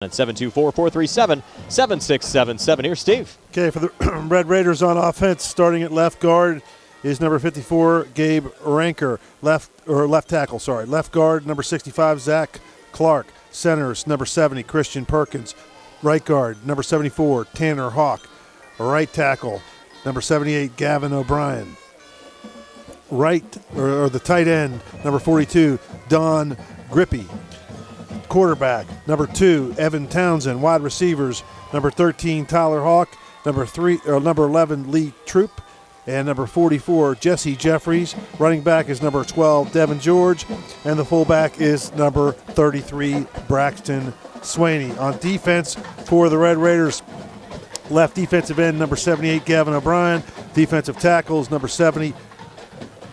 At 724-437-7677. Here's Steve. Okay, for the Red Raiders on offense, starting at left guard is number 54, Gabe Ranker. Left tackle. Left guard, number 65, Zach Clark. Centers, number 70, Christian Perkins. Right guard, number 74, Tanner Hawk. Right tackle, number 78, Gavin O'Brien. The tight end, number 42, Don Grippy. Quarterback, number 2, Evan Townsend. Wide receivers, number 13, Tyler Hawk. Number 11, Lee Troop. And number 44, Jesse Jeffries. Running back is number 12, Devin George. And the fullback is number 33, Braxton Swaney. On defense for the Red Raiders, left defensive end, number 78, Gavin O'Brien. Defensive tackles, number 70,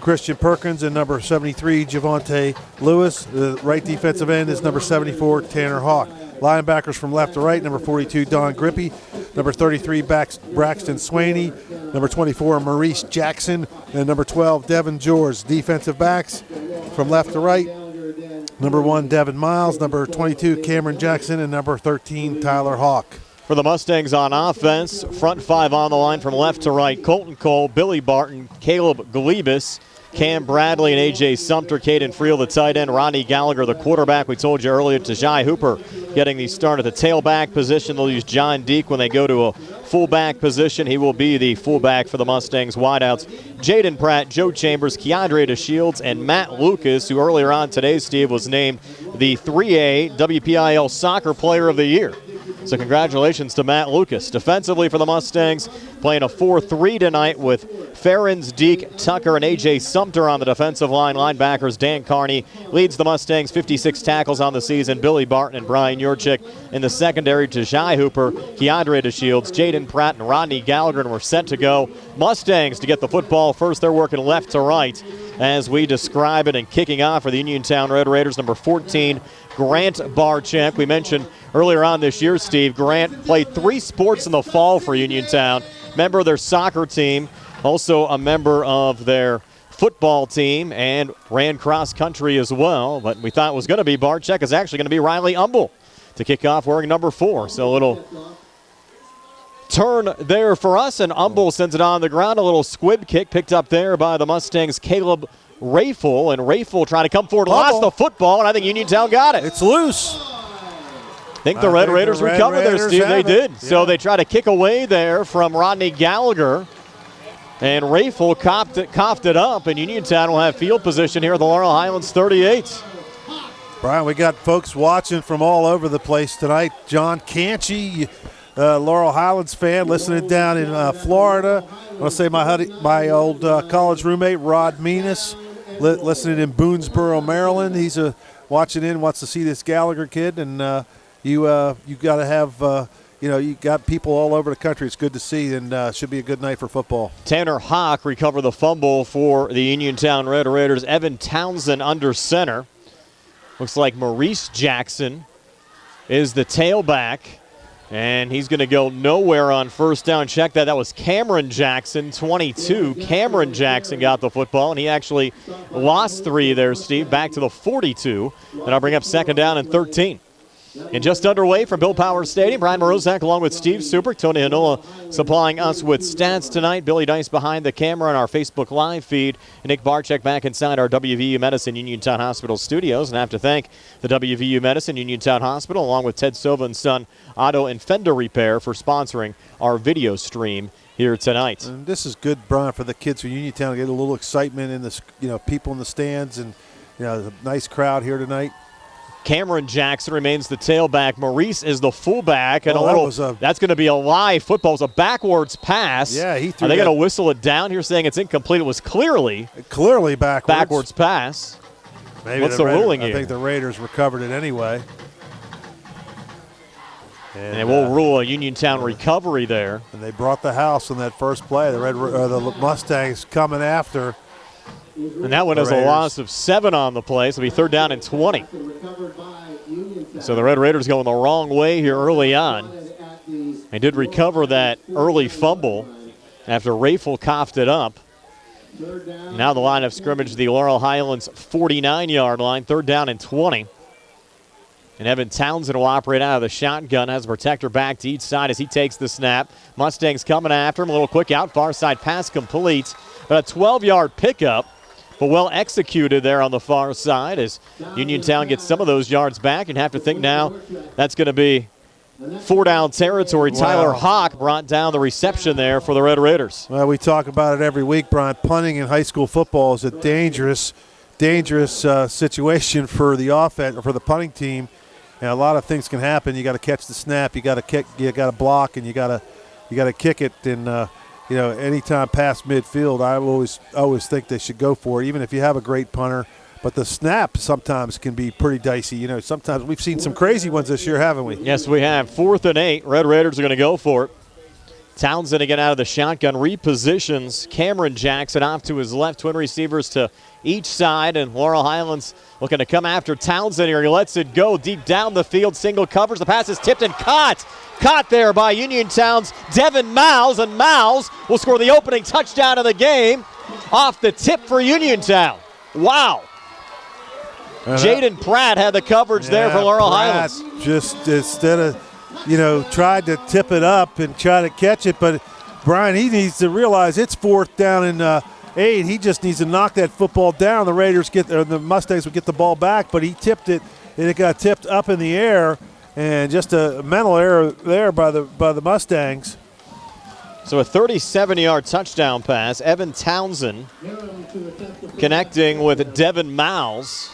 Christian Perkins, and number 73, Javonte Lewis. The right defensive end is number 74, Tanner Hawk. Linebackers from left to right, number 42, Don Grippy. Number 33, Braxton Swaney. Number 24, Maurice Jackson. And number 12, Devin George. Defensive backs from left to right, number 1, Devin Miles. Number 22, Cameron Jackson. And number 13, Tyler Hawk. For the Mustangs on offense, front five on the line from left to right: Colton Cole, Billy Barton, Caleb Glebus, Cam Bradley, and A.J. Sumter. Caden Friel, the tight end. Ronnie Gallagher, the quarterback. We told you earlier, Tajai Hooper getting the start at the tailback position. They'll use John Deek when they go to a fullback position. He will be the fullback for the Mustangs wideouts. Jaden Pratt, Joe Chambers, Keandre DeShields, and Matt Lucas, who earlier on today, Steve, was named the 3A WPIL Soccer Player of the Year. So congratulations to Matt Lucas. Defensively for the Mustangs, playing a 4-3 tonight with Ferens, Deek, Tucker, and A.J. Sumter on the defensive line. Linebackers, Dan Carney leads the Mustangs, 56 tackles on the season. Billy Barton and Brian Yurchik in the secondary. Tajai Hooper, Keandre DeShields, Jaden Pratt, and Rodney Gallagher, and we're set to go. Mustangs to get the football first. They're working left to right as we describe it, and kicking off for the Uniontown Red Raiders, number 14, Grant Barczyk. We mentioned earlier on this year, Steve, Grant played 3 sports in the fall for Uniontown. Member of their soccer team, also a member of their football team, and ran cross country as well. But we thought it was going to be Barczyk. Is actually going to be Riley Umble to kick off wearing number 4. So a little turn there for us, and Umble sends it on the ground. A little squib kick picked up there by the Mustangs' Caleb Rayful, and Rayful trying to come forward, lost the football, and I think Uniontown got it. It's loose. I think the Red Raiders recovered there, Steve. They did. Yeah. So they try to kick away there from Rodney Gallagher, and Rayful coughed it up, and Uniontown will have field position here at the Laurel Highlands 38. Brian, we got folks watching from all over the place tonight. John Canchi, Laurel Highlands fan, listening down in Florida. I want to say my old college roommate, Rod Menas, listening in Boonesboro, Maryland. He's watching in, wants to see this Gallagher kid, and you got to have you got people all over the country. It's good to see, and should be a good night for football. Tanner Hawk recovered the fumble for the Uniontown Red Raiders. Evan Townsend under center. Looks like Maurice Jackson is the tailback, and he's going to go nowhere on first down. Check that. That was Cameron Jackson, 22. Cameron Jackson got the football, and he actually lost 3 there, Steve, back to the 42. And I'll bring up second down and 13. And just underway from Bill Powers Stadium, Brian Morozak along with Steve Super, Tony Hanola supplying us with stats tonight. Billy Dice behind the camera on our Facebook Live feed. And Nick Barczyk back inside our WVU Medicine Uniontown Hospital studios. And I have to thank the WVU Medicine Uniontown Hospital along with Ted Sova and Son Auto and Fender Repair for sponsoring our video stream here tonight. And this is good, Brian, for the kids from Uniontown to get a little excitement in the people in the stands, and a nice crowd here tonight. Cameron Jackson remains the tailback. Maurice is the fullback. And that's going to be a live football. It was a backwards pass. Yeah, he threw. Are they going to whistle it down here saying it's incomplete? It was clearly backwards pass. Maybe what's the ruling here? I think the Raiders recovered it anyway. And they will rule a Uniontown recovery there. And they brought the house on that first play. The Mustangs coming after. And that one is a loss of 7 on the play, so it'll be third down and 20. So the Red Raiders going the wrong way here early on. They did recover that early fumble after Rayful coughed it up. Now the line of scrimmage, the Laurel Highlands 49-yard line, third down and 20. And Evan Townsend will operate out of the shotgun, has a protector back to each side as he takes the snap. Mustangs coming after him. A little quick out, far side pass complete. But a 12-yard pickup, but well executed there on the far side as Uniontown gets some of those yards back and have to think now that's going to be 4-down territory. Wow. Tyler Hawk brought down the reception there for the Red Raiders. Well, we talk about it every week, Brian. Punting in high school football is a dangerous situation for the offense or for the punting team. And a lot of things can happen. You got to catch the snap. You got to kick. You got to block, and you got to kick it. And anytime past midfield, I always think they should go for it, even if you have a great punter. But the snap sometimes can be pretty dicey. Sometimes we've seen some crazy ones this year, haven't we? Yes, we have. 4th and 8. Red Raiders are going to go for it. Townsend again out of the shotgun, repositions Cameron Jackson off to his left, twin receivers to each side, and Laurel Highlands looking to come after Townsend here. He lets it go deep down the field, single covers. The pass is tipped and caught. Caught there by Uniontown's Devin Miles, and Miles will score the opening touchdown of the game off the tip for Uniontown. Wow. Jaden Pratt had the coverage there for Laurel Highlands. Just instead of tried to tip it up and try to catch it. But, Brian, he needs to realize it's 4th down and 8. He just needs to knock that football down. The Mustangs would get the ball back, but he tipped it, and it got tipped up in the air. And just a mental error there by the Mustangs. So a 37-yard touchdown pass. Evan Townsend connecting with Devin Miles.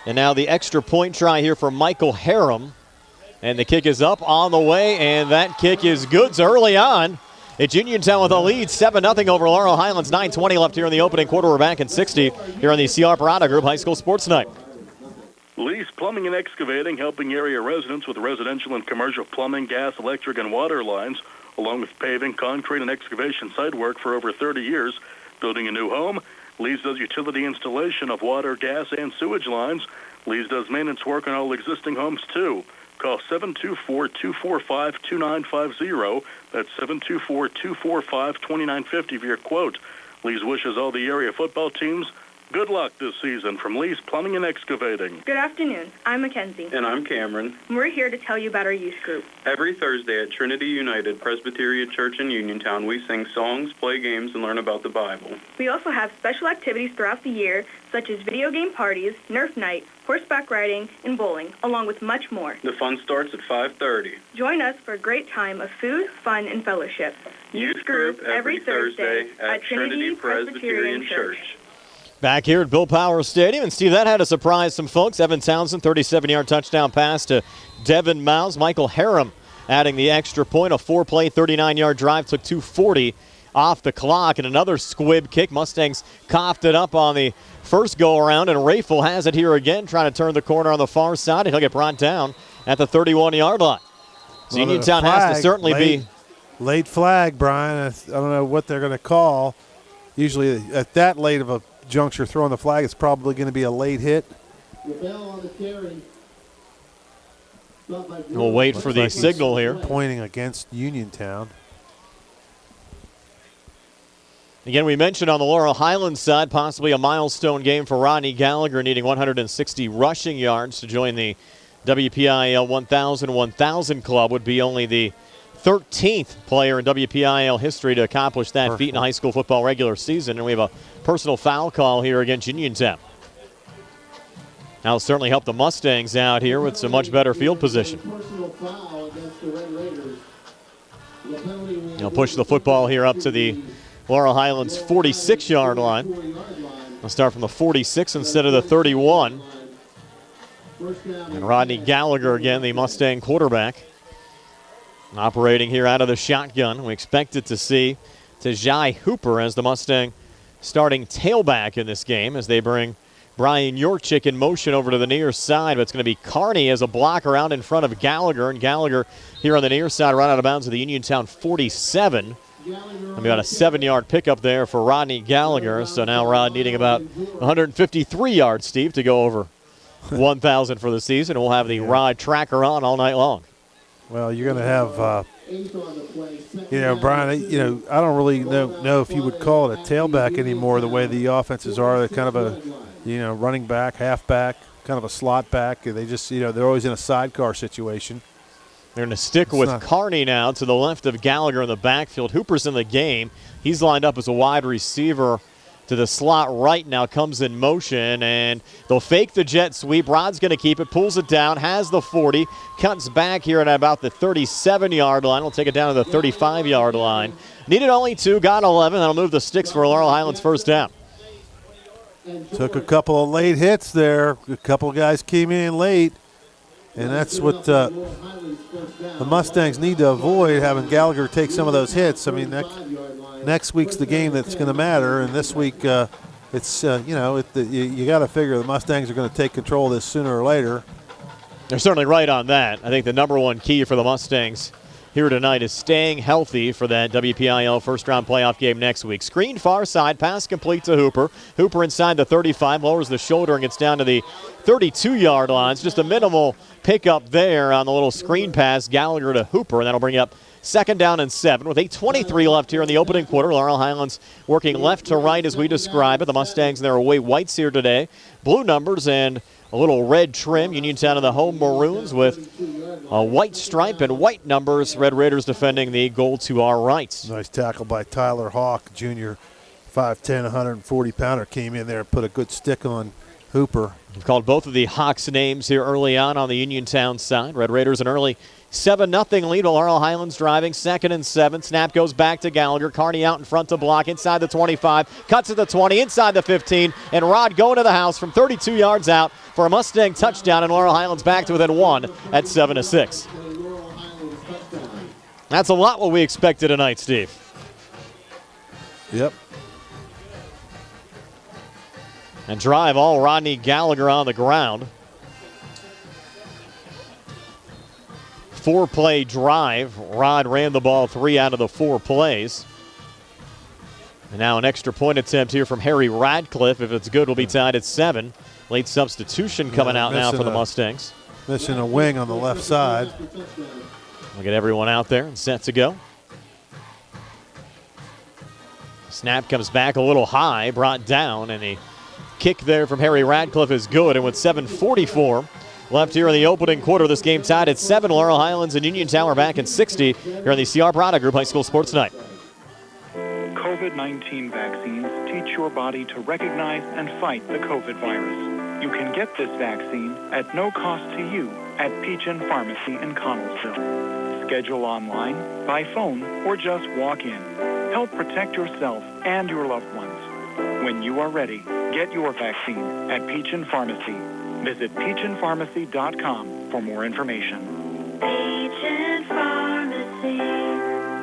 And now the extra point try here for Michael Harem. And the kick is up on the way, and that kick is good. So early on, it's Uniontown with a lead, 7-0 over Laurel Highlands. 9:20 left here in the opening quarter. We're back in 60 here on the CR Parada Group High School Sports Night. Lee's Plumbing and Excavating, helping area residents with residential and commercial plumbing, gas, electric, and water lines, along with paving, concrete, and excavation site work for over 30 years. Building a new home, Lee's does utility installation of water, gas, and sewage lines. Lee's does maintenance work on all existing homes, too. Call 724-245-2950. That's 724-245-2950 for your quote. Lee's wishes all the area football teams good luck this season from Lee's Plumbing and Excavating. Good afternoon. I'm Mackenzie. And I'm Cameron. We're here to tell you about our youth group. Every Thursday at Trinity United Presbyterian Church in Uniontown, we sing songs, play games, and learn about the Bible. We also have special activities throughout the year, such as video game parties, Nerf night, horseback riding, and bowling, along with much more. The fun starts at 5:30. Join us for a great time of food, fun, and fellowship. Youth group every Thursday at Trinity Presbyterian Church. Back here at Bill Power Stadium, and Steve, that had to surprise some folks. Evan Townsend, 37-yard touchdown pass to Devin Miles. Michael Harem adding the extra point. A 4-play, 39-yard drive took 2:40 off the clock, and another squib kick. Mustangs coughed it up on the first go-around, and Rafel has it here again, trying to turn the corner on the far side, and he'll get brought down at the 31-yard line. So Uniontown has to certainly be late flag, Brian. I don't know what they're going to call. Usually at that late of a juncture throwing the flag, it's probably going to be a late hit. We'll wait for the signal here. Pointing against Uniontown. Again, we mentioned on the Laurel Highlands side, possibly a milestone game for Rodney Gallagher, needing 160 rushing yards to join the WPIAL 1000 club. Would be only the 13th player in WPIAL history to accomplish that feat in a high school football regular season. And we have a personal foul call here against Uniontown. That'll certainly help the Mustangs out here with some much better field position. They'll push the football here up to the Laurel Highlands 46-yard line. They'll start from the 46 instead of the 31. And Rodney Gallagher again, the Mustang quarterback, operating here out of the shotgun. We expected to see Tajai Hooper as the Mustang starting tailback in this game as they bring Brian Yorkchick in motion over to the near side, but it's going to be Carney as a blocker out in front of Gallagher, and Gallagher here on the near side right out of bounds of the Uniontown 47. About a 7-yard pickup there for Rodney Gallagher. So now Rod needing about 153 yards, Steve, to go over 1,000 for the season. We'll have the Rod tracker on all night long. Well, you're going to have, Brian, I don't really know if you would call it a tailback anymore the way the offenses are. They're kind of a, running back, halfback, kind of a slot back. They just, they're always in a sidecar situation. They're going to stick with Carney now to the left of Gallagher in the backfield. Hooper's in the game. He's lined up as a wide receiver to the slot right now, comes in motion, and they'll fake the jet sweep. Rod's going to keep it, pulls it down, has the 40, cuts back here at about the 37-yard line. We'll take it down to the 35-yard line. Needed only 2, got 11. That'll move the sticks for Laurel Highlands first down. Took a couple of late hits there. A couple of guys came in late. And that's what the Mustangs need to avoid, having Gallagher take some of those hits. I mean, next week's the game that's going to matter, and this week it's, you got to figure the Mustangs are going to take control of this sooner or later. They're certainly right on that. I think the number one key for the Mustangs here tonight is staying healthy for that WPIL first-round playoff game next week. Screen far side, pass complete to Hooper. Hooper inside the 35, lowers the shoulder and gets down to the 32-yard line. It's just a minimal pickup there on the little screen pass, Gallagher to Hooper, and that'll bring up second down and 7 with 8:23 left here in the opening quarter. Laurel Highlands working left to right as we describe it. The Mustangs in their away whites here today. Blue numbers and a little red trim. Uniontown in the home maroons with a white stripe and white numbers. Red Raiders defending the goal to our right. Nice tackle by Tyler Hawk, junior, 5'10", 140-pounder, came in there and put a good stick on Hooper. We've called both of the Hawks names here early on the Uniontown side. Red Raiders an early 7-0 lead. Laurel Highlands driving 2nd and 7. Snap goes back to Gallagher. Carney out in front to block inside the 25. Cuts to the 20, inside the 15. And Rod going to the house from 32 yards out for a Mustang touchdown. And Laurel Highlands back to within 1 at 7-6. That's a lot what we expected tonight, Steve. Yep. And drive all Rodney Gallagher on the ground. 4-play drive. Rod ran the ball 3 out of the 4 plays. And now an extra point attempt here from Harry Radcliffe. If it's good, we'll be tied at 7. Late substitution coming out now for the Mustangs. Missing a wing on the left side. We'll get everyone out there and set to go. Snap comes back a little high, brought down, and the kick there from Harry Radcliffe is good. And with 7:44 left here in the opening quarter, this game tied at 7. Laurel Highlands and Uniontown are back in 60 here on the CR Product Group High School Sports Night. COVID-19 vaccines teach your body to recognize and fight the COVID virus. You can get this vaccine at no cost to you at Peachin Pharmacy in Connellsville. Schedule online, by phone, or just walk in. Help protect yourself and your loved ones. When you are ready, get your vaccine at Peachin Pharmacy. Visit peachinpharmacy.com for more information. Peachin Pharmacy,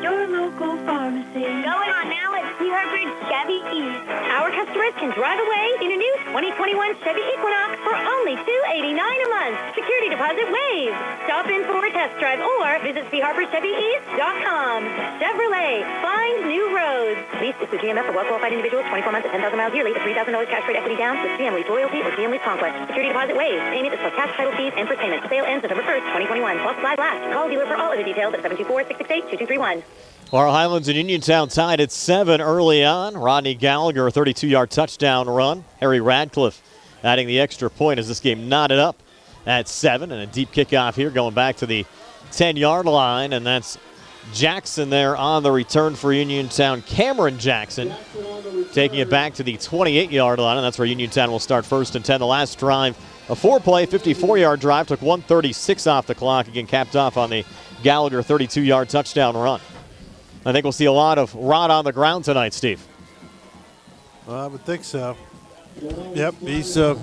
your local pharmacy. Going on now at Sea Harbor Chevy East. Our customers can drive away in a new 2021 Chevy Equinox for only $289 a month. Security deposit waived. Stop in for a test drive or visit SeaHarborChevyEast.com. Chevrolet, find new roads. Lease is through GMF for well-qualified individuals, 24 months at 10,000 miles yearly, with $3,000 cash rate equity down with GM Lease Loyalty or GM Lease Conquest. Security deposit waived. Payment is plus tax, title fees, and first payment. Sale ends November 1st, 2021. Plus live last. Call dealer for all other details at 724-668-2231. Laurel Highlands and Uniontown tied at 7 early on. Rodney Gallagher, a 32-yard touchdown run. Harry Radcliffe adding the extra point as this game knotted up at 7. And a deep kickoff here going back to the 10-yard line. And that's Jackson there on the return for Uniontown. Cameron Jackson taking it back to the 28-yard line. And that's where Uniontown will start first and 10. The last drive, a 4-play, 54-yard drive. Took 1:36 off the clock. Again, capped off on the Gallagher 32-yard touchdown run. I think we'll see a lot of Rod on the ground tonight, Steve. I would think so. Yep, he's, just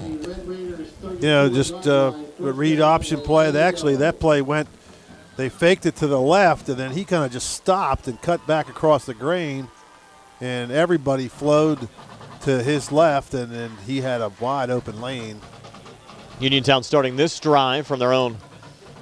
a read option play. That play went, they faked it to the left, and then he kind of just stopped and cut back across the grain, and everybody flowed to his left, and then he had a wide open lane. Uniontown starting this drive from their own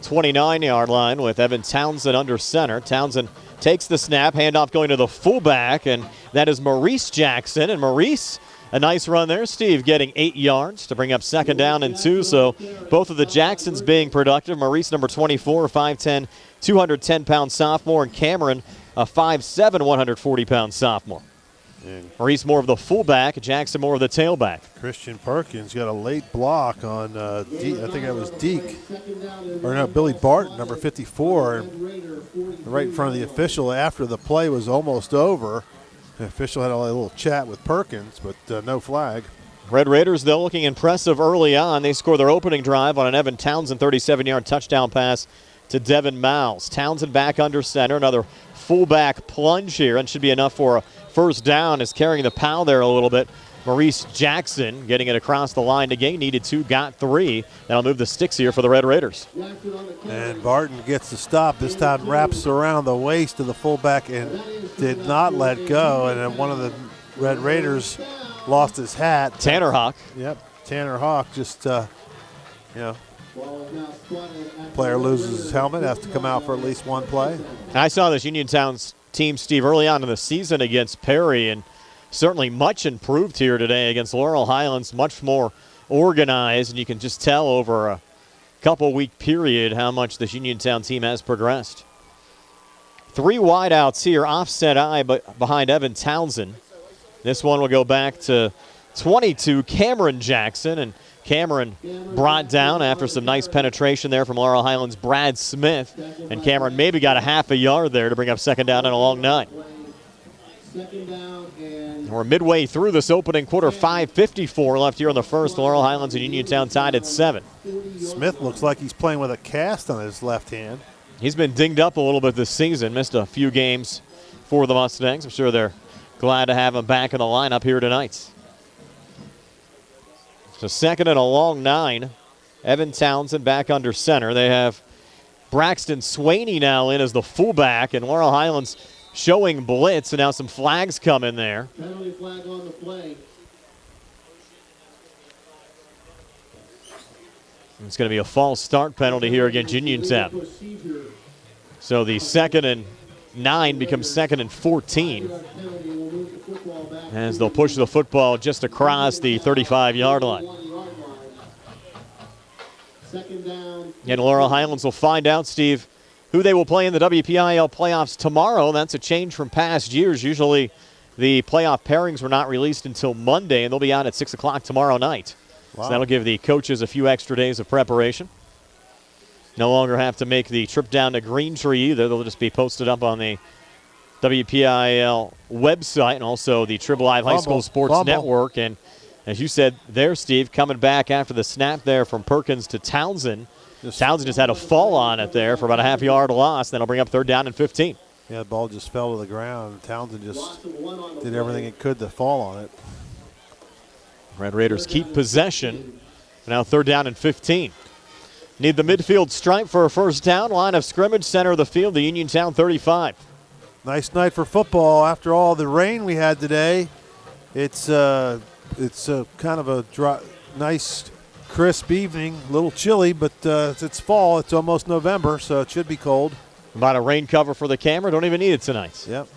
29-yard line with Evan Townsend under center. Townsend takes the snap, handoff going to the fullback, and that is Maurice Jackson. And Maurice, a nice run there. Steve getting 8 yards to bring up second down and 2. So both of the Jacksons being productive. Maurice, number 24, 5'10", 210-pound sophomore, and Cameron, a 5'7", 140-pound sophomore. And Maurice more of the fullback, Jackson more of the tailback. Christian Perkins got a late block on, I think that was Deke. Or no, Billy Barton, number 54. Right in front of the official after the play was almost over. The official had a little chat with Perkins, but no flag. Red Raiders, though, looking impressive early on. They score their opening drive on an Evan Townsend 37-yard touchdown pass to Devin Miles. Townsend back under center, another fullback plunge here, and should be enough for a first down. Is carrying the pound there a little bit. Maurice Jackson getting it across the line to gain. Needed 2, got 3. That'll move the sticks here for the Red Raiders. And Barton gets the stop. This time wraps around the waist of the fullback and did not let go. And then one of the Red Raiders lost his hat. Tanner Hawk. Yep, Tanner Hawk just, player loses his helmet, has to come out for at least one play. I saw this Uniontown's team, Steve, early on in the season against Perry, and certainly much improved here today against Laurel Highlands, much more organized, and you can just tell over a couple-week period how much this Uniontown team has progressed. 3 wideouts here, offset eye but behind Evan Townsend. This one will go back to 22, Cameron Jackson, and Cameron brought down after some nice penetration there from Laurel Highlands' Brad Smith, and Cameron maybe got a half a yard there to bring up second down and a long 9. We're midway through this opening quarter, 5:54 left here in the first. Laurel Highlands and Uniontown tied at 7. Smith looks like he's playing with a cast on his left hand. He's been dinged up a little bit this season, missed a few games for the Mustangs. I'm sure they're glad to have him back in the lineup here tonight. So second and a long 9. Evan Townsend back under center. They have Braxton Swaney now in as the fullback, and Laurel Highlands showing blitz, and now some flags come in there. Penalty flag on the play. It's going to be a false start penalty here against Uniontown. So the 2nd and 9 becomes 2nd and 14. As they'll push the football just across the 35-yard line. And Laurel Highlands will find out, Steve, who they will play in the WPIL playoffs tomorrow. That's a change from past years. Usually the playoff pairings were not released until Monday, and they'll be out at 6 o'clock tomorrow night. Wow. So that'll give the coaches a few extra days of preparation. No longer have to make the trip down to Green Tree either. They'll just be posted up on the WPIL website and also the Trib Live High School Sports Network. And as you said there, Steve, coming back after the snap there from Perkins to Townsend. Townsend just had a fall on it there for about a half-yard loss. Then it'll bring up 3rd down and 15. Yeah, the ball just fell to the ground. Townsend just did everything it could to fall on it. Red Raiders keep possession. Now 3rd down and 15. Need the midfield stripe for a first down. Line of scrimmage, center of the field, the Uniontown 35. Nice night for football. After all the rain we had today, it's kind of a dry, nice, crisp evening. A little chilly, but it's fall. It's almost November, so it should be cold. About a rain cover for the camera. Don't even need it tonight. Yep.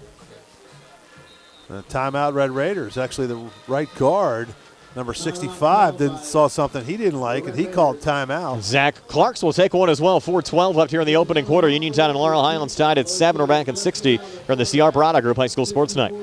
Timeout, Red Raiders. Actually, the right guard, number 65, saw something he didn't like, and he called timeout. Zach Clarks will take one as well. 4:12 left here in the opening quarter. Uniontown and Laurel Highlands tied at 7. We're back in 60 for the CR Parada Group High School Sports Night.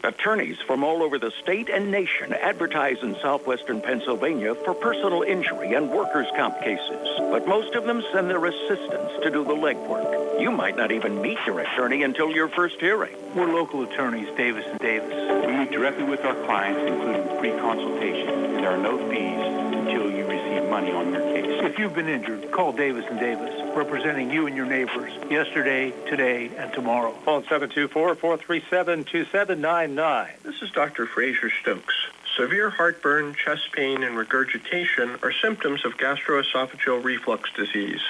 Attorneys from all over the state and nation advertise in southwestern Pennsylvania for personal injury and workers' comp cases. But most of them send their assistants to do the legwork. You might not even meet your attorney until your first hearing. We're local attorneys, Davis & Davis. We meet directly with our clients, including free consultation. There are no fees until you receive money on your case. If you've been injured, call Davis & Davis, representing you and your neighbors yesterday, today, and tomorrow. Phone 724-437-2799. This is Dr. Fraser Stokes. Severe heartburn, chest pain, and regurgitation are symptoms of gastroesophageal reflux disease.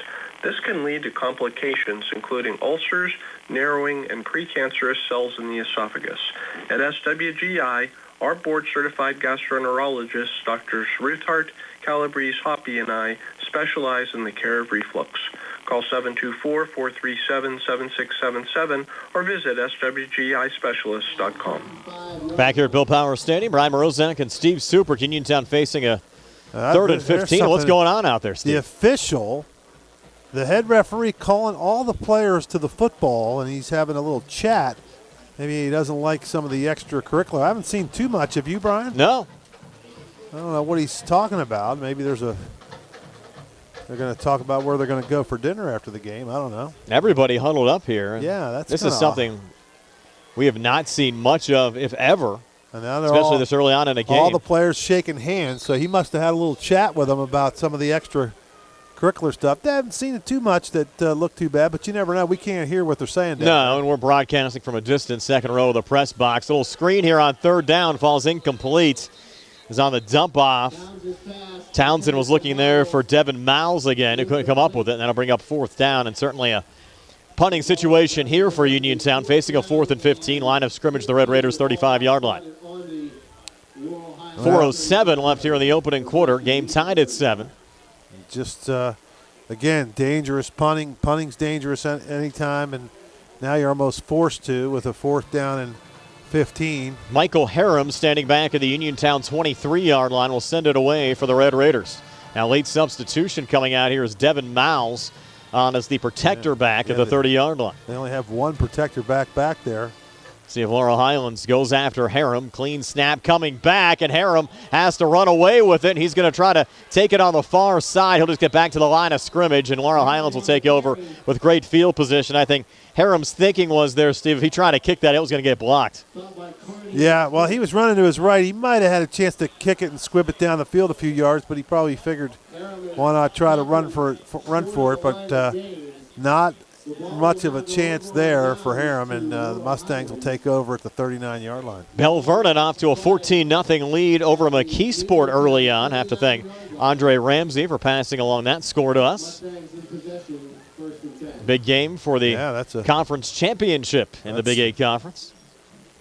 This can lead to complications including ulcers, narrowing, and precancerous cells in the esophagus. At SWGI, our board-certified gastroenterologists, Drs. Ruthart, Calabrese, Hoppy, and I specialize in the care of reflux. Call 724-437-7677 or visit swgispecialist.com. Back here at Bill Power Stadium, Brian Morozak and Steve Super. Uniontown facing a 3rd and 15. What's going on out there, Steve? The official, the head referee calling all the players to the football, and he's having a little chat Maybe he doesn't like some of the extracurricular. I haven't seen too much. Have you, Brian? No. I don't know what he's talking about. Maybe they're going to talk about where they're going to go for dinner after the game. I don't know. Everybody huddled up here. Yeah, this is something we have not seen much of, if ever, and now especially this early on in a game. All the players shaking hands, so he must have had a little chat with them about some of the extracurricular stuff. They haven't seen it too much that looked too bad, but you never know. We can't hear what they're saying down there. And we're broadcasting from a distance, second row of the press box. A little screen here on third down falls incomplete. Is on the dump off. Townsend was looking there for Devin Miles again, who couldn't come up with it, and that'll bring up fourth down, and certainly a punting situation here for Uniontown, facing a 4th and 15, line of scrimmage, the Red Raiders' 35-yard line. 4:07 left here in the opening quarter. Game tied at 7. Just, again, dangerous punting. Punting's dangerous anytime, and now you're almost forced to with a 4th down and 15. Michael Harum standing back at the Uniontown 23-yard line will send it away for the Red Raiders. Now late substitution coming out here is Devin Miles on as the protector back at the 30-yard line. They only have one protector back there. See if Laurel Highlands goes after Harum. Clean snap coming back, and Harum has to run away with it. He's going to try to take it on the far side. He'll just get back to the line of scrimmage, and Laurel Highlands will take over with great field position. I think Harum's thinking was there, Steve, if he tried to kick that, it was going to get blocked. Yeah, well, he was running to his right. He might have had a chance to kick it and squib it down the field a few yards, but he probably figured why not try to run for it, but not much of a chance there for Harum, and the Mustangs will take over at the 39-yard line. Bell Vernon off to a 14-0 lead over McKeesport early on. Have to thank Andre Ramsey for passing along that score to us. Big game for the conference championship in the Big 8 Conference.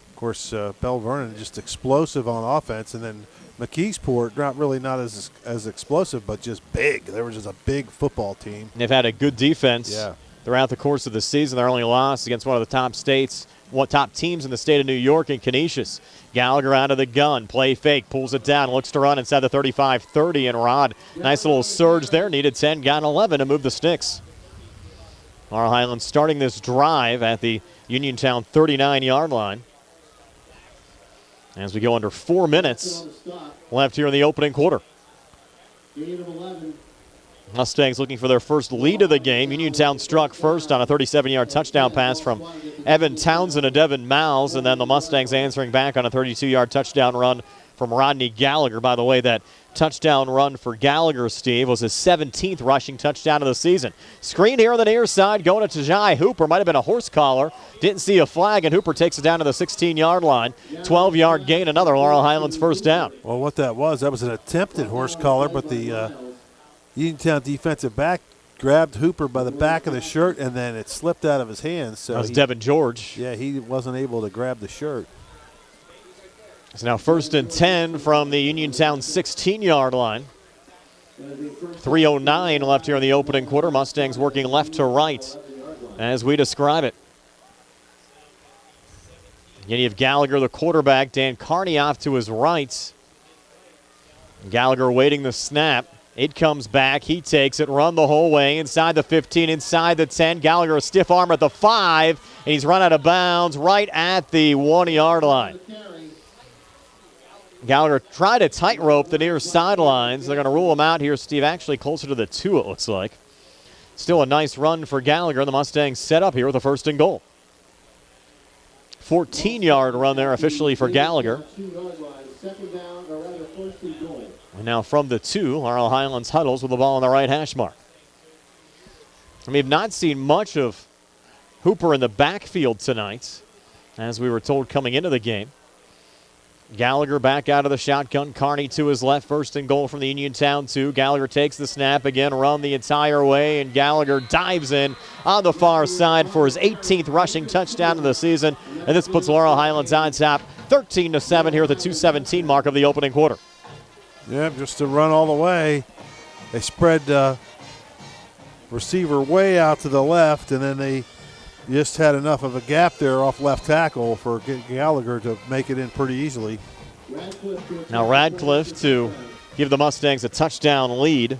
Of course, Bell Vernon just explosive on offense, and then McKeesport not as explosive, but just big. They were just a big football team. They've had a good defense throughout the course of the season. Their only loss against one of the top teams in the state of New York in Canisius. Gallagher out of the gun, play fake, pulls it down, looks to run inside the 35-30, and Rod, nice little surge there, needed 10, got 11 to move the sticks. Laurel Highlands starting this drive at the Uniontown 39-yard line. As we go under 4 minutes left here in the opening quarter. Mustangs looking for their first lead of the game. Uniontown struck first on a 37-yard touchdown pass from Evan Townsend to Devin Miles, and then the Mustangs answering back on a 32-yard touchdown run from Rodney Gallagher. By the way, that touchdown run for Gallagher, Steve, was his 17th rushing touchdown of the season. Screen here on the near side going to Tajai Hooper. Might have been a horse collar. Didn't see a flag, and Hooper takes it down to the 16-yard line. 12-yard gain, another Laurel Highlands first down. Well, what that was an attempted horse collar, but the Uniontown defensive back grabbed Hooper by the back of the shirt, and then it slipped out of his hands. So that was Devin George. Yeah, he wasn't able to grab the shirt. It's now 1st and 10 from the Uniontown 16-yard line. 3:09 left here in the opening quarter. Mustangs working left to right as we describe it. Again, you have Gallagher, the quarterback. Dan Carney off to his right. Gallagher waiting the snap. It comes back. He takes it, run the whole way, inside the 15, inside the 10. Gallagher, a stiff arm at the 5, and he's run out of bounds right at the 1-yard line. Gallagher tried to tightrope the near sidelines. They're going to rule him out here, Steve, actually closer to the 2, it looks like. Still a nice run for Gallagher. The Mustangs set up here with a 1st and goal. 14-yard run there officially for Gallagher. And now from the 2, Laurel Highlands huddles with the ball on the right hash mark. We have not seen much of Hooper in the backfield tonight, as we were told coming into the game. Gallagher back out of the shotgun. Carney to his left. 1st and goal from the Uniontown 2. Gallagher takes the snap again, run the entire way, and Gallagher dives in on the far side for his 18th rushing touchdown of the season. And this puts Laurel Highlands on top 13-7 here at the 2:17 mark of the opening quarter. Yep, just to run all the way. They spread receiver way out to the left, and then they just had enough of a gap there off left tackle for Gallagher to make it in pretty easily. Now Radcliffe to give the Mustangs a touchdown lead.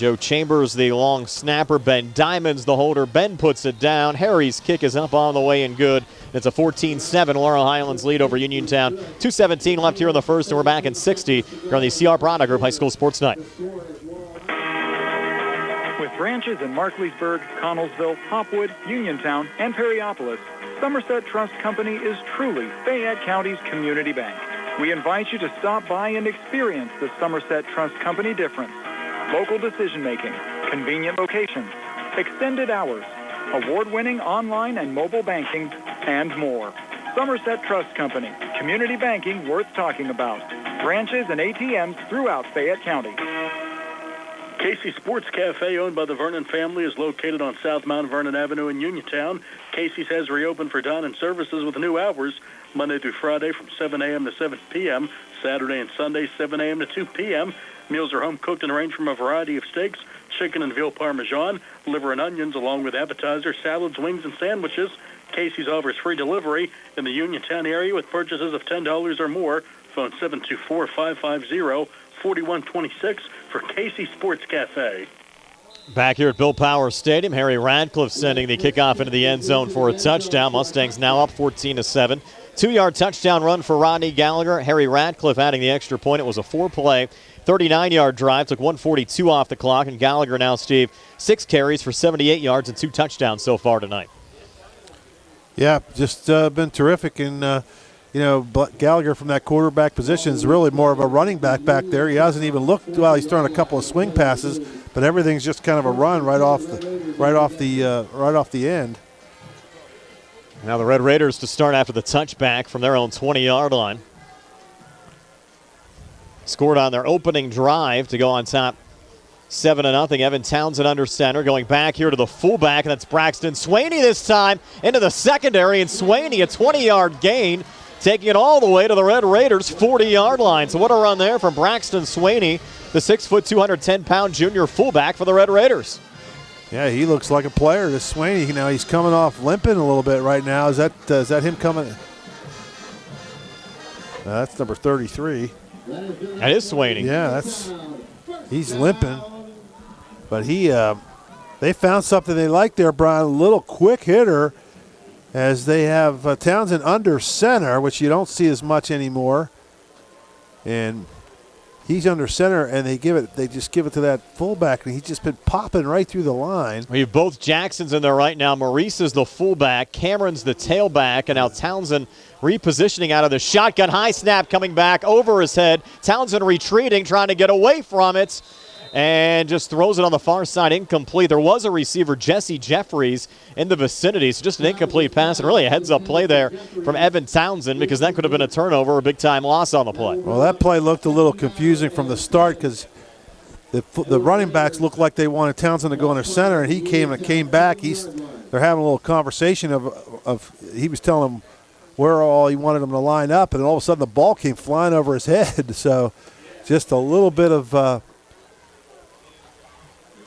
Joe Chambers, the long snapper. Ben Diamond's the holder. Ben puts it down. Harry's kick is up on the way and good. It's a 14-7 Laurel Highlands lead over Uniontown. 2:17 left here in the first, and we're back in 60 here on the CR Product Group High School Sports Night. With branches in Markleysburg, Connellsville, Hopwood, Uniontown, and Perryopolis, Somerset Trust Company is truly Fayette County's community bank. We invite you to stop by and experience the Somerset Trust Company difference. Local decision-making, convenient locations, extended hours, award-winning online and mobile banking, and more. Somerset Trust Company, community banking worth talking about. Branches and ATMs throughout Fayette County. Casey Sports Cafe, owned by the Vernon family, is located on South Mount Vernon Avenue in Uniontown. Casey's has reopened for dine-in services with new hours, Monday through Friday from 7 a.m. to 7 p.m., Saturday and Sunday 7 a.m. to 2 p.m. Meals are home cooked and range from a variety of steaks, chicken and veal parmesan, liver and onions, along with appetizers, salads, wings, and sandwiches. Casey's offers free delivery in the Uniontown area with purchases of $10 or more. Phone 724-550-4126 for Casey Sports Cafe. Back here at Bill Powers Stadium, Harry Radcliffe sending the kickoff into the end zone for a touchdown. Mustangs now up 14-7. 2-yard touchdown run for Rodney Gallagher. Harry Radcliffe adding the extra point. It was a 4-play, 39-yard drive. Took 1:42 off the clock. And Gallagher now, Steve, 6 carries for 78 yards and 2 touchdowns so far tonight. Yeah, just been terrific. And, Gallagher from that quarterback position is really more of a running back there. He hasn't even looked well. He's thrown a couple of swing passes, but everything's just kind of a run right off the end. Now the Red Raiders to start after the touchback from their own 20-yard line. Scored on their opening drive to go on top 7-0. Evan Townsend under center. Going back here to the fullback, and that's Braxton Swaney this time into the secondary. And Swaney, a 20-yard gain, taking it all the way to the Red Raiders' 40-yard line. So what a run there from Braxton Swaney, the 6', 210-pound junior fullback for the Red Raiders. Yeah, he looks like a player. This Swaney, he's coming off limping a little bit right now. Is that him coming? That's number 33. That is Swaney. Yeah, he's limping. But they found something they like there, Brian. A little quick hitter, as they have Townsend under center, which you don't see as much anymore. And he's under center, and they just give it to that fullback, and he's just been popping right through the line. We have both Jacksons in there right now. Maurice is the fullback, Cameron's the tailback, and now Townsend repositioning out of the shotgun. High snap coming back over his head. Townsend retreating, trying to get away from it, and just throws it on the far side, incomplete. There was a receiver, Jesse Jeffries, in the vicinity, so just an incomplete pass, and really a heads-up play there from Evan Townsend, because that could have been a turnover, a big-time loss on the play. Well, that play looked a little confusing from the start, because the running backs looked like they wanted Townsend to go under center, and he came back. They're having a little conversation of he was telling them where all he wanted them to line up, and all of a sudden the ball came flying over his head. So just a little bit of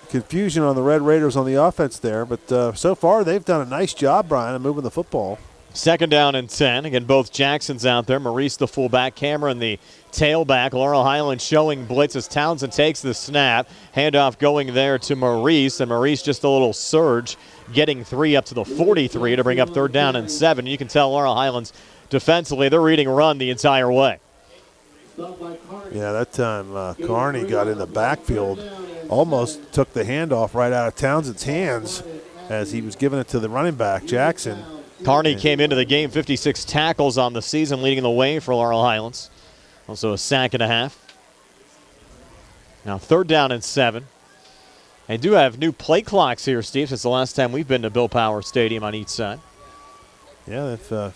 confusion on the Red Raiders on the offense there, but so far they've done a nice job, Brian, of moving the football. 2nd down and 10. Again, both Jacksons out there. Maurice the fullback, Cameron the tailback. Laurel Highlands showing blitz as Townsend takes the snap. Handoff going there to Maurice, and Maurice just a little surge, getting 3 up to the 43 to bring up 3rd down and 7. You can tell Laurel Highlands defensively, they're reading run the entire way. Yeah, that time Carney got in the backfield, almost took the handoff right out of Townsend's hands as he was giving it to the running back, Jackson. Carney came into the game, 56 tackles on the season, leading the way for Laurel Highlands. Also a sack and a half. Now 3rd down and 7. They do have new play clocks here, Steve, since the last time we've been to Bill Powers Stadium on each side. Yeah, the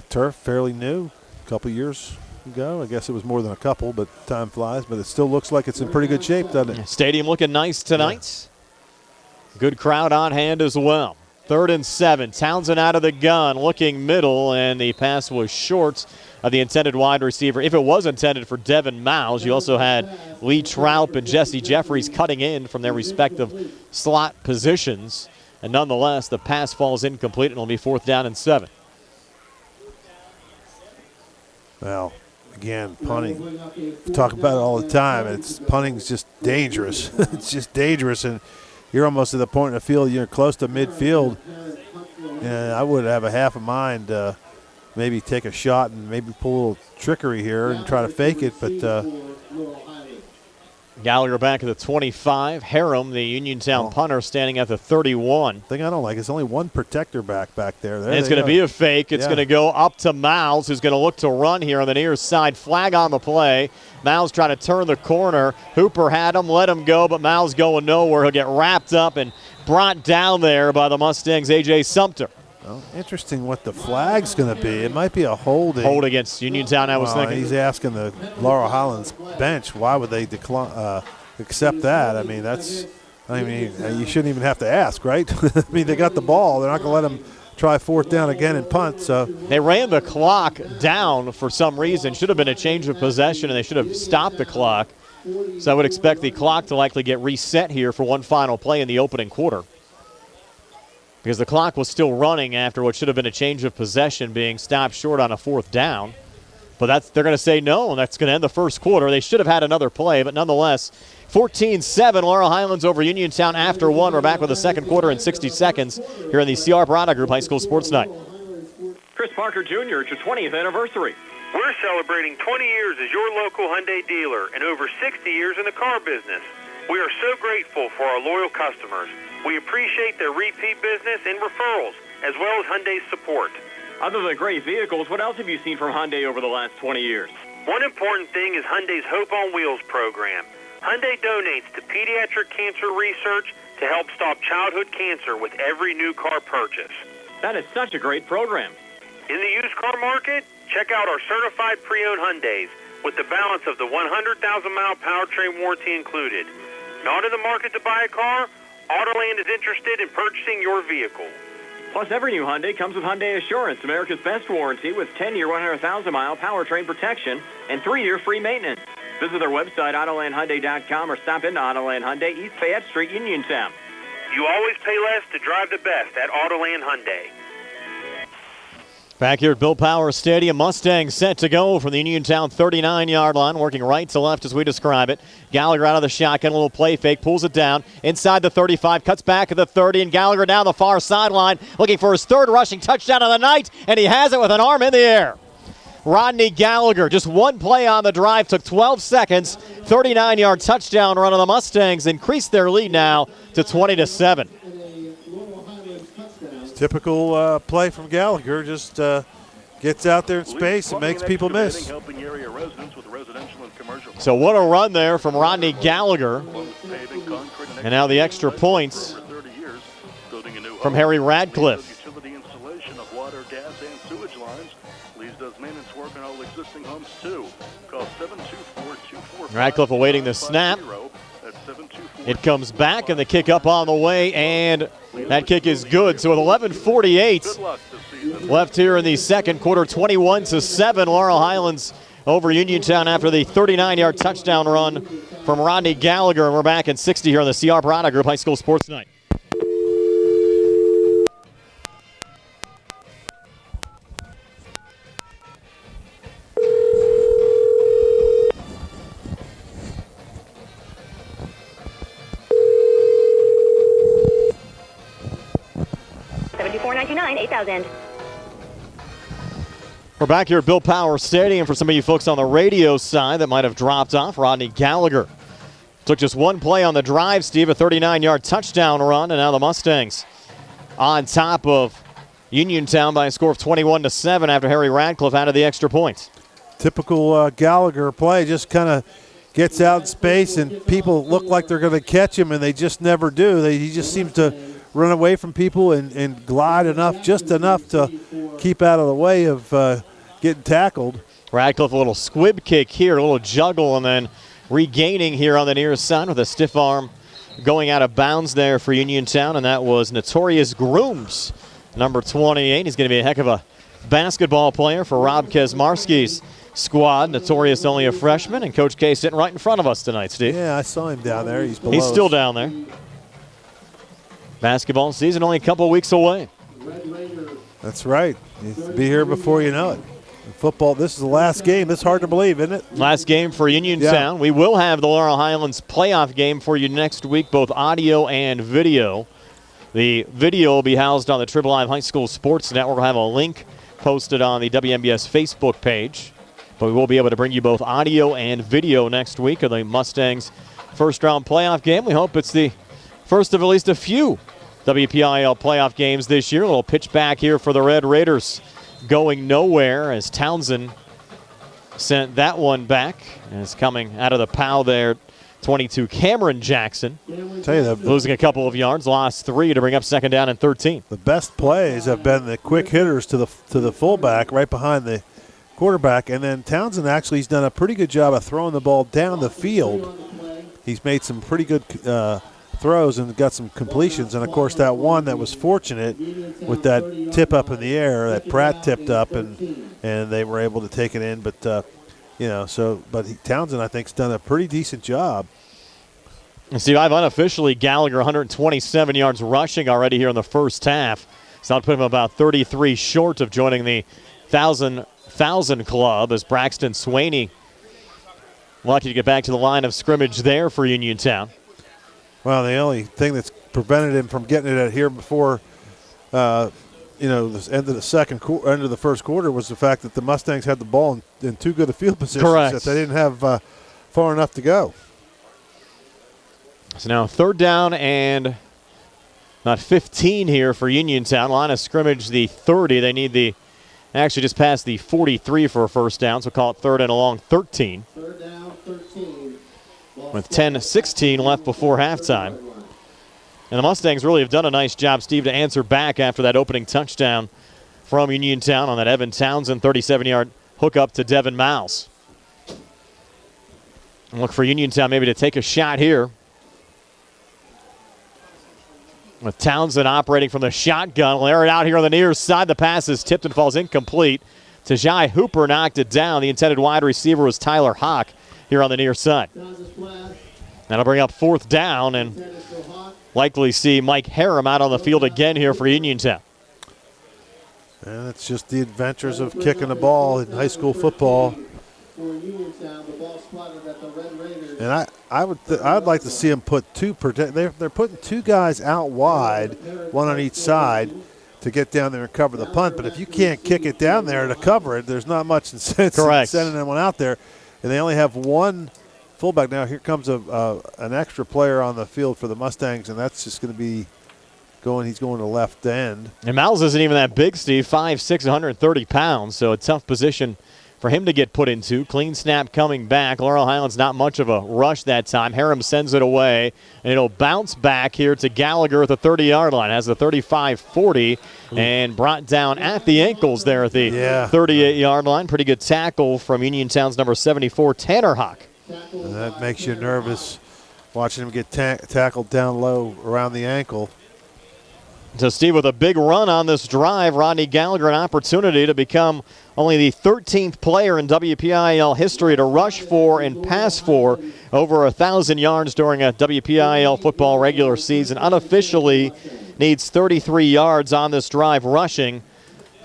turf fairly new, a couple years ago. I guess it was more than a couple, but time flies. But it still looks like it's in pretty good shape, doesn't it? Stadium looking nice tonight. Yeah. Good crowd on hand as well. 3rd and 7. Townsend out of the gun, looking middle, and the pass was short of the intended wide receiver. If it was intended for Devin Miles, you also had Lee Troup and Jesse Jeffries cutting in from their respective slot positions. And nonetheless, the pass falls incomplete, and it'll be 4th down and 7. Well, Again, punting. We talk about it all the time. Punting's just dangerous. It's just dangerous, and you're almost to the point in the field, you're close to midfield, and I would have a half a mind maybe take a shot and maybe pull a little trickery here and try to fake it, but Gallagher back at the 25. Harem, the Uniontown punter, standing at the 31. Thing I don't like is only one protector back there. And it's going to be a fake. It's going to go up to Miles, who's going to look to run here on the near side. Flag on the play. Miles trying to turn the corner. Hooper had him, let him go, but Miles going nowhere. He'll get wrapped up and brought down there by the Mustangs' A.J. Sumter. Well, interesting what the flag's going to be. It might be a holding. Hold against Uniontown, I was thinking. He's asking the Laurel Highlands bench, why would they accept that? I mean, you shouldn't even have to ask, right? I mean, they got the ball. They're not going to let them try fourth down again and punt. So they ran the clock down for some reason. Should have been a change of possession, and they should have stopped the clock. So I would expect the clock to likely get reset here for one final play in the opening quarter, because the clock was still running after what should have been a change of possession being stopped short on a fourth down. But they're going to say no, and that's going to end the first quarter. They should have had another play, but nonetheless, 14-7, Laurel Highlands over Uniontown after one. We're back with the second quarter in 60 seconds here in the CR Barada Group High School Sports Night. Chris Parker Jr., it's your 20th anniversary. We're celebrating 20 years as your local Hyundai dealer and over 60 years in the car business. We are so grateful for our loyal customers. We appreciate their repeat business and referrals, as well as Hyundai's support. Other than great vehicles, what else have you seen from Hyundai over the last 20 years? One important thing is Hyundai's Hope on Wheels program. Hyundai donates to pediatric cancer research to help stop childhood cancer with every new car purchase. That is such a great program. In the used car market, check out our certified pre-owned Hyundais with the balance of the 100,000-mile powertrain warranty included. Not in the market to buy a car? Autoland is interested in purchasing your vehicle. Plus, every new Hyundai comes with Hyundai Assurance, America's best warranty with 10-year, 100,000-mile powertrain protection and 3-year free maintenance. Visit their website, AutolandHyundai.com, or stop into Autoland Hyundai, East Fayette Street, Uniontown. You always pay less to drive the best at Autoland Hyundai. Back here at Bill Power Stadium, Mustangs set to go from the Uniontown 39-yard line, working right to left as we describe it. Gallagher out of the shotgun, a little play fake, pulls it down inside the 35, cuts back at the 30, and Gallagher down the far sideline looking for his third rushing touchdown of the night, and he has it with an arm in the air. Rodney Gallagher, just one play on the drive, took 12 seconds, 39-yard touchdown run of the Mustangs, increased their lead now to 20-7. Typical play from Gallagher, just gets out there in space and makes people miss. So what a run there from Rodney Gallagher. And now the extra points from Harry Radcliffe. Radcliffe awaiting the snap. It comes back, and the kick up on the way, and that kick is good. So with 11:48 left here in the second quarter, 21-7, Laurel Highlands over Uniontown after the 39-yard touchdown run from Rodney Gallagher. And we're back in 60 here on the CR Barada Group High School Sports Night. $74.99, $8,000. We're back here at Bill Power Stadium. For some of you folks on the radio side that might have dropped off, Rodney Gallagher took just one play on the drive, Steve, a 39-yard touchdown run, and now the Mustangs on top of Uniontown by a score of 21-7 after Harry Radcliffe added the extra points. Typical Gallagher play, just kind of gets out in space, and people look like they're going to catch him, and they just never do. He just seems to run away from people and glide just enough to keep out of the way of getting tackled. Radcliffe, a little squib kick here, a little juggle, and then regaining here on the near side with a stiff arm going out of bounds there for Uniontown, and that was Notorious Grooms, number 28. He's going to be a heck of a basketball player for Rob Kesmarski's squad. Notorious only a freshman, and Coach K sitting right in front of us tonight, Steve. Yeah, I saw him down there. He's still down there. Basketball season only a couple weeks away. That's right. He'll be here before you know it. Football, this is the last game. It's hard to believe, isn't it? Last game for Uniontown. Yeah. We will have the Laurel Highlands playoff game for you next week, both audio and video. The video will be housed on the Triple Live High School Sports Network. We'll have a link posted on the WMBS Facebook page. But we will be able to bring you both audio and video next week of the Mustangs' first-round playoff game. We hope it's the first of at least a few WPIL playoff games this year. A little pitch back here for the Red Raiders, going nowhere as Townsend sent that one back. And it's coming out of the POW there, 22, Cameron Jackson. Tell you that, losing a couple of yards, lost 3 to bring up second down and 13. The best plays have been the quick hitters to the fullback right behind the quarterback. And then Townsend actually has done a pretty good job of throwing the ball down the field. He's made some pretty good throws and got some completions. And, of course, that one that was fortunate with that tip up in the air, that Pratt tipped up, and they were able to take it in. But, Townsend, I think, has done a pretty decent job. And Steve, I've unofficially Gallagher 127 yards rushing already here in the first half. So I'll put him about 33 short of joining the 1,000 club as Braxton Swaney lucky to get back to the line of scrimmage there for Uniontown. Well, the only thing that's prevented him from getting it out here before, the end of the first quarter was the fact that the Mustangs had the ball in too good a field position. Correct. That they didn't have far enough to go. So now third down and not 15 here for Uniontown. Line of scrimmage, the 30. They need actually just past the 43 for a first down, so call it third and a long 13. Third down, 13. With 10-16 left before halftime. And the Mustangs really have done a nice job, Steve, to answer back after that opening touchdown from Uniontown on that Evan Townsend 37-yard hookup to Devin Miles. And look for Uniontown maybe to take a shot here. With Townsend operating from the shotgun. Lair it out here on the near side. The pass is tipped and falls incomplete. Tajai Hooper knocked it down. The intended wide receiver was Tyler Hawk here on the near side. That'll bring up fourth down and likely see Mike Harrim out on the field again here for Uniontown. And it's just the adventures of kicking the ball in high school football. And I'd like to see them put two they're putting two guys out wide, one on each side, to get down there and cover the punt. But if you can't kick it down there to cover it, there's not much sense in sending anyone out there. And they only have one fullback. Now here comes an extra player on the field for the Mustangs, and that's just going to be he's going to left end. And Miles isn't even that big, Steve, 5'6", 130 pounds, so a tough position for him to get put into. Clean snap coming back. Laurel Highlands not much of a rush that time. Harrim sends it away, and it'll bounce back here to Gallagher at the 30-yard line. Has the 35-40 and brought down at the ankles there at the 38-yard line. Pretty good tackle from Uniontown's number 74, Tanner Hawk. And that makes you nervous watching him get tackled down low around the ankle. So, Steve, with a big run on this drive, Rodney Gallagher an opportunity to become only the 13th player in WPIL history to rush for and pass for over 1,000 yards during a WPIL football regular season. Unofficially needs 33 yards on this drive rushing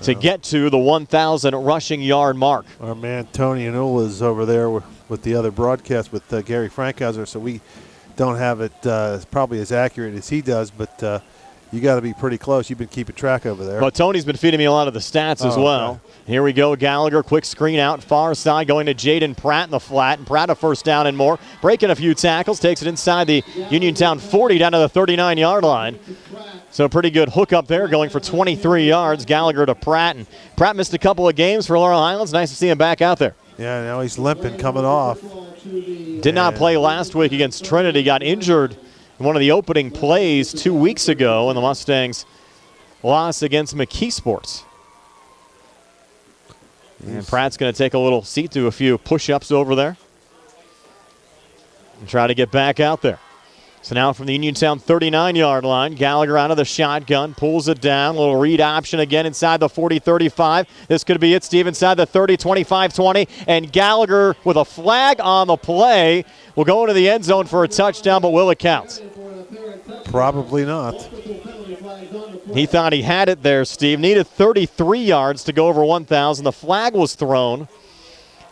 to get to the 1,000 rushing yard mark. Our man Tony Anula is over there with the other broadcast with Gary Frankhauser, so we don't have it probably as accurate as he does, but you got to be pretty close. You've been keeping track over there. Well, Tony's been feeding me a lot of the stats as well. Okay. Here we go. Gallagher, quick screen out, far side, going to Jaden Pratt in the flat. And Pratt a first down and more. Breaking a few tackles, takes it inside the Uniontown 40 down to the 39-yard line. So a pretty good hook up there, going for 23 yards. Gallagher to Pratt. And Pratt missed a couple of games for Laurel Highlands. Nice to see him back out there. Yeah, now he's limping coming off. Did not play last week against Trinity. Got injured in one of the opening plays 2 weeks ago in the Mustangs' loss against McKeesports. And Pratt's going to take a little seat, do a few push-ups over there, and try to get back out there. So now from the Uniontown 39-yard line, Gallagher out of the shotgun, pulls it down, a little read option again inside the 40-35. This could be it, Steve, inside the 30, 25-20, and Gallagher with a flag on the play will go into the end zone for a touchdown, but will it count? Probably not. He thought he had it there, Steve. Needed 33 yards to go over 1,000. The flag was thrown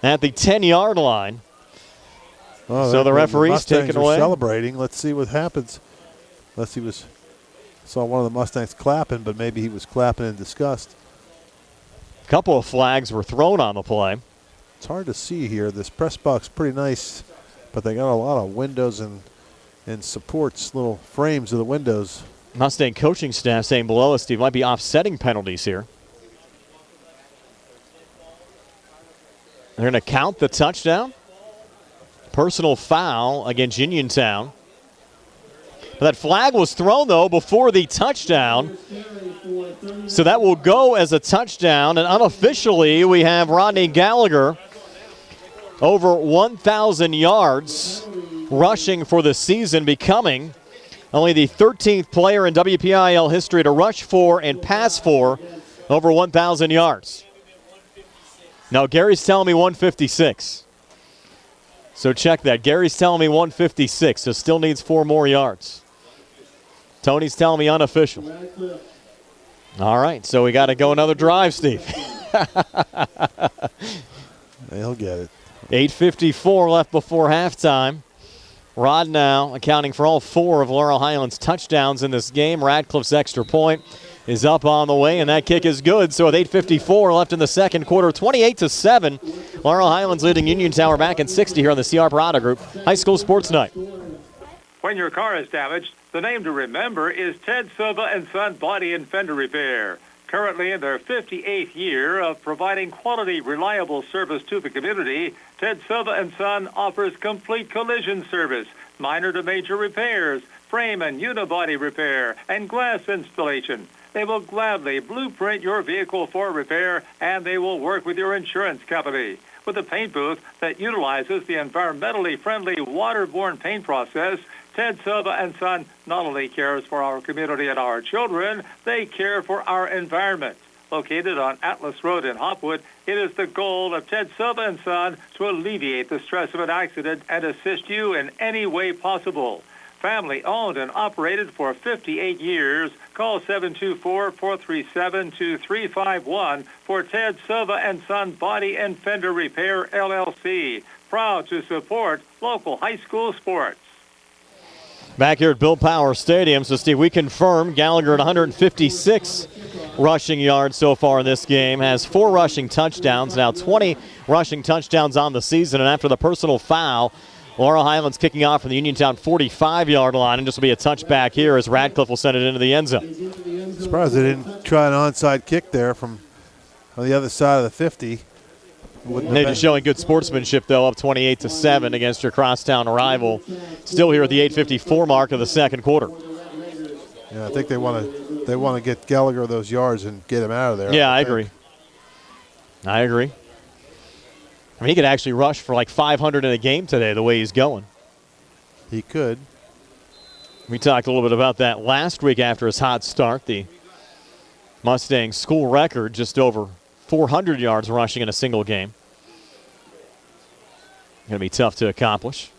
at the 10-yard line. Oh, so the referee's taken away. Celebrating. Let's see what happens. Unless he was saw one of the Mustangs clapping, but maybe he was clapping in disgust. A couple of flags were thrown on the play. It's hard to see here. This press box pretty nice, but they got a lot of windows and supports, little frames of the windows. Mustang coaching staff saying below us, Steve, might be offsetting penalties here. They're going to count the touchdown. Personal foul against Uniontown. But that flag was thrown, though, before the touchdown. So that will go as a touchdown. And unofficially, we have Rodney Gallagher over 1,000 yards rushing for the season, becoming only the 13th player in WPIL history to rush for and pass for over 1,000 yards. Now, Gary's telling me 156. So check that. Gary's telling me 156, so still needs 4 more yards. Tony's telling me unofficial. All right, so we got to go another drive, Steve. He'll get it. 8:54 left before halftime. Rod now accounting for all 4 of Laurel Highlands' touchdowns in this game. Radcliffe's extra point is up on the way, and that kick is good. So with 8:54 left in the second quarter, 28-7, Laurel Highlands leading Uniontown. We're back in 60 here on the CR Parada Group High School Sports Night. When your car is damaged, the name to remember is Ted Sova and Son Body and Fender Repair. Currently in their 58th year of providing quality, reliable service to the community, Ted Sova and Son offers complete collision service, minor to major repairs, frame and unibody repair, and glass installation. They will gladly blueprint your vehicle for repair, and they will work with your insurance company. With a paint booth that utilizes the environmentally friendly waterborne paint process, Ted Sova and Son not only cares for our community and our children, they care for our environment. Located on Atlas Road in Hopwood, it is the goal of Ted Sova and Son to alleviate the stress of an accident and assist you in any way possible. Family owned and operated for 58 years. Call 724-437-2351 for Ted Sova and Son Body and Fender Repair, LLC. Proud to support local high school sports. Back here at Bill Power Stadium. So, Steve, we confirm Gallagher at 156 rushing yards so far in this game. Has 4 rushing touchdowns. Now 20 rushing touchdowns on the season. And after the personal foul, Laurel Highlands kicking off from the Uniontown 45-yard line. And this will be a touchback here as Radcliffe will send it into the end zone. Surprised they didn't try an onside kick there from on the other side of the 50. They're just showing good sportsmanship, though, up 28-7 against your crosstown rival. Still here at the 8:54 mark of the second quarter. Yeah, I think they want to get Gallagher those yards and get him out of there. Yeah, I agree. I agree. I mean, he could actually rush for like 500 in a game today the way he's going. He could. We talked a little bit about that last week after his hot start. The Mustang school record, just over 400 yards rushing in a single game. Going to be tough to accomplish.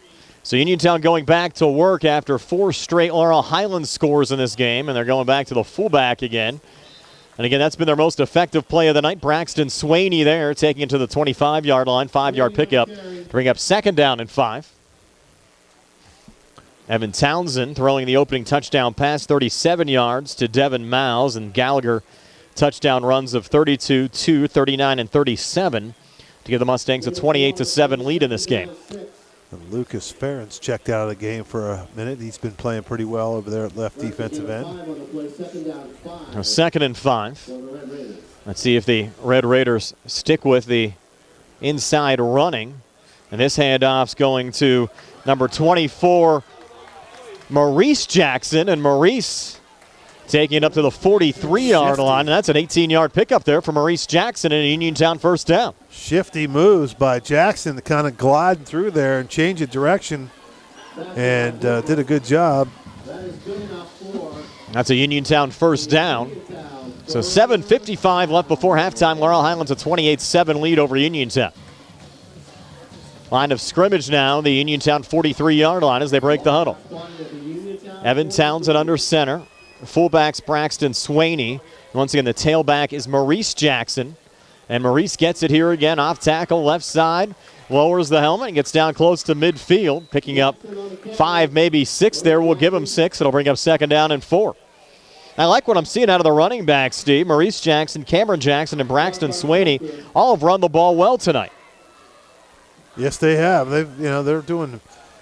So Uniontown going back to work after 4 straight Laurel Highlands scores in this game, and they're going back to the fullback again. And again, that's been their most effective play of the night. Braxton Swaney there taking it to the 25-yard line, 5-yard pickup to bring up 2nd down and 5. Evan Townsend throwing the opening touchdown pass, 37 yards to Devin Miles, and Gallagher touchdown runs of 32, 2, 39, and 37 to give the Mustangs a 28-7 lead in this game. And Lucas Ferentz checked out of the game for a minute. He's been playing pretty well over there at left defensive end. 2nd and 5. Let's see if the Red Raiders stick with the inside running. And this handoff's going to number 24, Maurice Jackson. And Maurice taking it up to the 43-yard line. And that's an 18-yard pickup there for Maurice Jackson and a Uniontown first down. Shifty moves by Jackson to kind of glide through there and change the direction. And did a good job. That's a Uniontown first down. So 7:55 left before halftime. Laurel Highlands a 28-7 lead over Uniontown. Line of scrimmage now, the Uniontown 43-yard line as they break the huddle. Evan Townsend under center. Fullbacks Braxton Swaney. Once again, the tailback is Maurice Jackson. And Maurice gets it here again, off tackle, left side. Lowers the helmet and gets down close to midfield, picking up 5, maybe 6 there. We'll give him 6. It'll bring up 2nd down and 4. I like what I'm seeing out of the running backs, Steve. Maurice Jackson, Cameron Jackson, and Braxton Swaney all have run the ball well tonight. Yes, they have. They're doing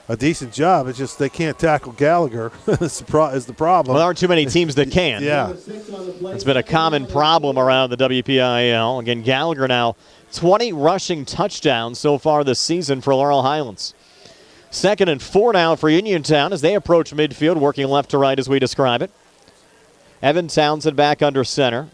a decent job. It's just they can't tackle Gallagher is the problem. Well, there aren't too many teams that can. Yeah. It's been a common problem around the WPIAL. Again, Gallagher now 20 rushing touchdowns so far this season for Laurel Highlands. 2nd and 4 now for Uniontown as they approach midfield, working left to right as we describe it. Evan Townsend back under center.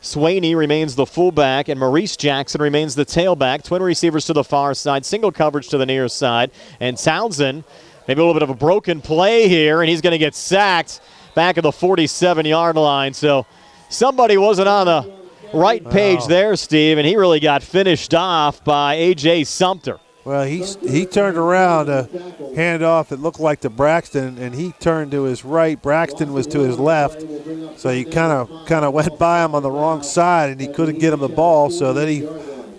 Swaney remains the fullback, and Maurice Jackson remains the tailback. Twin receivers to the far side, single coverage to the near side. And Townsend, maybe a little bit of a broken play here, and he's going to get sacked back at the 47-yard line. So somebody wasn't on the right page there, Steve, and he really got finished off by A.J. Sumter. Well, he turned around to hand off. It looked like to Braxton, and he turned to his right. Braxton was to his left, so he kind of went by him on the wrong side, and he couldn't get him the ball. So then he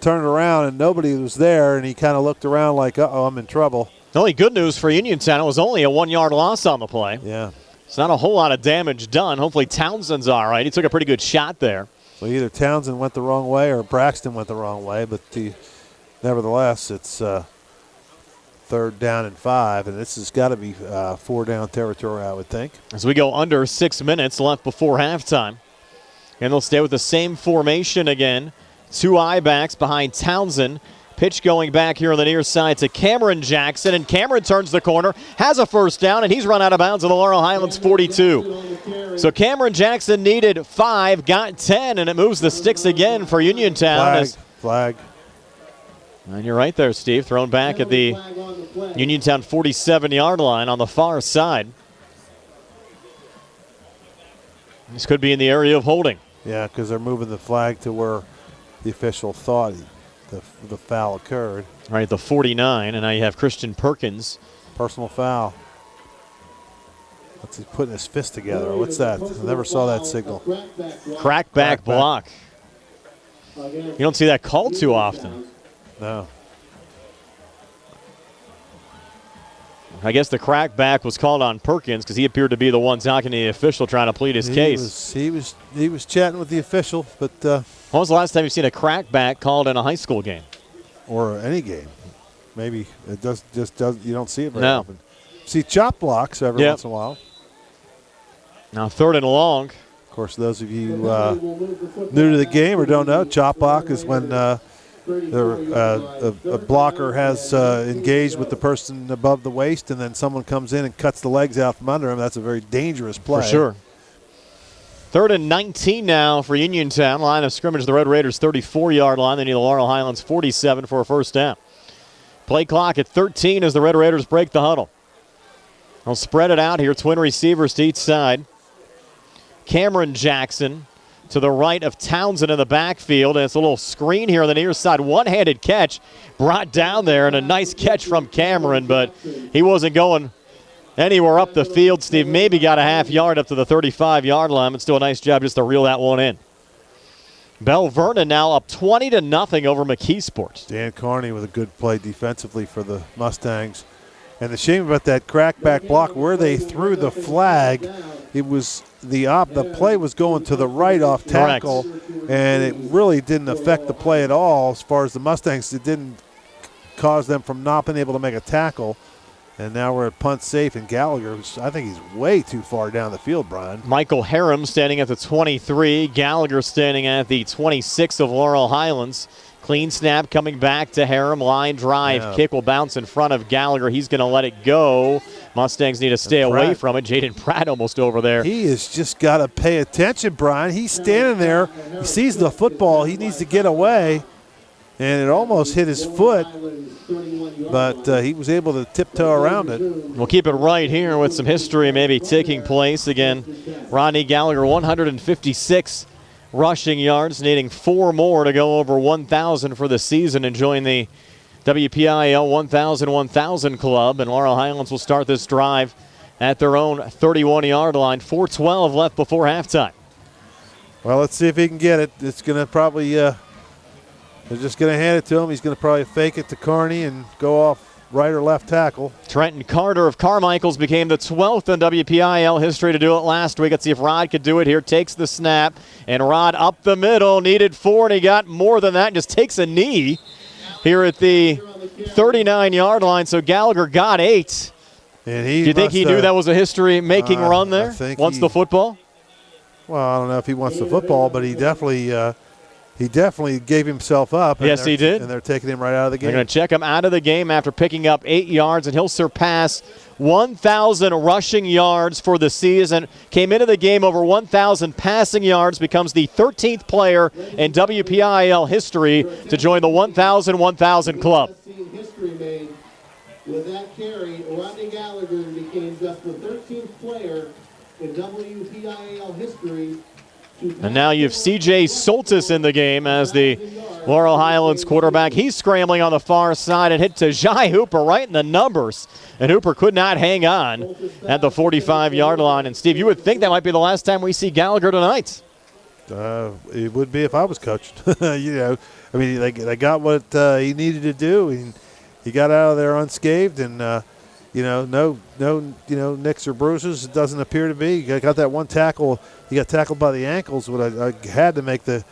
turned around, and nobody was there, and he kind of looked around like, uh-oh, I'm in trouble. The only good news for Uniontown, it was only a 1-yard loss on the play. Yeah. It's not a whole lot of damage done. Hopefully Townsend's all right. He took a pretty good shot there. So either Townsend went the wrong way or Braxton went the wrong way, but nevertheless, it's 3rd down and 5, and this has got to be 4-down territory, I would think. As we go under 6 minutes left before halftime. And they'll stay with the same formation again. 2 I-backs behind Townsend. Pitch going back here on the near side to Cameron Jackson, and Cameron turns the corner, has a 1st down, and he's run out of bounds at the Laurel Highlands 42. So Cameron Jackson needed 5, got 10, and it moves the sticks again for Uniontown. Flag. And you're right there, Steve. Thrown back at the Uniontown 47-yard line on the far side. This could be in the area of holding. Yeah, because they're moving the flag to where the official thought the foul occurred. All right, the 49, and now you have Christian Perkins. Personal foul. What's he putting his fist together? What's that? I never saw that signal. Crackback block. You don't see that called too often. No. I guess the crackback was called on Perkins because he appeared to be the one talking to the official trying to plead his case. He was chatting with the official, but when was the last time you've seen a crackback called in a high school game? Or any game. Maybe it does you don't see it very No. often. See chop blocks every once in a while. Now 3rd and long. Of course, those of you new to the game or don't know, chop block is when a blocker has engaged with the person above the waist, and then someone comes in and cuts the legs out from under him. That's a very dangerous play. For sure. 3rd and 19 now for Uniontown. Line of scrimmage, the Red Raiders 34-yard line. They need the Laurel Highlands 47 for a 1st down. Play clock at 13 as the Red Raiders break the huddle. They'll spread it out here. Twin receivers to each side. Cameron Jackson to the right of Townsend in the backfield. And it's a little screen here on the near side. One-handed catch brought down there, and a nice catch from Cameron, but he wasn't going anywhere up the field. Steve maybe got a half yard up to the 35-yard line, but still a nice job just to reel that one in. Bell Vernon now up 20-0 over McKeesport. Dan Carney with a good play defensively for the Mustangs. And the shame about that crackback block, where they threw the flag, it was the play was going to the right off tackle, and it really didn't affect the play at all as far as the Mustangs. It didn't cause them from not being able to make a tackle. And now we're at punt safe, and Gallagher, I think he's way too far down the field, Brian. Michael Harum standing at the 23. Gallagher standing at the 26 of Laurel Highlands. Clean snap coming back to Harum. Line drive. Yeah. Kick will bounce in front of Gallagher. He's going to let it go. Mustangs need to stay away from it. Jaden Pratt almost over there. He has just got to pay attention, Brian. He's standing there. He sees the football. He needs to get away. And it almost hit his foot, but he was able to tiptoe around it. We'll keep it right here with some history maybe taking place. Again, Rodney Gallagher, 156 rushing yards, needing 4 more to go over 1,000 for the season and join the WPIAL 1,000 Club. And Laurel Highlands will start this drive at their own 31-yard line. 4:12 left before halftime. Well, let's see if he can get it. It's going to probably, they're just going to hand it to him. He's going to probably fake it to Carney and go off right or left tackle. Trenton Carter of Carmichael's became the 12th in WPIAL history to do it last week. Let's see if Rod could do it here. Takes the snap, and Rod up the middle, needed 4, and he got more than that, and just takes a knee here at the 39-yard line. So Gallagher got 8. And do you think he knew that was a history-making run there once the football? Well, I don't know if he wants the football, but he definitely gave himself up. Yes, he did. And they're taking him right out of the game. They're going to check him out of the game after picking up 8 yards, and he'll surpass 1,000 rushing yards for the season. Came into the game over 1,000 passing yards, becomes the 13th player in WPIAL history to join the 1,000 club. History made with that carry. Rodney Gallagher became just the 13th player in WPIAL history. And now you have C.J. Soltis in the game as the Laurel Highlands quarterback. He's scrambling on the far side and hit to Jai Hooper right in the numbers. And Hooper could not hang on at the 45-yard line. And, Steve, you would think that might be the last time we see Gallagher tonight. It would be if I was coached. I mean, they got what he needed to do. He got out of there unscathed, and no nicks or bruises. It doesn't appear to be. He got that one tackle. He got tackled by the ankles. What I had to make the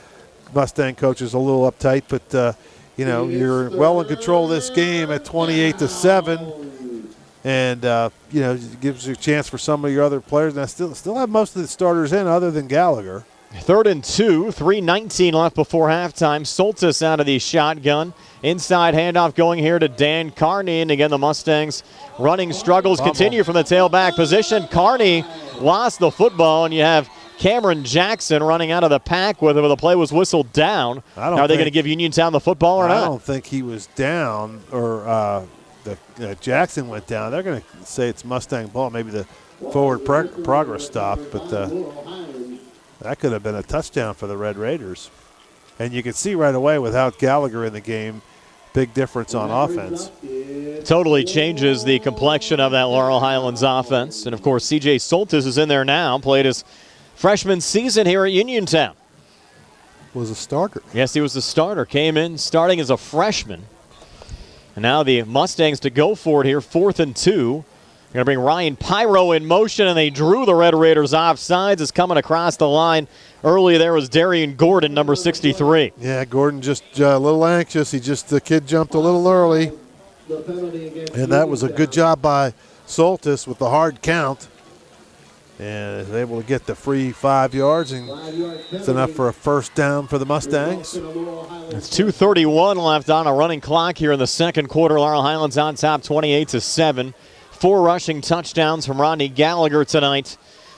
Mustang coaches a little uptight, but you're well in control of this game at 28-7, and it gives you a chance for some of your other players. And I still have most of the starters in, other than Gallagher. 3rd and 2, 3:19 left before halftime. Soltis out of the shotgun. Inside handoff going here to Dan Carney. And again, the Mustangs running struggles continue from the tailback position. Carney lost the football, and you have Cameron Jackson running out of the pack with it, but the play was whistled down. Are they going to give Uniontown the football or not? I don't think he was down, or Jackson went down. They're going to say it's Mustang ball, maybe the forward progress stop, but that could have been a touchdown for the Red Raiders. And you can see right away without Gallagher in the game, big difference on offense. Totally changes the complexion of that Laurel Highlands offense. And, of course, C.J. Soltis is in there now, played his freshman season here at Uniontown. Was a starter. Yes, he was the starter. Came in starting as a freshman. And now the Mustangs to go for it here, 4th and 2. Going to bring Ryan Pyro in motion, and they drew the Red Raiders offsides. Is coming across the line. Early there was Darian Gordon, number 63. Yeah, Gordon just a little anxious. The kid jumped a little early. And that was a good job by Soltis with the hard count. And is able to get the free 5 yards, and it's enough for a first down for the Mustangs. It's 2:31 left on a running clock here in the second quarter. Laurel Highlands on top 28-7. 4 rushing touchdowns from Rodney Gallagher tonight,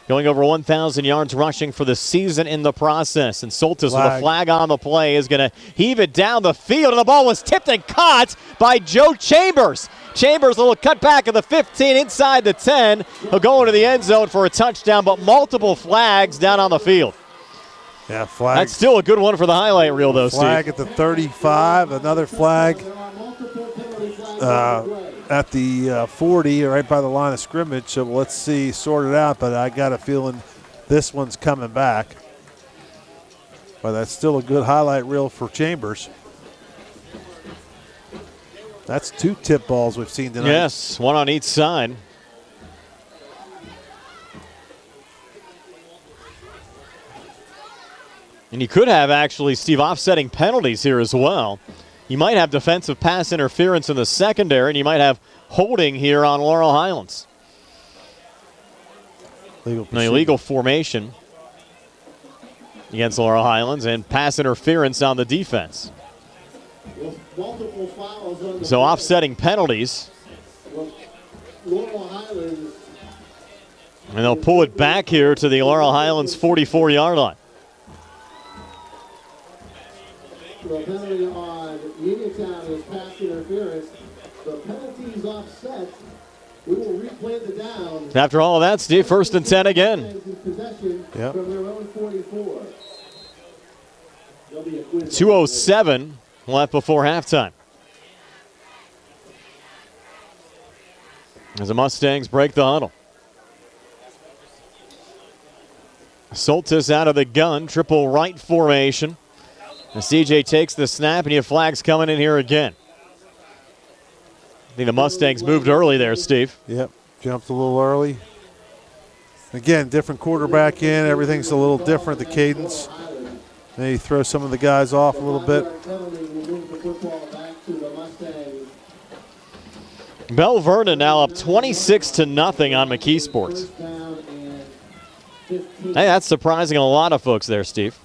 going over 1,000 yards rushing for the season in the process. And Soltis with a flag on the play is going to heave it down the field, and the ball was tipped and caught by Joe Chambers. Chambers, a little cutback of the 15 inside the 10. He'll go into the end zone for a touchdown, but multiple flags down on the field. Yeah, flag. That's still a good one for the highlight reel, though, flag Steve. At the 35, another flag at the 40, right by the line of scrimmage. So let's see, sort it out, but I got a feeling this one's coming back. But that's still a good highlight reel for Chambers. That's 2 tip balls we've seen tonight. Yes, one on each side. And you could have actually, Steve, offsetting penalties here as well. You might have defensive pass interference in the secondary, and you might have holding here on Laurel Highlands. An illegal formation against Laurel Highlands and pass interference on the defense. So offsetting penalties. And they'll pull it back here to the Laurel Highlands 44-yard line. The penalty on Uniontown is pass interference. The penalty's offset. We will replay the down. After all of that, Steve, 1st and 10 again. Yep. From their own 44. 2:07 left before halftime. As the Mustangs break the huddle. Soltis out of the gun, triple right formation. And CJ takes the snap, and you have flags coming in here again. I think the Mustangs moved early there, Steve. Yep, jumped a little early. Again, different quarterback in. Everything's a little different, the cadence. Maybe throw some of the guys off a little bit. Bell Vernon now up 26-0 on McKee Sports. Hey, that's surprising a lot of folks there, Steve.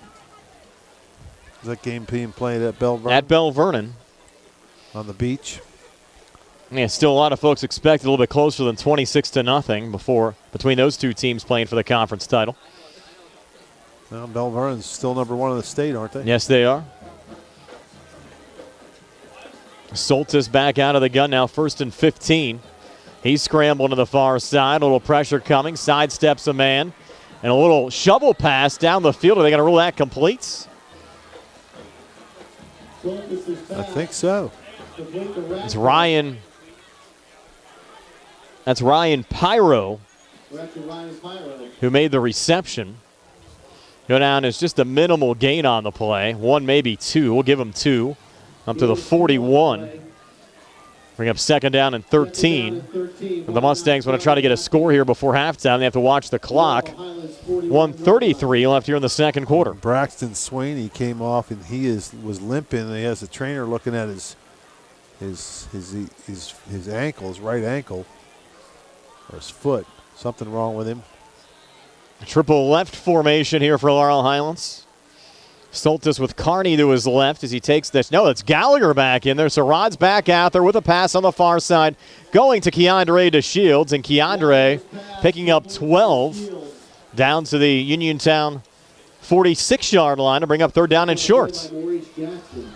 Is that game being played at Bell Vernon? At Bell Vernon. On the beach. Yeah, still a lot of folks expect a little bit closer than 26-0 between those two teams playing for the conference title. Well, Bell Vernon's still number 1 in the state, aren't they? Yes, they are. Soltis back out of the gun now, 1st and 15. He's scrambling to the far side. A little pressure coming. Sidesteps a man. And a little shovel pass down the field. Are they going to rule that complete? I think so. It's Ryan. That's Ryan Pyro who made the reception. Go down as just a minimal gain on the play. 1, maybe 2. We'll give him 2. Up to the 41. Bring up 2nd down and 13. And the Mustangs want to try to get a score here before halftime. They have to watch the clock. 1:33 left here in the second quarter. Braxton Sweeney came off and he was limping. And he has a trainer looking at his ankle, his right ankle, or his foot. Something wrong with him. Triple left formation here for Laurel Highlands. Soltis with Carney to his left as he takes this. No, it's Gallagher back in there. So Rod's back out there with a pass on the far side. Going to Keandre to Shields. And Keandre picking up 12 down to the Uniontown 46-yard line to bring up 3rd down and short. So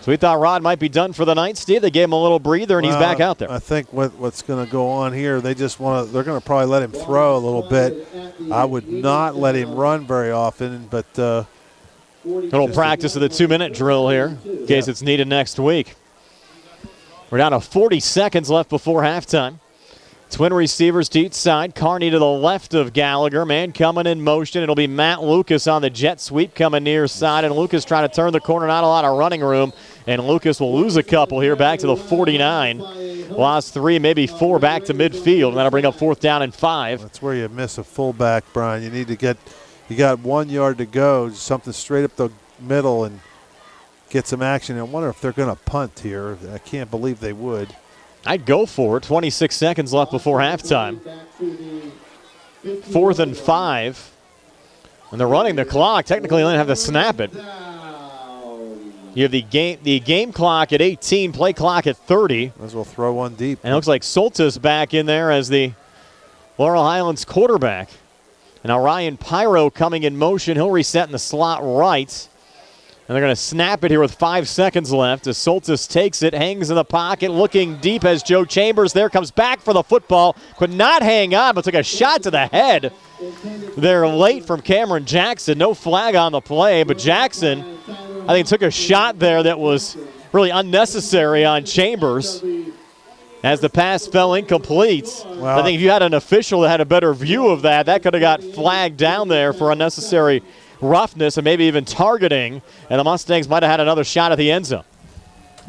we thought Rod might be done for the night, Steve. They gave him a little breather, and he's back out there. I think what's going to go on here, they're going to probably let him throw a little bit. I would not let him run very often, but a little practice of the 2-minute drill here in case it's needed next week. We're down to 40 seconds left before halftime. Twin receivers to each side. Carney to the left of Gallagher. Man coming in motion. It'll be Matt Lucas on the jet sweep coming near side. And Lucas trying to turn the corner. Not a lot of running room. And Lucas will lose a couple here back to the 49. Lost 3, maybe 4 back to midfield. And that'll bring up 4th down and 5. That's where you miss a fullback, Brian. You need to get – you got 1 yard to go, something straight up the middle and get some action. I wonder if they're going to punt here. I can't believe they would. I'd go for it. 26 seconds left before halftime. 4th and 5. And they're running the clock. Technically, they don't have to snap it. You have the game clock at 18, play clock at 30. Might as well throw one deep. And it looks like Soltis back in there as the Laurel Highlands quarterback. And now Ryan Pyro coming in motion. He'll reset in the slot right. And they're going to snap it here with 5 seconds left as Soltis takes it, hangs in the pocket, looking deep as Joe Chambers there, comes back for the football, could not hang on, but took a shot to the head. They're late from Cameron Jackson. No flag on the play, but Jackson, I think, took a shot there that was really unnecessary on Chambers as the pass fell incomplete. Well, I think if you had an official that had a better view of that, that could have got flagged down there for unnecessary roughness and maybe even targeting, and the Mustangs might have had another shot at the end zone.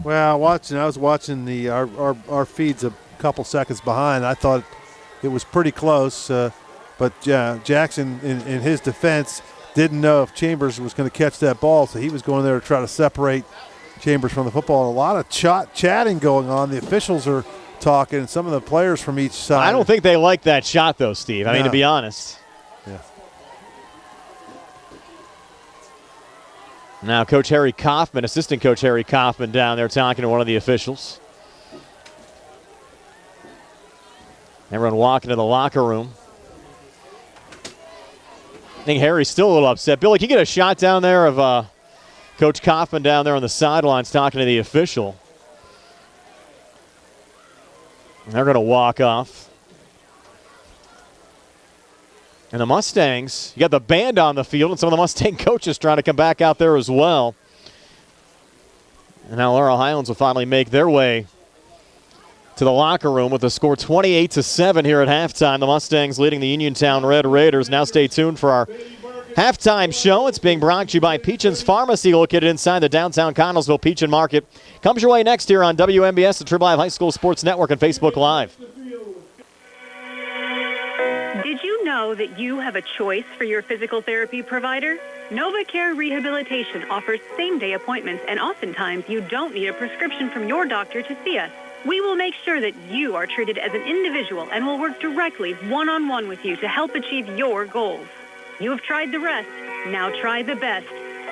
Well, I was watching our feeds a couple seconds behind. I thought it was pretty close, but Jackson, in his defense, didn't know if Chambers was going to catch that ball, so he was going there to try to separate Chambers from the football. And a lot of chatting going on. The officials are talking, and some of the players from each side. I don't think they like that shot, though, Steve. I mean, to be honest. Yeah. Now Coach Harry Kaufman, Assistant Coach Harry Kaufman down there talking to one of the officials. Everyone walking to the locker room. I think Harry's still a little upset. Billy, can you get a shot down there of Coach Kaufman down there on the sidelines talking to the official? And they're going to walk off. And the Mustangs, you got the band on the field, and some of the Mustang coaches trying to come back out there as well. And now Laurel Highlands will finally make their way to the locker room with the score 28-7 here at halftime. The Mustangs leading the Uniontown Red Raiders. Now stay tuned for our Halftime show. It's being brought to you by Peachin's Pharmacy, located inside the downtown Connellsville Peachin Market. Comes your way next here on WMBS, the Triple Live High School Sports Network, and Facebook Live. Did you know that you have a choice for your physical therapy provider? NovaCare Rehabilitation offers same-day appointments, and oftentimes you don't need a prescription from your doctor to see us. We will make sure that you are treated as an individual and will work directly one-on-one with you to help achieve your goals. You have tried the rest. Now try the best.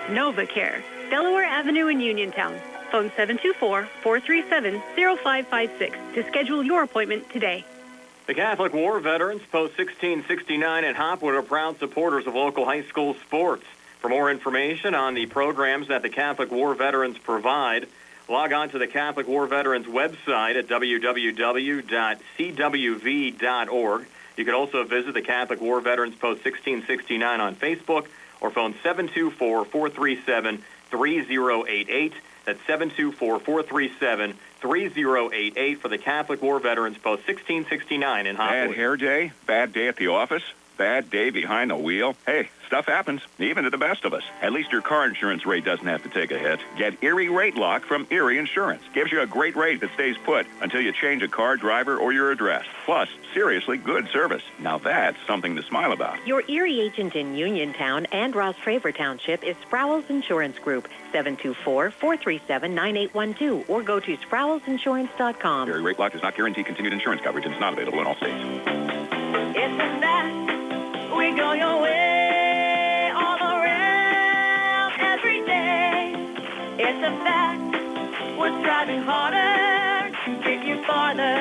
NovaCare, Delaware Avenue in Uniontown. Phone 724-437-0556 to schedule your appointment today. The Catholic War Veterans, Post 1669 in Hopwood, are proud supporters of local high school sports. For more information on the programs that the Catholic War Veterans provide, log on to the Catholic War Veterans website at www.cwv.org. You can also visit the Catholic War Veterans Post 1669 on Facebook or phone 724-437-3088. That's 724-437-3088 for the Catholic War Veterans Post 1669 in Hopwood. Bad hair day? Bad day at the office? Bad day behind the wheel? Hey, stuff happens, even to the best of us. At least your car insurance rate doesn't have to take a hit. Get Erie Rate Lock from Erie Insurance. Gives you a great rate that stays put until you change a car, driver, or your address. Plus, seriously good service. Now that's something to smile about. Your Erie agent in Uniontown and Ross Traver Township is Sproul's Insurance Group, 724-437-9812, or go to SproulsInsurance.com. Erie Rate Lock does not guarantee continued insurance coverage and is not available in all states. It's a fact. We go your way all around every day. It's a fact. We're striving harder to get you farther.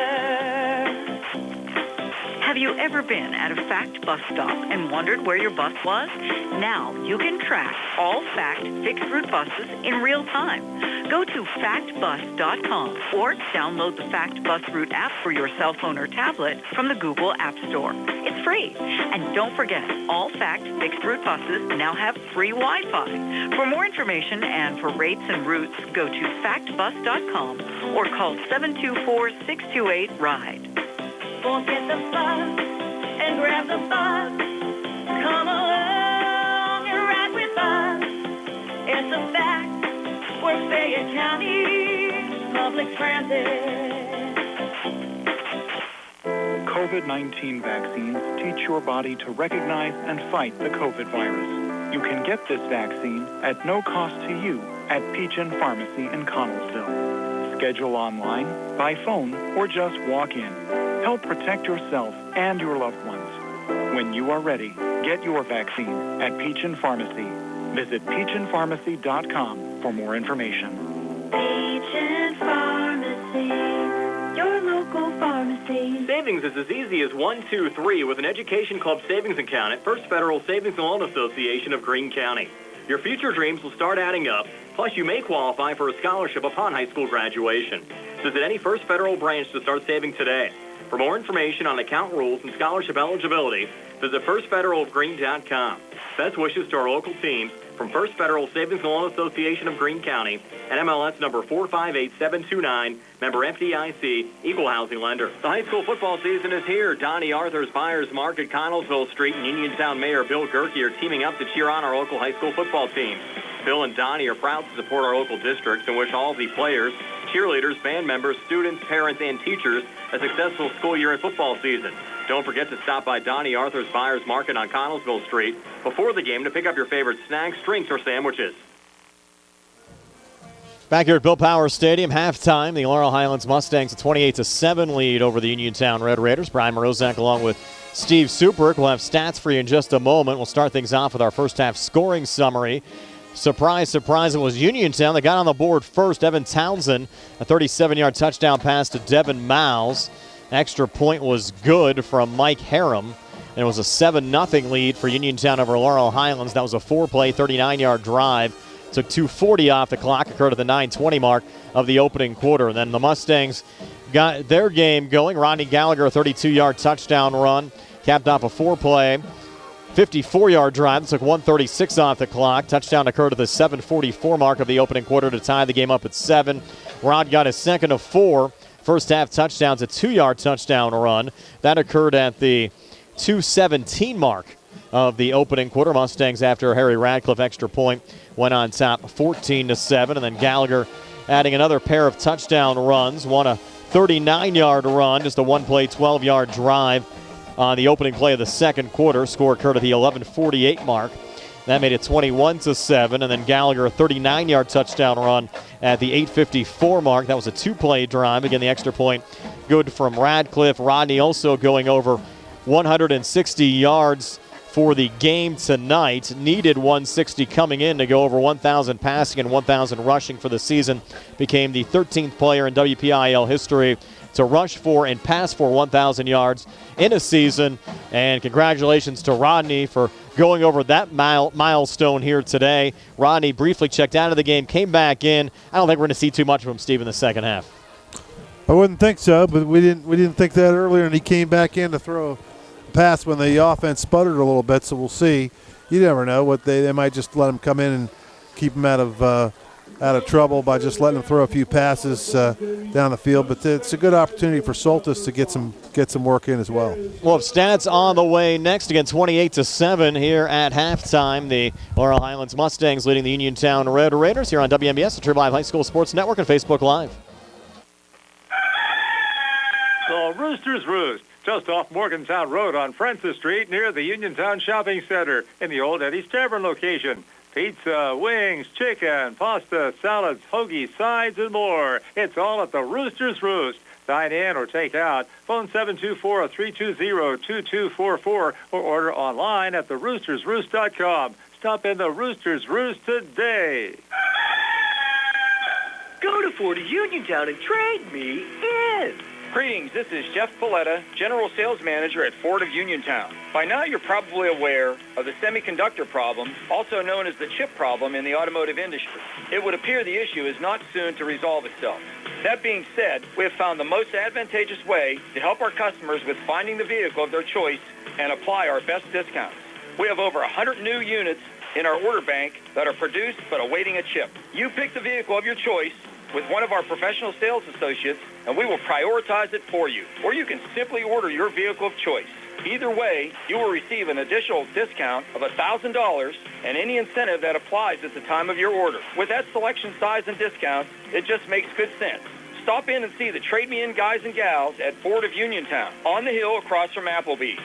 Have you ever been at a Fact bus stop and wondered where your bus was? Now you can track all Fact fixed route buses in real time. Go to factbus.com or download the Fact Bus Route app for your cell phone or tablet from the Google App Store. It's free. And don't forget, all Fact fixed route buses now have free Wi-Fi. For more information and for rates and routes, go to factbus.com or call 724-628-RIDE. Forget the fuss and grab the bus. Come along and ride with us. It's a fact. We're Fayette County Public Transit. COVID-19 vaccines teach your body to recognize and fight the COVID virus. You can get this vaccine at no cost to you at Peachin Pharmacy in Connellsville. Schedule online, by phone, or just walk in. Help protect yourself and your loved ones. When you are ready, get your vaccine at Peachin Pharmacy. Visit peachinpharmacy.com for more information. Peachin Pharmacy, your local pharmacy. Savings is as easy as 1, 2, 3 with an Education Club savings account at First Federal Savings and Loan Association of Greene County. Your future dreams will start adding up, plus you may qualify for a scholarship upon high school graduation. Visit any First Federal branch to start saving today. For more information on account rules and scholarship eligibility, visit firstfederalofgreen.com. Best wishes to our local teams from First Federal Savings and Loan Association of Greene County and MLS number 458729, member FDIC, equal housing lender. The high school football season is here. Donnie Arthur's Buyers Market, Connellsville Street, and Uniontown Mayor Bill Gerke are teaming up to cheer on our local high school football teams. Bill and Donnie are proud to support our local districts and wish all the players, cheerleaders, band members, students, parents, and teachers a successful school year and football season. Don't forget to stop by Donnie Arthur's Buyers Market on Connellsville Street before the game to pick up your favorite snacks, drinks, or sandwiches. Back here at Bill Power Stadium, halftime, the Laurel Highlands Mustangs a 28-7 lead over the Uniontown Red Raiders. Brian Morozak along with Steve Superick will have stats for you in just a moment. We'll start things off with our first half scoring summary. Surprise, surprise, it was Uniontown. They got on the board first. Evan Townsend, a 37-yard touchdown pass to Devin Miles. Extra point was good from Mike Harem. And it was a 7-0 lead for Uniontown over Laurel Highlands. That was a 4-play, 39-yard drive. Took 2:40 off the clock, occurred at the 9:20 mark of the opening quarter. And then the Mustangs got their game going. Rodney Gallagher, a 32-yard touchdown run, capped off a 4-play, 54-yard drive. That took 1:36 off the clock. Touchdown occurred at the 7:44 mark of the opening quarter to tie the game up at 7. Rod got his second of 4 first half touchdowns, a 2-yard touchdown run. That occurred at the 2:17 mark of the opening quarter. Mustangs, after Harry Radcliffe extra point, went on top 14-7. And then Gallagher adding another pair of touchdown runs, won a 39-yard run, just a one-play 12-yard drive on the opening play of the second quarter. Score occurred at the 11:48 mark. That made it 21-7, and then Gallagher a 39-yard touchdown run at the 8:54 mark. That was a two-play drive. Again, the extra point good from Radcliffe. Rodney also going over 160 yards for the game tonight. Needed 160 coming in to go over 1,000 passing and 1,000 rushing for the season. Became the 13th player in WPIL history to rush for and pass for 1,000 yards in a season. And congratulations to Rodney for going over that milestone here today. Rodney briefly checked out of the game, came back in. I don't think we're going to see too much of him, Steve, in the second half. I wouldn't think so, but we didn't think that earlier, and he came back in to throw a pass when the offense sputtered a little bit, so we'll see. You never know. What they might just let him come in and keep him out of trouble by just letting him throw a few passes down the field. But it's a good opportunity for Soltis to get some work in as well. Well, stats on the way next. Again, 28-7 here at halftime. The Laurel Highlands Mustangs leading the Uniontown Red Raiders here on WMBS, the True Live High School Sports Network, and Facebook Live. The Roosters Roost, just off Morgantown Road on Francis Street near the Uniontown Shopping Center in the old Eddie's Tavern location. Pizza, wings, chicken, pasta, salads, hoagies, sides, and more. It's all at the Roosters Roost. Dine in or take out. Phone 724-320-2244 or order online at theroostersroost.com. Stop in the Roosters Roost today. Go to Ford of Uniontown and trade me in. Greetings, this is Jeff Paletta, General Sales Manager at Ford of Uniontown. By now you're probably aware of the semiconductor problem, also known as the chip problem in the automotive industry. It would appear the issue is not soon to resolve itself. That being said, we have found the most advantageous way to help our customers with finding the vehicle of their choice and apply our best discounts. We have over 100 new units in our order bank that are produced but awaiting a chip. You pick the vehicle of your choice with one of our professional sales associates, and we will prioritize it for you. Or you can simply order your vehicle of choice. Either way, you will receive an additional discount of $1,000 and any incentive that applies at the time of your order. With that selection, size, and discount, it just makes good sense. Stop in and see the Trade Me In guys and gals at Ford of Uniontown, on the hill across from Applebee's.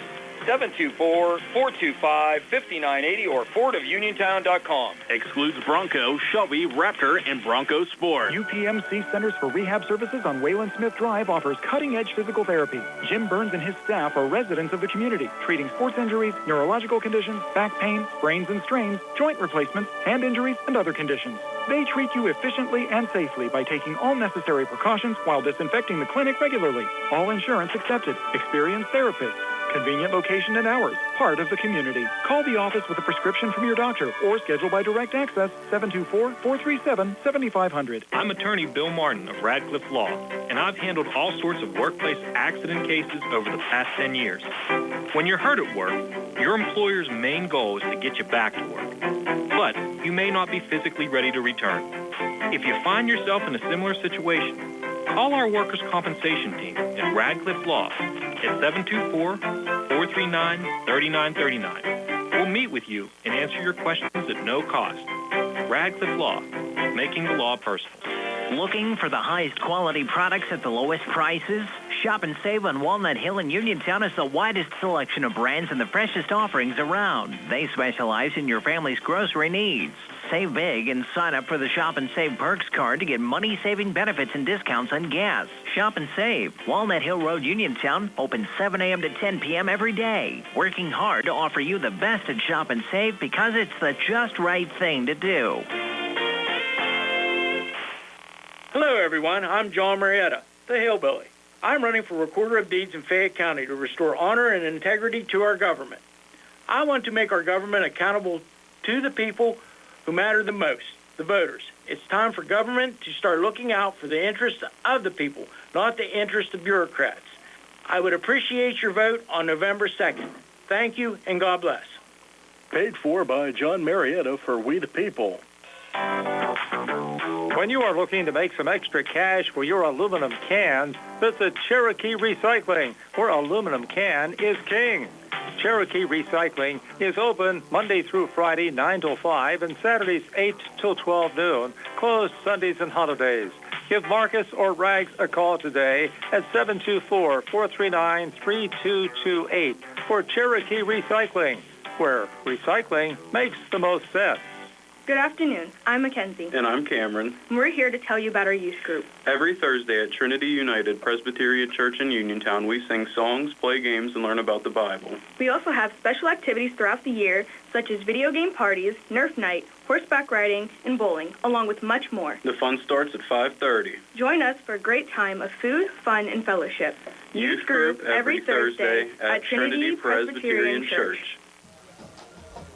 724-425-5980 or FordofUniontown.com. Excludes Bronco, Shelby, Raptor, and Bronco Sport. UPMC Centers for Rehab Services on Wayland Smith Drive offers cutting-edge physical therapy. Jim Burns and his staff are residents of the community, treating sports injuries, neurological conditions, back pain, sprains and strains, joint replacements, hand injuries, and other conditions. They treat you efficiently and safely by taking all necessary precautions while disinfecting the clinic regularly. All insurance accepted. Experienced therapists. Convenient location and hours. Part of the community. Call the office with a prescription from your doctor or schedule by direct access 724-437-7500. I'm attorney Bill Martin of Radcliffe Law, and I've handled all sorts of workplace accident cases over the past 10 years. When you're hurt at work, your employer's main goal is to get you back to work. But you may not be physically ready to return. If you find yourself in a similar situation, call our workers' compensation team at Radcliffe Law at 724-439-3939. We'll meet with you and answer your questions at no cost. Radcliffe Law, making the law personal. Looking for the highest quality products at the lowest prices? Shop and save on Walnut Hill in Uniontown has the widest selection of brands and the freshest offerings around. They specialize in your family's grocery needs. Save big and sign up for the Shop and Save Perks card to get money-saving benefits and discounts on gas. Shop and Save. Walnut Hill Road, Uniontown, open 7 a.m. to 10 p.m. every day. Working hard to offer you the best at Shop and Save because it's the just right thing to do. Hello, everyone. I'm John Marietta, the Hillbilly. I'm running for Recorder of Deeds in Fayette County to restore honor and integrity to our government. I want to make our government accountable to the people who matter the most, the voters. It's time for government to start looking out for the interests of the people, not the interests of bureaucrats. I would appreciate your vote on November 2nd. Thank you, and God bless. Paid for by John Marietta for We the People. When you are looking to make some extra cash for your aluminum cans, visit Cherokee Recycling, where aluminum can is king. Cherokee Recycling is open Monday through Friday, 9 till 5, and Saturdays, 8 till 12 noon, closed Sundays and holidays. Give Marcus or Rags a call today at 724-439-3228 for Cherokee Recycling, where recycling makes the most sense. Good afternoon. I'm Mackenzie. And I'm Cameron. And we're here to tell you about our youth group. Every Thursday at Trinity United Presbyterian Church in Uniontown, we sing songs, play games, and learn about the Bible. We also have special activities throughout the year, such as video game parties, Nerf night, horseback riding, and bowling, along with much more. The fun starts at 5:30. Join us for a great time of food, fun, and fellowship. Youth group every Thursday at Trinity Presbyterian Church.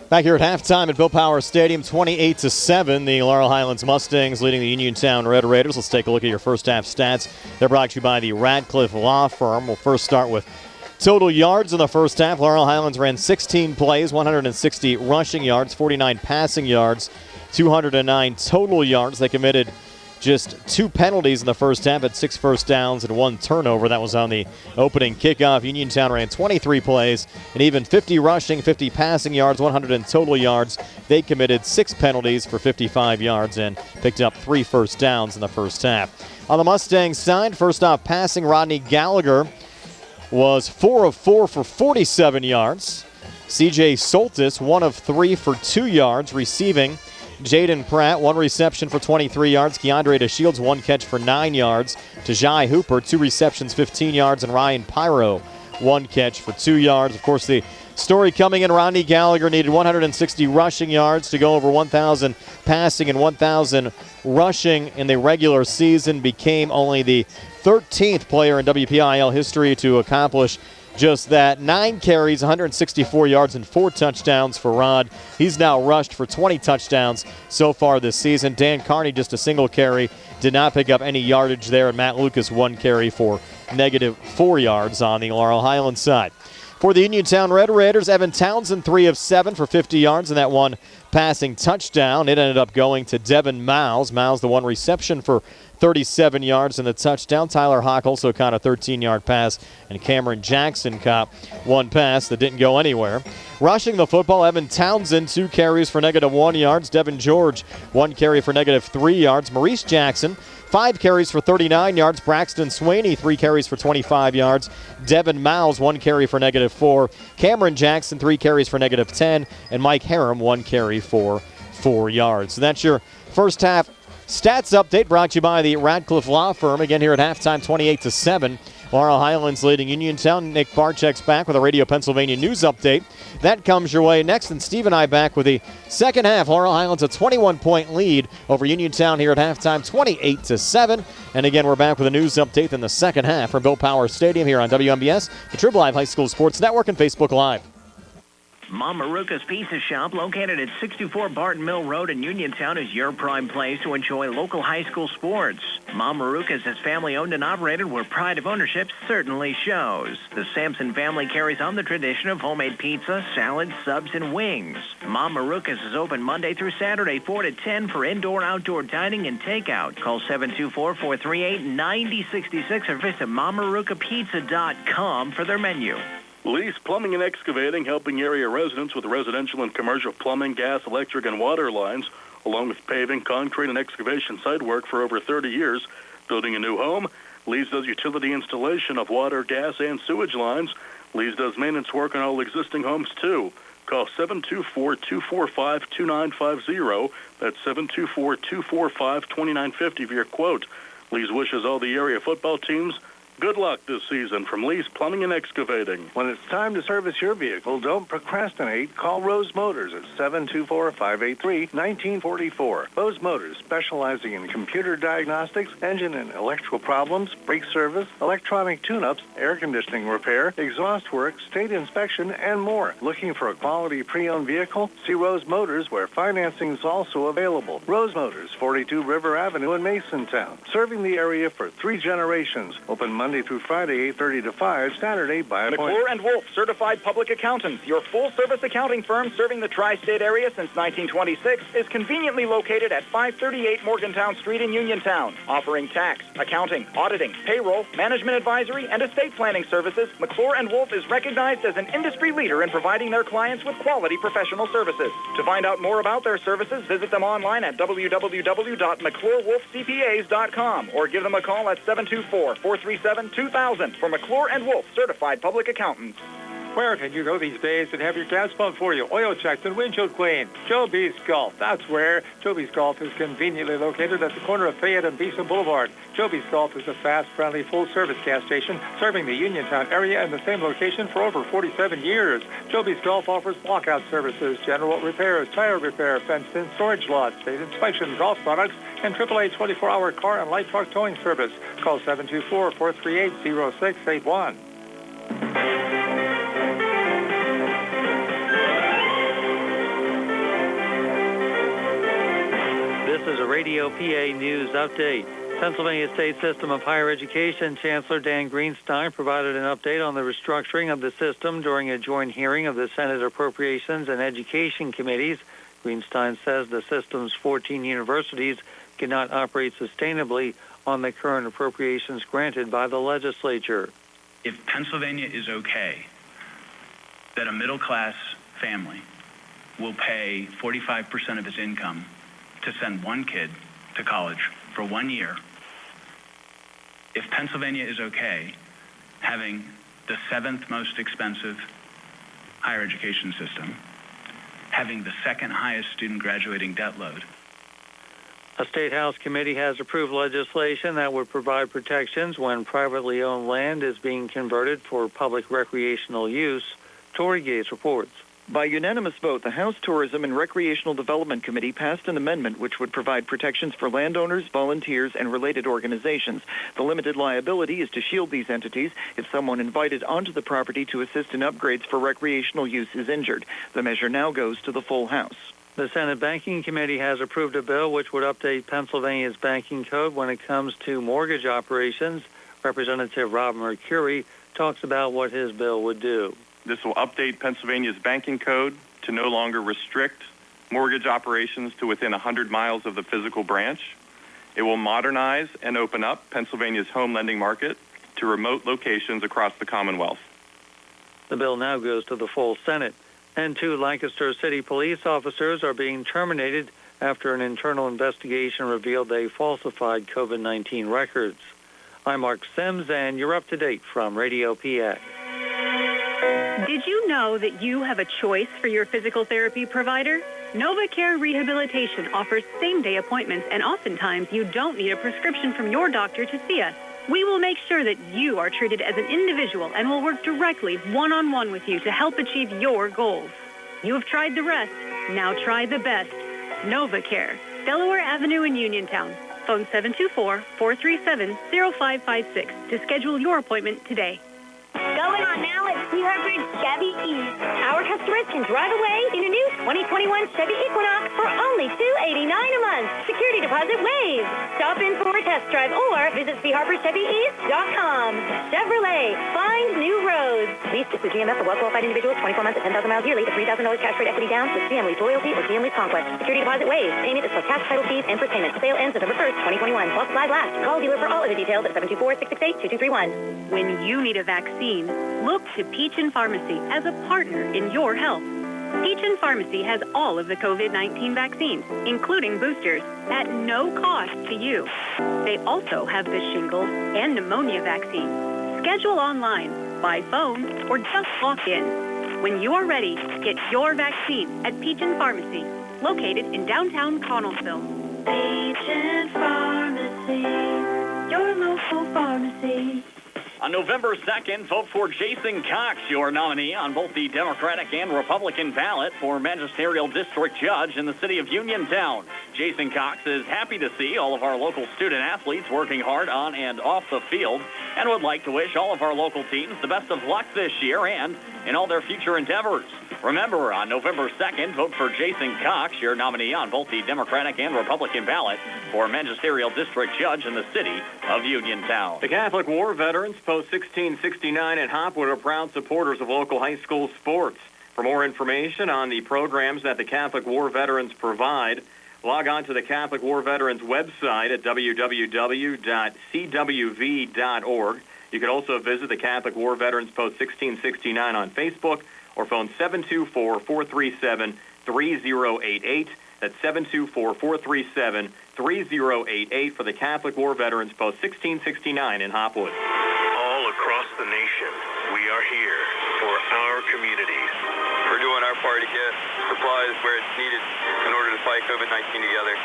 Back here at halftime at Bill Power Stadium, 28-7. The Laurel Highlands Mustangs leading the Uniontown Red Raiders. Let's take a look at your first half stats. They're brought to you by the Radcliffe Law Firm. We'll first start with total yards in the first half. Laurel Highlands ran 16 plays, 160 rushing yards, 49 passing yards, 209 total yards. They committed just 2 penalties in the first half at 6 first downs and 1 turnover. That was on the opening kickoff. Uniontown ran 23 plays and even 50 rushing, 50 passing yards, 100 in total yards. They committed 6 penalties for 55 yards and picked up 3 first downs in the first half. On the Mustangs side, first off passing, Rodney Gallagher was 4 of 4 for 47 yards. C.J. Soltis, 1 of 3 for 2 yards. Receiving, Jaden Pratt, 1 reception for 23 yards. Keandre DeShields, 1 catch for 9 yards. Tajai Hooper, 2 receptions, 15 yards. And Ryan Pyro, 1 catch for 2 yards. Of course, the story coming in, Rodney Gallagher needed 160 rushing yards to go over 1,000 passing and 1,000 rushing in the regular season. Became only the 13th player in WPIL history to accomplish just that. 9 carries, 164 yards, and 4 touchdowns for Rod. He's now rushed for 20 touchdowns so far this season. Dan Carney, just a single carry, did not pick up any yardage there. And Matt Lucas, 1 carry for -4 yards on the Laurel Highlands side. For the Uniontown Red Raiders, Evan Townsend, 3 of 7 for 50 yards and that 1 passing touchdown. It ended up going to Devin Miles. Miles, the 1 reception for 37 yards and the touchdown. Tyler Hawk also caught a 13-yard pass, and Cameron Jackson caught 1 pass that didn't go anywhere. Rushing the football, Evan Townsend, 2 carries for -1 yards. Devin George, 1 carry for -3 yards. Maurice Jackson, 5 carries for 39 yards. Braxton Sweeney, 3 carries for 25 yards. Devin Miles, 1 carry for -4. Cameron Jackson, 3 carries for -10. And Mike Harem, 1 carry for 4 yards. So that's your first half stats update, brought to you by the Radcliffe Law Firm. Again here at halftime, 28-7. Laurel Highlands leading Uniontown. Nick Barczyk's back with a Radio Pennsylvania news update. That comes your way next, and Steve and I back with the second half. Laurel Highlands a 21-point lead over Uniontown here at halftime, 28-7. And again, we're back with a news update in the second half from Bill Power Stadium here on WMBS, the Trib Live High School Sports Network, and Facebook Live. Mama Ruka's Pizza Shop, located at 64 Barton Mill Road in Uniontown, is your prime place to enjoy local high school sports. Mama Ruka's is family-owned and operated, where pride of ownership certainly shows. The Sampson family carries on the tradition of homemade pizza, salads, subs, and wings. Mama Ruka's is open Monday through Saturday, 4 to 10 for indoor-outdoor dining and takeout. Call 724-438-9066 or visit mamarukapizza.com for their menu. Lease Plumbing and Excavating, helping area residents with residential and commercial plumbing, gas, electric, and water lines, along with paving, concrete, and excavation site work for over 30 years. Building a new home, Lease does utility installation of water, gas, and sewage lines. Lease does maintenance work on all existing homes, too. Call 724-245-2950. That's 724-245-2950 for your quote. Lease wishes all the area football teams good luck this season from Lease Plumbing and Excavating. When it's time to service your vehicle, don't procrastinate. Call Rose Motors at 724-583-1944. Rose Motors, specializing in computer diagnostics, engine and electrical problems, brake service, electronic tune-ups, air conditioning repair, exhaust work, state inspection, and more. Looking for a quality pre-owned vehicle? See Rose Motors, where financing is also available. Rose Motors, 42 River Avenue in Masontown. Serving the area for 3 generations. Open Monday Monday through Friday, 8:30 to 5, Saturday by appointment. McClure and Wolf, certified public accountants, your full-service accounting firm serving the tri-state area since 1926, is conveniently located at 538 Morgantown Street in Uniontown. Offering tax, accounting, auditing, payroll, management advisory, and estate planning services, McClure and Wolf is recognized as an industry leader in providing their clients with quality professional services. To find out more about their services, visit them online at www.mcclurewolfcpas.com or give them a call at 724-437-2000 for McClure and Wolf, certified public accountants. Where can you go these days and have your gas pumped for you, oil checked, and windshield cleaned? Joby's Golf. That's where. Joby's Golf is conveniently located at the corner of Fayette and Beeson Boulevard. Joby's Golf is a fast, friendly, full-service gas station serving the Uniontown area in the same location for over 47 years. Joby's Golf offers lockout services, general repairs, tire repair, fenced-in storage lots, state inspection, golf products, and AAA 24-hour car and light truck towing service. Call 724-438-0681. This is a Radio PA News Update. Pennsylvania State System of Higher Education Chancellor Dan Greenstein provided an update on the restructuring of the system during a joint hearing of the Senate Appropriations and Education Committees. Greenstein says the system's 14 universities cannot operate sustainably on the current appropriations granted by the legislature. If Pennsylvania is okay that a middle-class family will pay 45% of its income to send one kid to college for 1 year, if Pennsylvania is okay having the 7th most expensive higher education system, having the 2nd highest student graduating debt load. A State House committee has approved legislation that would provide protections when privately owned land is being converted for public recreational use. Tory Gates reports. By unanimous vote, the House Tourism and Recreational Development Committee passed an amendment which would provide protections for landowners, volunteers, and related organizations. The limited liability is to shield these entities if someone invited onto the property to assist in upgrades for recreational use is injured. The measure now goes to the full House. The Senate Banking Committee has approved a bill which would update Pennsylvania's banking code when it comes to mortgage operations. Representative Rob Mercuri talks about what his bill would do. This will update Pennsylvania's banking code to no longer restrict mortgage operations to within 100 miles of the physical branch. It will modernize and open up Pennsylvania's home lending market to remote locations across the Commonwealth. The bill now goes to the full Senate. And 2 Lancaster City police officers are being terminated after an internal investigation revealed they falsified COVID-19 records. I'm Mark Sims, and you're up to date from Radio PA. Did you know that you have a choice for your physical therapy provider? NovaCare Rehabilitation offers same-day appointments, and oftentimes you don't need a prescription from your doctor to see us. We will make sure that you are treated as an individual and will work directly one-on-one with you to help achieve your goals. You have tried the rest. Now try the best. NovaCare, Delaware Avenue in Uniontown. Phone 724-437-0556 to schedule your appointment today. Going on now at Sea Harbor's Chevy East. Our customers can drive away in a new 2021 Chevy Equinox for only $289 a month. Security deposit waived. Stop in for a test drive or visit SeaHarborChevyEast.com. Chevrolet, find new roads. Lease to GMF for well-qualified individuals, 24 months at 10,000 miles yearly, to $3,000 cash rate equity down with GM Lease Loyalty or GM Lease Conquest. Security deposit waived. Payment is plus cash title fees and first payment. Sale ends November 1st, 2021. While supplies last. Call dealer for all other details at 724-668-2231. When you need a vaccine, look to Peachin Pharmacy as a partner in your health. Peachin Pharmacy has all of the COVID-19 vaccines, including boosters, at no cost to you. They also have the shingles and pneumonia vaccine. Schedule online, by phone, or just walk in. When you are ready, get your vaccine at Peachin Pharmacy, located in downtown Connellsville. Peachin Pharmacy, your local pharmacy. On November 2nd, vote for Jason Cox, your nominee on both the Democratic and Republican ballot for magisterial district judge in the city of Uniontown. Jason Cox is happy to see all of our local student athletes working hard on and off the field and would like to wish all of our local teams the best of luck this year and in all their future endeavors. Remember, on November 2nd, vote for Jason Cox, your nominee on both the Democratic and Republican ballot for magisterial district judge in the city of Uniontown. The Catholic War Veterans Post 1669 at Hopwood are proud supporters of local high school sports. For more information on the programs that the Catholic War Veterans provide, log on to the Catholic War Veterans website at www.cwv.org. You can also visit the Catholic War Veterans Post 1669 on Facebook or phone 724-437-3088. That's 724-437-3088 for the Catholic War Veterans Post 1669 in Hopwood. All across the nation, we are here for our communities. We're doing our part to get supplies where it's needed in order to fight COVID-19 together.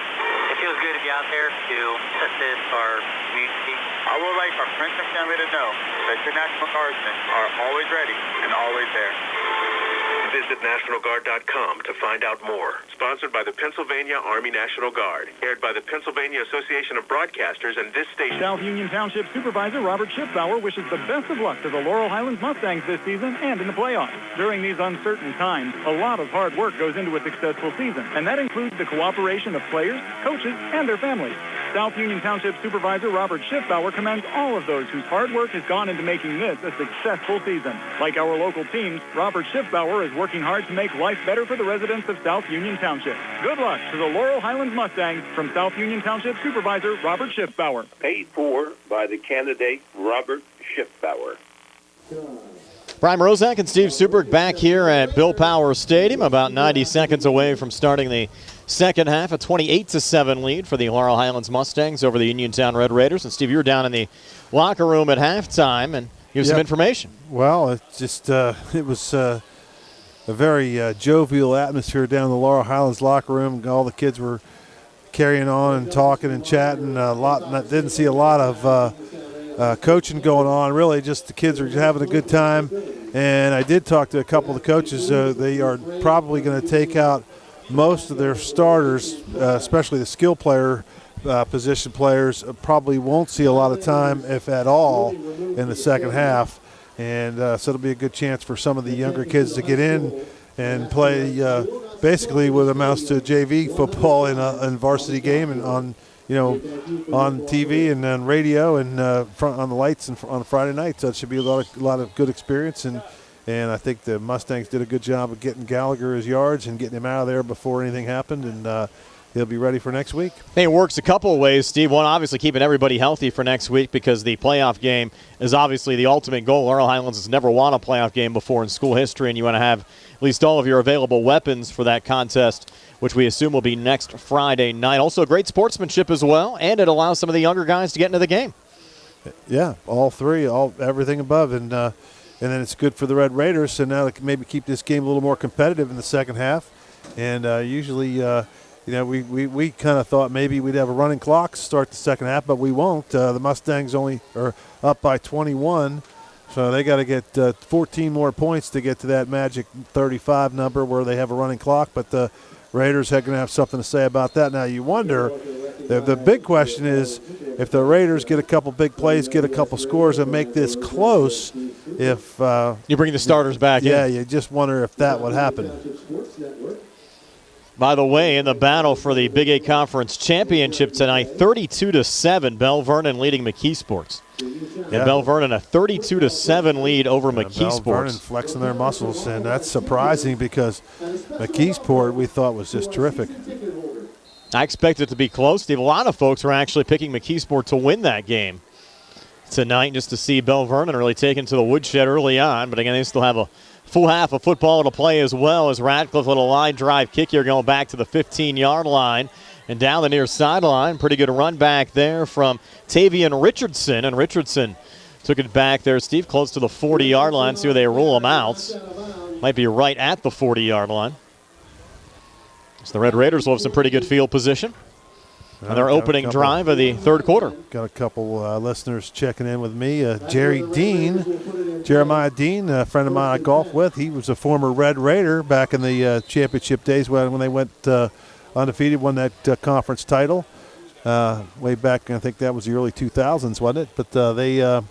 It feels good to be out there to assist our community. I would like our friends and family to know that your National Guardsmen are always ready and always there. Visit NationalGuard.com to find out more. Sponsored by the Pennsylvania Army National Guard. Aired by the Pennsylvania Association of Broadcasters and this station. South Union Township Supervisor Robert Schiffbauer wishes the best of luck to the Laurel Highlands Mustangs this season and in the playoffs. During these uncertain times, a lot of hard work goes into a successful season, and that includes the cooperation of players, coaches, and their families. South Union Township Supervisor Robert Schiffbauer commends all of those whose hard work has gone into making this a successful season. Like our local teams, Robert Schiffbauer is working hard to make life better for the residents of South Union Township. Good luck to the Laurel Highlands Mustangs from South Union Township Supervisor Robert Schiffbauer. Paid for by the candidate Robert Schiffbauer. Brian Rozak and Steve Suberg back here at Bill Power Stadium, about 90 seconds away from starting the second half. A 28-7 lead for the Laurel Highlands Mustangs over the Uniontown Red Raiders. And Steve, you were down in the locker room at halftime and give some information. Well, it just it was a very jovial atmosphere down in the Laurel Highlands locker room. All the kids were carrying on and talking and chatting. Didn't see a lot of coaching going on. Really, just the kids are having a good time. And I did talk to a couple of the coaches. They are probably going to take out most of their starters, especially the skill player position players, probably won't see a lot of time, if at all, in the second half. And so it'll be a good chance for some of the younger kids to get in and play basically what amounts to JV football in a varsity game and on TV and on radio and on the lights and on Friday night. So it should be a lot of good experience. And I think the Mustangs did a good job of getting Gallagher his yards and getting him out of there before anything happened. And he'll be ready for next week. Hey, it works a couple of ways, Steve. One, obviously keeping everybody healthy for next week because the playoff game is obviously the ultimate goal. Laurel Highlands has never won a playoff game before in school history, and you want to have at least all of your available weapons for that contest, which we assume will be next Friday night. Also, great sportsmanship as well, and it allows some of the younger guys to get into the game. Yeah, all three, everything above, and then it's good for the Red Raiders. So now they can maybe keep this game a little more competitive in the second half. And usually, we kind of thought maybe we'd have a running clock to start the second half, but we won't. The Mustangs only are up by 21, so they got to get 14 more points to get to that magic 35 number where they have a running clock. But the Raiders are going to have something to say about that. Now you wonder, the big question is if the Raiders get a couple big plays, get a couple scores, and make this close, if you bring the starters back in. Yeah, you just wonder if that would happen. By the way, in the battle for the Big 8 Conference Championship tonight, 32-7, Bell Vernon leading McKeesports. And Bell Vernon a 32-7 lead over McKeesports. Bell Vernon flexing their muscles, and that's surprising because McKeesport we thought was just terrific. I expect it to be close, Steve. A lot of folks are actually picking McKeesport to win that game tonight, just to see Bell Vernon really taken to the woodshed early on. But again, they still have a full half of football to play as well as Radcliffe with a line drive kick here going back to the 15-yard line and down the near sideline. Pretty good run back there from Tavian Richardson, and Richardson took it back there, Steve, close to the 40-yard line. See where they rule him out. Might be right at the 40-yard line. So the Red Raiders will have some pretty good field position on their opening drive of the third quarter. Got a couple listeners checking in with me. Jeremiah Dean, a friend of mine I golf with. He was a former Red Raider back in the championship days when they went undefeated, won that conference title way back. I think that was the early 2000s, wasn't it? But they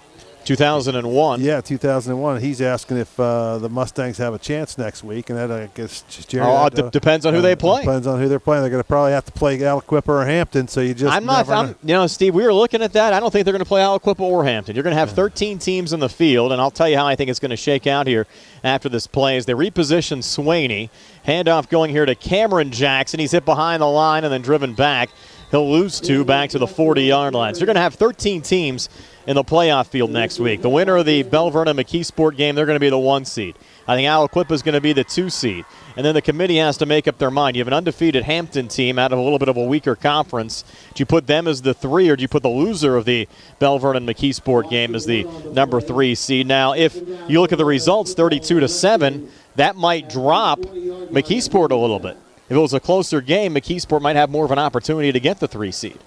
2001. Yeah, 2001. He's asking if the Mustangs have a chance next week, and that I guess Jerry. Depends on who they play. Depends on who they're playing. They're going to probably have to play Aliquippa or Hampton. So you just Steve, we were looking at that. I don't think they're going to play Aliquippa or Hampton. You're going to have 13 teams in the field, and I'll tell you how I think it's going to shake out here after this play as they reposition Swaney. Handoff going here to Cameron Jackson. He's hit behind the line and then driven back. He'll lose 2 back to the 40-yard line. So you're going to have 13 teams in the playoff field next week. The winner of the Bell Vernon-McKeesport game, they're going to be the 1 seed. I think Aliquippa is going to be the 2 seed. And then the committee has to make up their mind. You have an undefeated Hampton team out of a little bit of a weaker conference. Do you put them as the 3, or do you put the loser of the Bell Vernon-McKeesport game as the number 3 seed? Now, if you look at the results, 32-7, that might drop McKeesport a little bit. If it was a closer game, McKeesport might have more of an opportunity to get the 3 seed.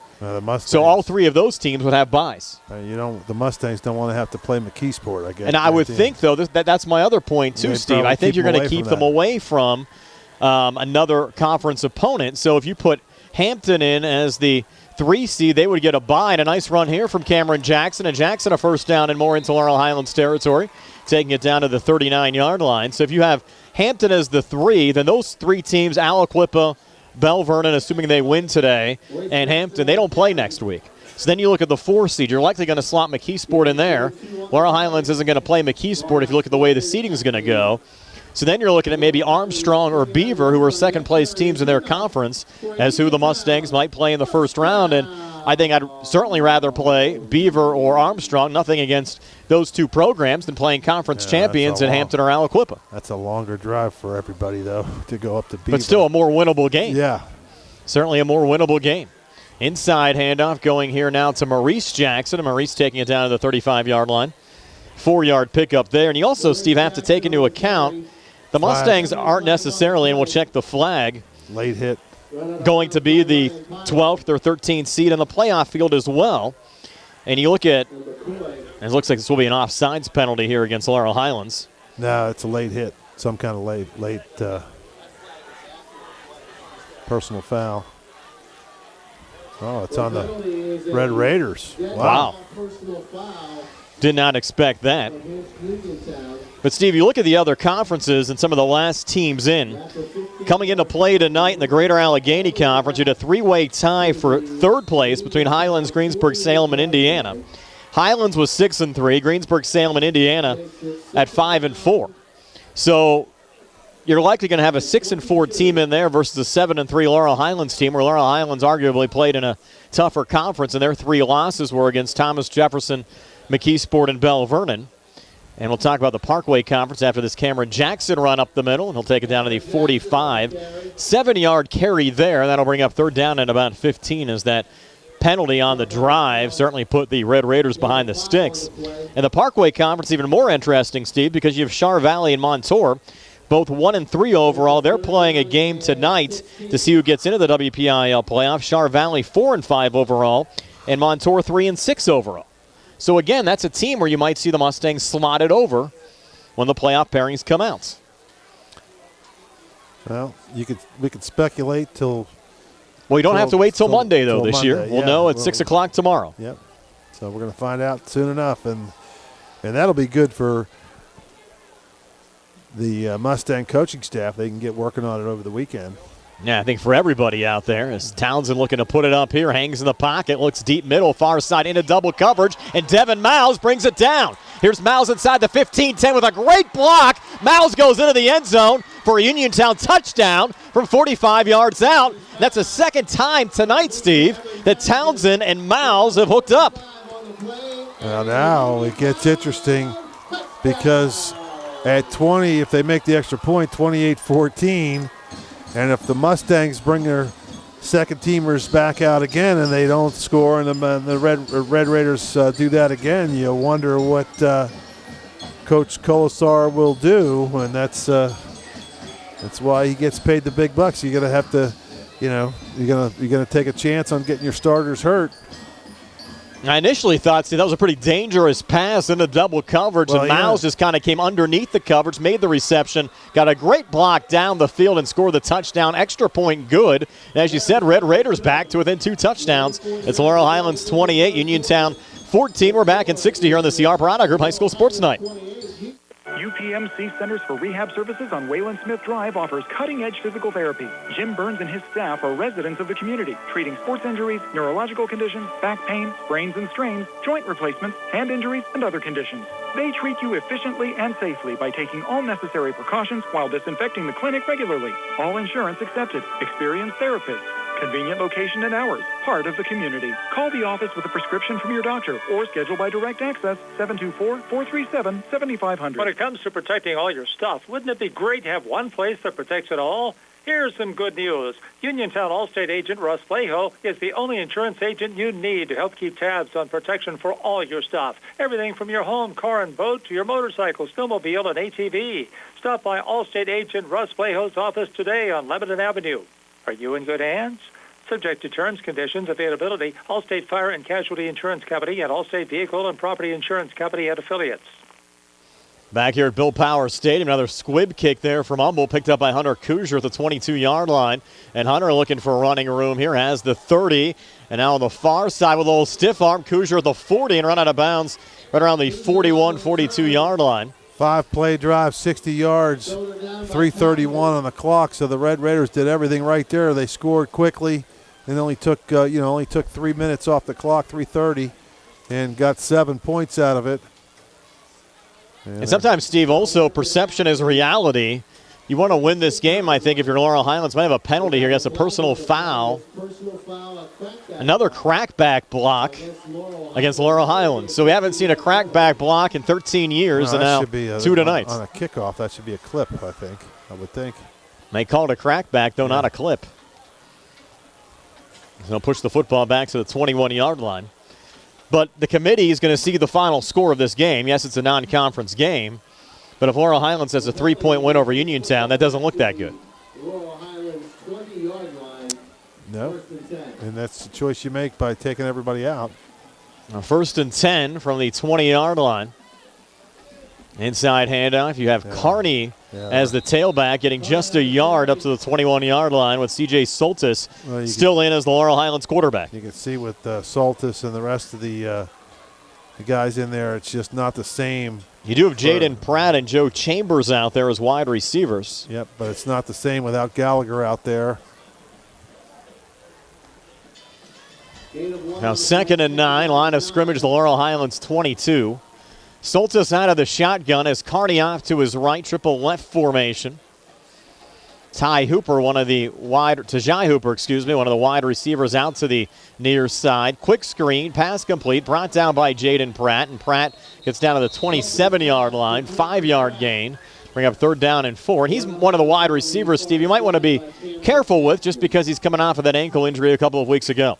So all 3 of those teams would have buys. The Mustangs don't want to have to play McKeesport, I guess. And I would think, though, that's my other point, too, Steve. I think you're going to keep them away from another conference opponent. So if you put Hampton in as the 3 seed, they would get a bye. And a nice run here from Cameron Jackson. And Jackson a first down and more into Laurel Highlands territory, taking it down to the 39-yard line. So if you have Hampton as the 3, then those 3 teams, Aliquippa, Bell Vernon, assuming they win today, and Hampton, they don't play next week. So then you look at the 4 seed. You're likely going to slot McKeesport in there. Laurel Highlands isn't going to play McKeesport if you look at the way the seeding is going to go. So then you're looking at maybe Armstrong or Beaver, who are second-place teams in their conference, as who the Mustangs might play in the first round. And I think I'd certainly rather play Beaver or Armstrong, nothing against those 2 programs, than playing conference champions in Hampton or Aliquippa. That's a longer drive for everybody, though, to go up to Beaver. But still a more winnable game. Yeah. Certainly a more winnable game. Inside handoff going here now to Maurice Jackson. And Maurice taking it down to the 35-yard line. 4-yard pickup there. And you also, Steve, have to take into account the Mustangs aren't necessarily, and we'll check the flag, late hit, going to be the 12th or 13th seed in the playoff field as well. And you look at, it looks like this will be an offsides penalty here against Laurel Highlands. No, it's a late hit, some kind of late personal foul. Oh, it's on the Red Raiders. Wow. Did not expect that. But, Steve, you look at the other conferences and some of the last teams in. Coming into play tonight in the Greater Allegheny Conference, you had a 3-way tie for 3rd place between Highlands, Greensburg, Salem, and Indiana. Highlands was 6-3, Greensburg, Salem, and Indiana at 5-4. So you're likely going to have a 6-4 team in there versus a 7-3 Laurel Highlands team, where Laurel Highlands arguably played in a tougher conference, and their 3 losses were against Thomas Jefferson, McKeesport, and Bell Vernon. And we'll talk about the Parkway Conference after this Cameron Jackson run up the middle, and he'll take it down to the 45. 7-yard carry there. That'll bring up 3rd down and about 15 as that penalty on the drive certainly put the Red Raiders behind the sticks. And the Parkway Conference even more interesting, Steve, because you have Char Valley and Montour, both 1-3 overall. They're playing a game tonight to see who gets into the WPIL playoff. Char Valley 4-5 overall, and Montour 3-6 overall. So, again, that's a team where you might see the Mustangs slotted over when the playoff pairings come out. Well, we could speculate till. Well, you don't have to wait till Monday, though, this year. We'll know at 6 o'clock tomorrow. Yep. So we're going to find out soon enough, and that'll be good for the Mustang coaching staff. They can get working on it over the weekend. Yeah, I think for everybody out there, as Townsend looking to put it up here, hangs in the pocket, looks deep middle, far side into double coverage, and Devin Miles brings it down. Here's Miles inside the 15-10 with a great block. Miles goes into the end zone for a Uniontown touchdown from 45 yards out. That's the 2nd time tonight, Steve, that Townsend and Miles have hooked up. Well, now it gets interesting because at 20, if they make the extra point, 28-14, and if the Mustangs bring their second-teamers back out again and they don't score and the Red Raiders do that again, you wonder what Coach Colasar will do, and that's why he gets paid the big bucks. You're gonna have to, you're gonna take a chance on getting your starters hurt. I initially thought, that was a pretty dangerous pass into double coverage, and Miles just kind of came underneath the coverage, made the reception, got a great block down the field, and scored the touchdown. Extra point good. And as you said, Red Raiders back to within 2 touchdowns. It's Laurel Highlands 28, Uniontown 14. We're back in 60 here on the CR Product Group High School Sports Night. UPMC Centers for Rehab Services on Wayland Smith Drive offers cutting-edge physical therapy. Jim Burns and his staff are residents of the community, treating sports injuries, neurological conditions, back pain, sprains and strains, joint replacements, hand injuries, and other conditions. They treat you efficiently and safely by taking all necessary precautions while disinfecting the clinic regularly. All insurance accepted. Experienced therapists. Convenient location and hours. Part of the community. Call the office with a prescription from your doctor or schedule by direct access 724-437-7500. When it comes to protecting all your stuff, wouldn't it be great to have one place that protects it all? Here's some good news. Uniontown Allstate agent Russ Flaho is the only insurance agent you need to help keep tabs on protection for all your stuff. Everything from your home, car, and boat to your motorcycle, snowmobile, and ATV. Stop by Allstate agent Russ Flaho's office today on Lebanon Avenue. Are you in good hands? Subject to terms, conditions, availability, Allstate Fire and Casualty Insurance Company and Allstate Vehicle and Property Insurance Company and affiliates. Back here at Bill Power Stadium, another squib kick there from Humboldt, picked up by Hunter Kuzier at the 22-yard line. And Hunter looking for running room here, has the 30. And now on the far side with a little stiff arm, Kuzier at the 40 and run out of bounds right around the 41, 42-yard line. 5-play drive, 60 yards, 3:31 on the clock. So the Red Raiders did everything right there. They scored quickly, and only took 3 minutes off the clock, 3:30, and got 7 points out of it. And sometimes, Steve, also perception is reality. You want to win this game, I think, if you're Laurel Highlands. Might have a penalty here. That's a personal foul. Another crackback block against Laurel Highlands. So we haven't seen a crackback block in 13 years, and now 2 tonight. On a kickoff, that should be a clip, I would think. They call it a crackback, though, not a clip. They'll push the football back to the 21-yard line. But the committee is going to see the final score of this game. Yes, it's a non-conference game. But if Laurel Highlands has a 3-point win over Uniontown, that doesn't look that good. Laurel Highlands 20-yard line. No, and that's the choice you make by taking everybody out. Now 1st and 10 from the 20-yard line. Inside handoff, you have Kearney as the tailback, getting just a yard up to the 21-yard line with C.J. Soltis still in as the Laurel Highlands quarterback. You can see with Soltis and the rest of the guys in there, it's just not the same. You do have Jaden Pratt and Joe Chambers out there as wide receivers. Yep, but it's not the same without Gallagher out there. Now 2nd and 9, line of scrimmage, the Laurel Highlands 22. Soltis out of the shotgun as Kearney off to his right, triple left formation. Tajai Hooper, one of the wide receivers out to the near side. Quick screen, pass complete, brought down by Jaden Pratt, and Pratt gets down to the 27-yard line, 5-yard gain. Bring up 3rd down and 4. And he's one of the wide receivers, Steve, you might want to be careful with just because he's coming off of that ankle injury a couple of weeks ago.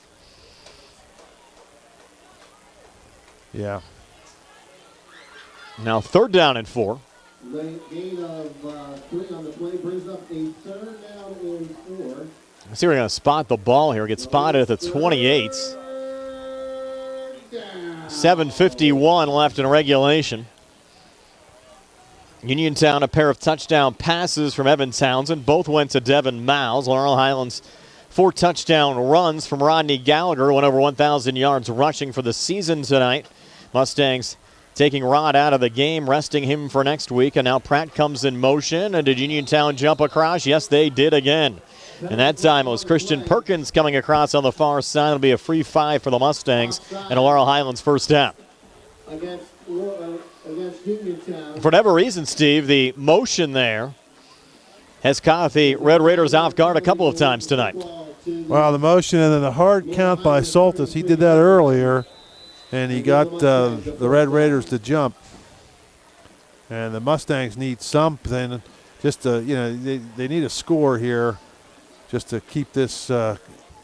Yeah. Now 3rd down and 4. Gain of 3 on the play brings up a 3rd down and 4. I see we're going to spot the ball here. Get spotted at the 28. 7:51 left in regulation. Uniontown, a pair of touchdown passes from Evan Townsend. Both went to Devin Miles. Laurel Highlands, 4 touchdown runs from Rodney Gallagher. Went over 1,000 yards rushing for the season tonight. Mustangs taking Rod out of the game, resting him for next week. And now Pratt comes in motion. And did Uniontown jump across? Yes, they did again. And that time it was Christian Perkins coming across on the far side. It'll be a free 5 for the Mustangs and a Laurel Highlands first down. Against Uniontown. For whatever reason, Steve, the motion there has caught the Red Raiders off guard a couple of times tonight. Wow, the motion and then the hard count by Soltis. He did that earlier. And he got the Red Raiders to jump. And the Mustangs need something just to, they need a score here just to keep this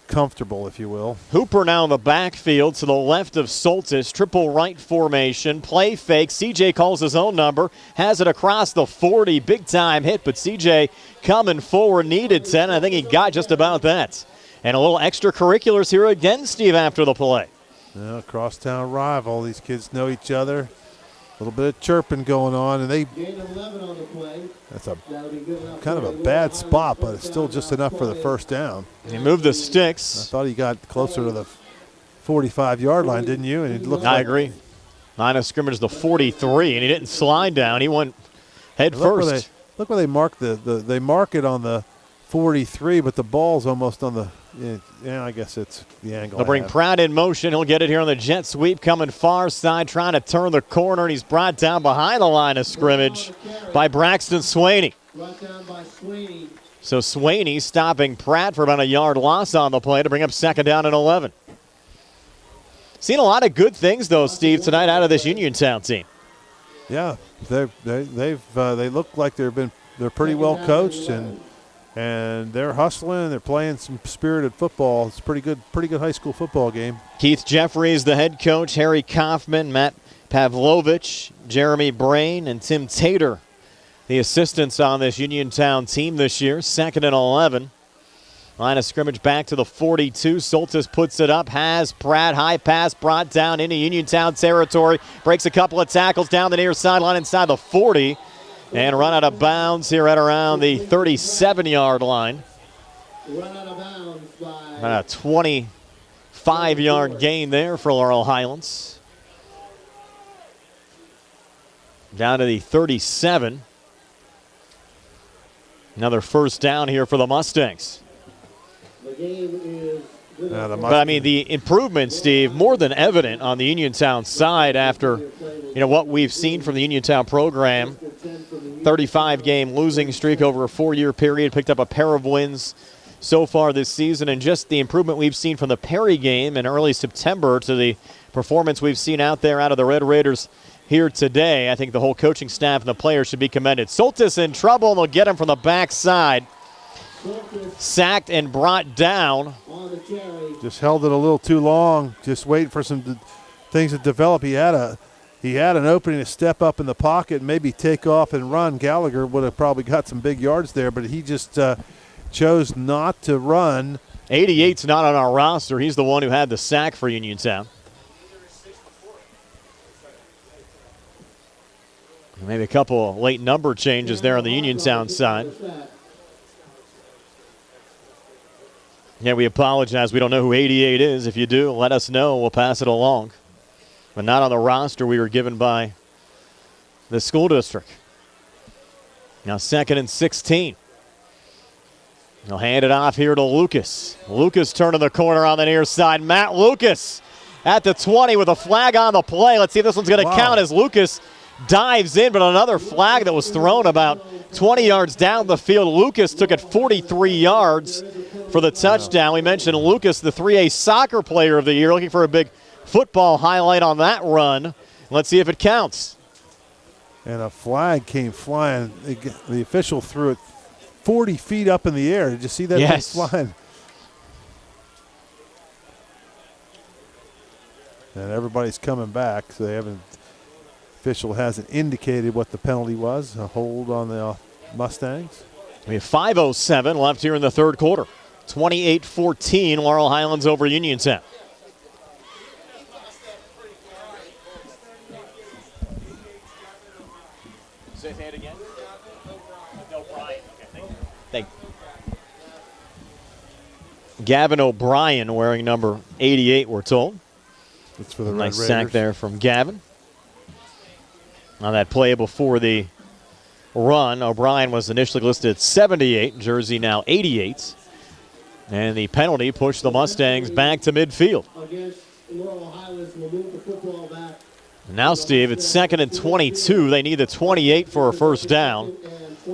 comfortable, if you will. Hooper now in the backfield to the left of Soltis. Triple right formation. Play fake. CJ calls his own number. Has it across the 40. Big time hit, but CJ coming forward. Needed 10. I think he got just about that. And a little extracurriculars here again, Steve, after the play. Yeah, crosstown rival. These kids know each other. A little bit of chirping going on, and Gain of 11 on the play. that's a That'll be good enough kind of for a Laurel bad Highlands spot, but first it's still down just on enough for the play. first down. He moved the sticks. I thought he got closer to the 45-yard line, didn't you? And it looked I like agree. Line of scrimmage the 43, and he didn't slide down. He went head first. Look where they mark they mark it on the 43, but the ball's almost on the. Yeah, I guess it's the angle. They'll bring Pratt in motion. He'll get it here on the jet sweep, coming far side, trying to turn the corner, and he's brought down behind the line of scrimmage by Braxton Swaney. Brought down by Sweeney. So Swaney stopping Pratt for about a yard loss on the play to bring up second down and 11. Seen a lot of good things, though, Steve, tonight out of this Uniontown team. Yeah, they look like they're pretty well coached and they're hustling. They're playing some spirited football. It's pretty good high school football game. Keith Jeffries, the head coach, Harry Kaufman, Matt Pavlovich, Jeremy Brain, and Tim Tater, the assistants on this Uniontown team this year. Second and 11. Line of scrimmage back to the 42. Soltis puts it up, has Pratt, high pass brought down into Uniontown territory. Breaks a couple of tackles down the near sideline inside the 40. And run out of bounds here at around the 37-yard line. Run out of bounds by About a 25-yard gain there for Laurel Highlands. Down to the 37. Another first down here for the Mustangs. the game is good. But I mean, the improvement, Steve, more than evident on the Uniontown side after, what we've seen from the Uniontown program. 35-game losing streak over a 4-year period, picked up a pair of wins so far this season, and just the improvement we've seen from the Perry game in early September to the performance we've seen out there out of the Red Raiders here today. I think the whole coaching staff and the players should be commended. Soltis in trouble, and they'll get him from the backside. Sacked and brought down. Just held it a little too long, just waiting for some things to develop. He had an opening to step up in the pocket and maybe take off and run. Gallagher would have probably got some big yards there, but he just chose not to run. 88's not on our roster. He's the one who had the sack for Uniontown. Maybe a couple of late number changes there on the Uniontown side. Yeah, we apologize. We don't know who 88 is. If you do, let us know. We'll pass it along. But not on the roster we were given by the school district. Now 2nd and 16. They'll hand it off here to Lucas. Lucas turning the corner on the near side. Matt Lucas at the 20 with a flag on the play. Let's see if this one's going to count as Lucas dives in, but another flag that was thrown about 20 yards down the field. Lucas took it 43 yards for the touchdown. We mentioned Lucas, the 3A soccer player of the year, looking for a big football highlight on that run. Let's see if it counts. And a flag came flying. The official threw it 40 feet up in the air. Did you see that thing flying? And everybody's coming back, so official hasn't indicated what the penalty was. A hold on the Mustangs. We have 5:07 left here in the third quarter. 28-14, Laurel Highlands over Uniontown. Say that again. O'Brien. Okay, thank you. Gavin O'Brien wearing number 88, we're told. That's for the Red nice Raiders. sack there from Gavin. On that play before the run, O'Brien was initially listed at 78, jersey now 88. And the penalty pushed the Mustangs back to midfield. Against Laurel Highlands, will move the football back. Now, Steve, it's 2nd and 22. They need the 28 for a first down.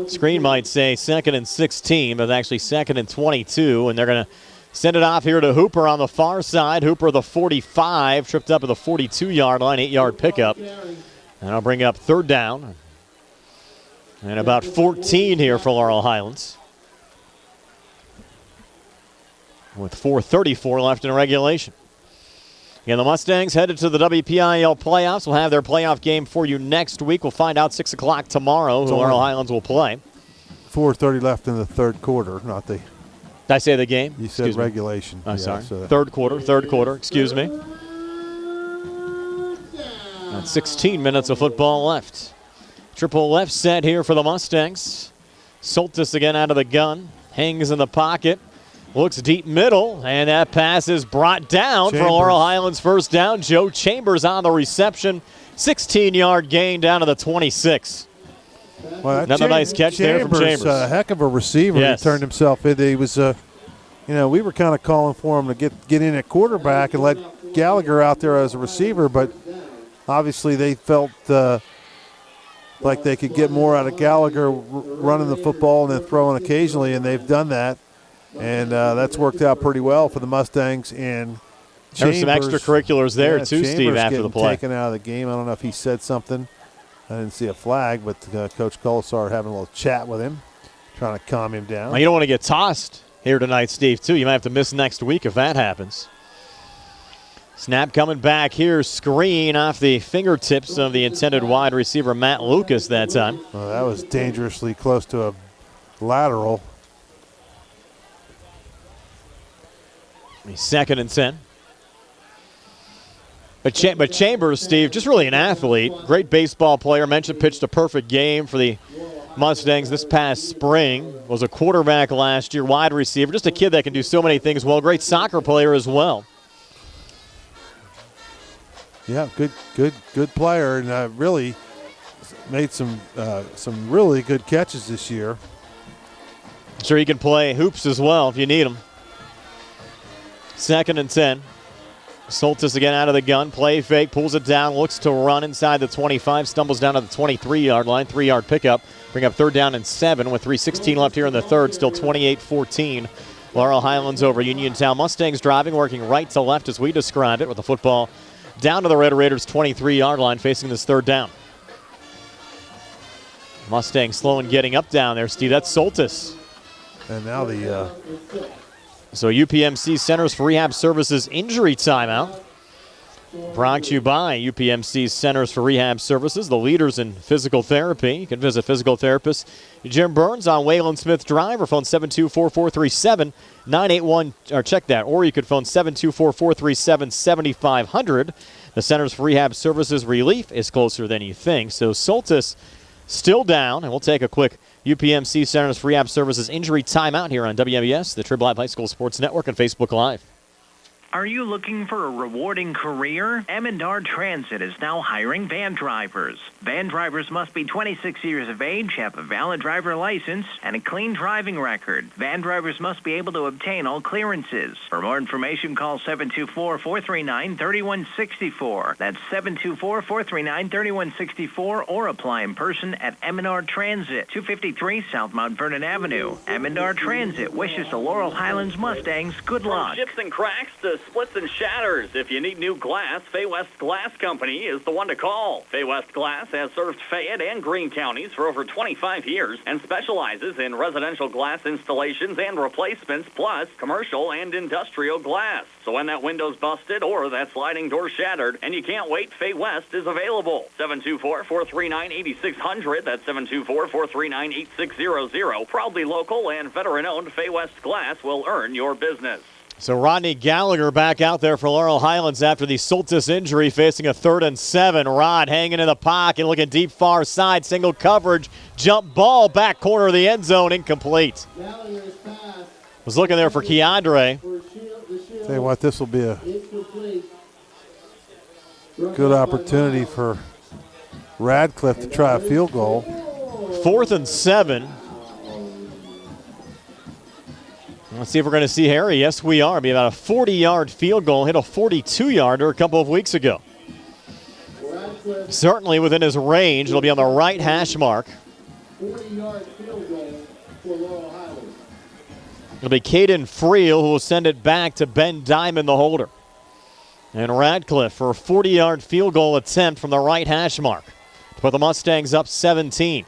Screen might say 2nd and 16, but actually 2nd and 22. And they're going to send it off here to Hooper on the far side. Hooper, the 45, tripped up at the 42-yard line, 8-yard pickup. And I'll bring up third down. And about 14 here for Laurel Highlands. With 4:34 left in regulation. Again, the Mustangs headed to the WPIL playoffs. We'll have their playoff game for you next week. We'll find out 6 o'clock tomorrow who Laurel Highlands will play. 4:30 left in the third quarter, not the. Did I say the game? You said regulation. I'm sorry. So third quarter, excuse me. And 16 minutes of football left. Triple left set here for the Mustangs. Soltis again out of the gun. Hangs in the pocket. Looks deep middle. And that pass is brought down for Laurel Highlands first down. Joe Chambers on the reception. 16-yard gain down to the 26. Well, another nice catch there from Chambers. A heck of a receiver. Yes. He turned himself in. He was, we were kind of calling for him to get in at quarterback and let Gallagher out there as a receiver, but obviously they felt like they could get more out of Gallagher running the football and then throwing occasionally, and they've done that. And that's worked out pretty well for the Mustangs. And There's some extracurriculars there, too, Steve, after the play. Taken out of the game. I don't know if he said something. I didn't see a flag, but Coach Colasar having a little chat with him, trying to calm him down. Well, you don't want to get tossed here tonight, Steve, too. You might have to miss next week if that happens. Snap coming back here. Screen off the fingertips of the intended wide receiver, Matt Lucas, that time. Well, that was dangerously close to a lateral. Second and 10. But Chambers, Steve, just really an athlete. Great baseball player. Mentioned pitched a perfect game for the Mustangs this past spring. Was a quarterback last year, wide receiver. Just a kid that can do so many things well. Great soccer player as well. Yeah, good player, and really made some really good catches this year. Sure, he can play hoops as well if you need him. Second and 10. Soltis again out of the gun. Play fake, pulls it down, looks to run inside the 25, stumbles down to the 23-yard line. 3-yard pickup. Bring up third down and 7 with 3:16 left here in the third. Still 28-14. Laurel Highlands over Uniontown. Mustangs driving, working right to left as we described it, with the football down to the Red Raiders' 23-yard line facing this third down. Mustangs slow and getting up down there, Steve. That's Soltis. And now the... So UPMC Centers for Rehab Services injury timeout. Brought to you by UPMC Centers for Rehab Services, the leaders in physical therapy. You can visit physical therapist Jim Burns on Wayland Smith Drive or phone 724-437-981, or check that. Or you could phone 724-437-7500. The Centers for Rehab Services relief is closer than you think. So Soltis still down, and we'll take a quick UPMC Centers for Rehab Services injury timeout here on WMBS, the Trib Live High School Sports Network, and Facebook Live. Are you looking for a rewarding career? M&R Transit is now hiring van drivers. Van drivers must be 26 years of age, have a valid driver license, and a clean driving record. Van drivers must be able to obtain all clearances. For more information, call 724-439-3164. That's 724-439-3164, or apply in person at M&R Transit, 253 South Mount Vernon Avenue. M&R Transit wishes the Laurel Highlands Mustangs good luck. Chips and cracks to splits and shatters. If you need new glass, Fay West Glass Company is the one to call. Fay West Glass has served Fayette and Greene counties for over 25 years and specializes in residential glass installations and replacements, plus commercial and industrial glass. So when that window's busted or that sliding door shattered and you can't wait, Fay West is available. 724-439-8600. That's 724-439-8600. Proudly local and veteran-owned, Fay West Glass will earn your business. So Rodney Gallagher back out there for Laurel Highlands after the Soltis injury, facing a 3rd and 7. Rod hanging in the pocket, looking deep far side, single coverage, jump ball, back corner of the end zone, incomplete. Was looking there for Keandre. Tell you what, this will be a good opportunity for Radcliffe to try a field goal. 4th and 7. Let's see if we're going to see Harry. Yes, we are. It'll be about a 40-yard field goal. Hit a 42-yarder a couple of weeks ago. Certainly within his range. It'll be on the right hash mark. 40-yard field goal for Laurel Highlands. It'll be Caden Friel who will send it back to Ben Diamond, the holder. And Radcliffe for a 40-yard field goal attempt from the right hash mark to put the Mustangs up 17.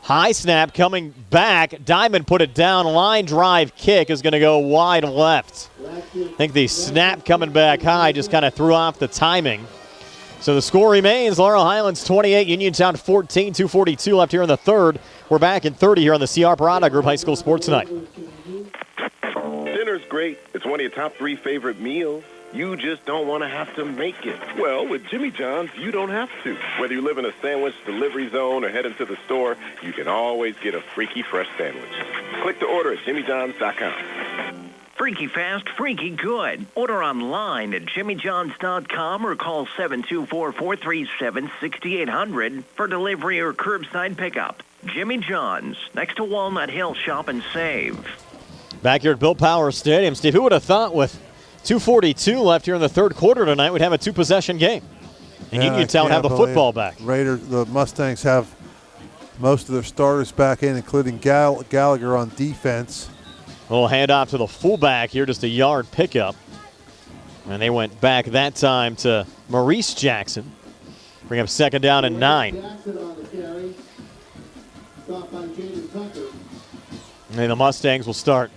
High snap coming back. Diamond put it down. Line drive kick is going to go wide left. I think the snap coming back high just kind of threw off the timing. So the score remains Laurel Highlands 28, Uniontown 14, 2:42 left here in the third. We're back in 30 here on the CR Parada Group High School Sports Tonight. Dinner's great. It's one of your top 3 favorite meals. You just don't want to have to make it. Well, with Jimmy John's, you don't have to. Whether you live in a sandwich delivery zone or head into the store, you can always get a freaky fresh sandwich. Click to order at jimmyjohns.com. Freaky fast, freaky good. Order online at jimmyjohns.com or call 724-437-6800 for delivery or curbside pickup. Jimmy John's, next to Walnut Hill, shop and save. Back here at Bill Power Stadium, Steve, who would have thought with 2:42 left here in the third quarter tonight we'd have a two-possession game? And Uniontown would have the football back. The Mustangs have most of their starters back in, including Gallagher on defense. A little handoff to the fullback here, just a yard pickup. And they went back that time to Maurice Jackson. Bring up second down and 9. And the Mustangs will start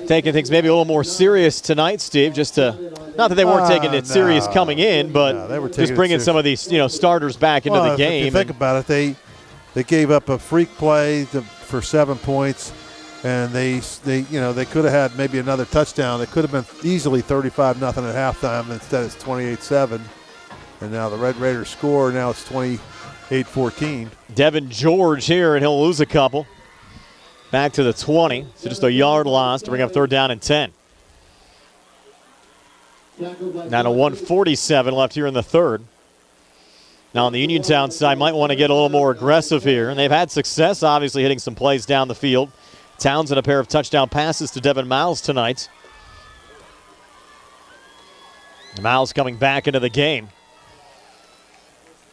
taking things maybe a little more serious tonight, Steve, just to, not that they weren't taking it serious coming in, but they were just bringing some of these starters back into the game. If you think about it, they gave up a freak play for 7 points, and they could have had maybe another touchdown. It could have been easily 35-0 at halftime. Instead, it's 28-7, and now the Red Raiders score. Now it's 28-14. Devin George here, and he'll lose a couple. Back to the 20, so just a yard loss to bring up third down and 10. Now to 1:47 left here in the third. Now on the Uniontown side, might want to get a little more aggressive here, and they've had success, obviously, hitting some plays down the field. Townsend, a pair of touchdown passes to Devin Miles tonight. Miles coming back into the game.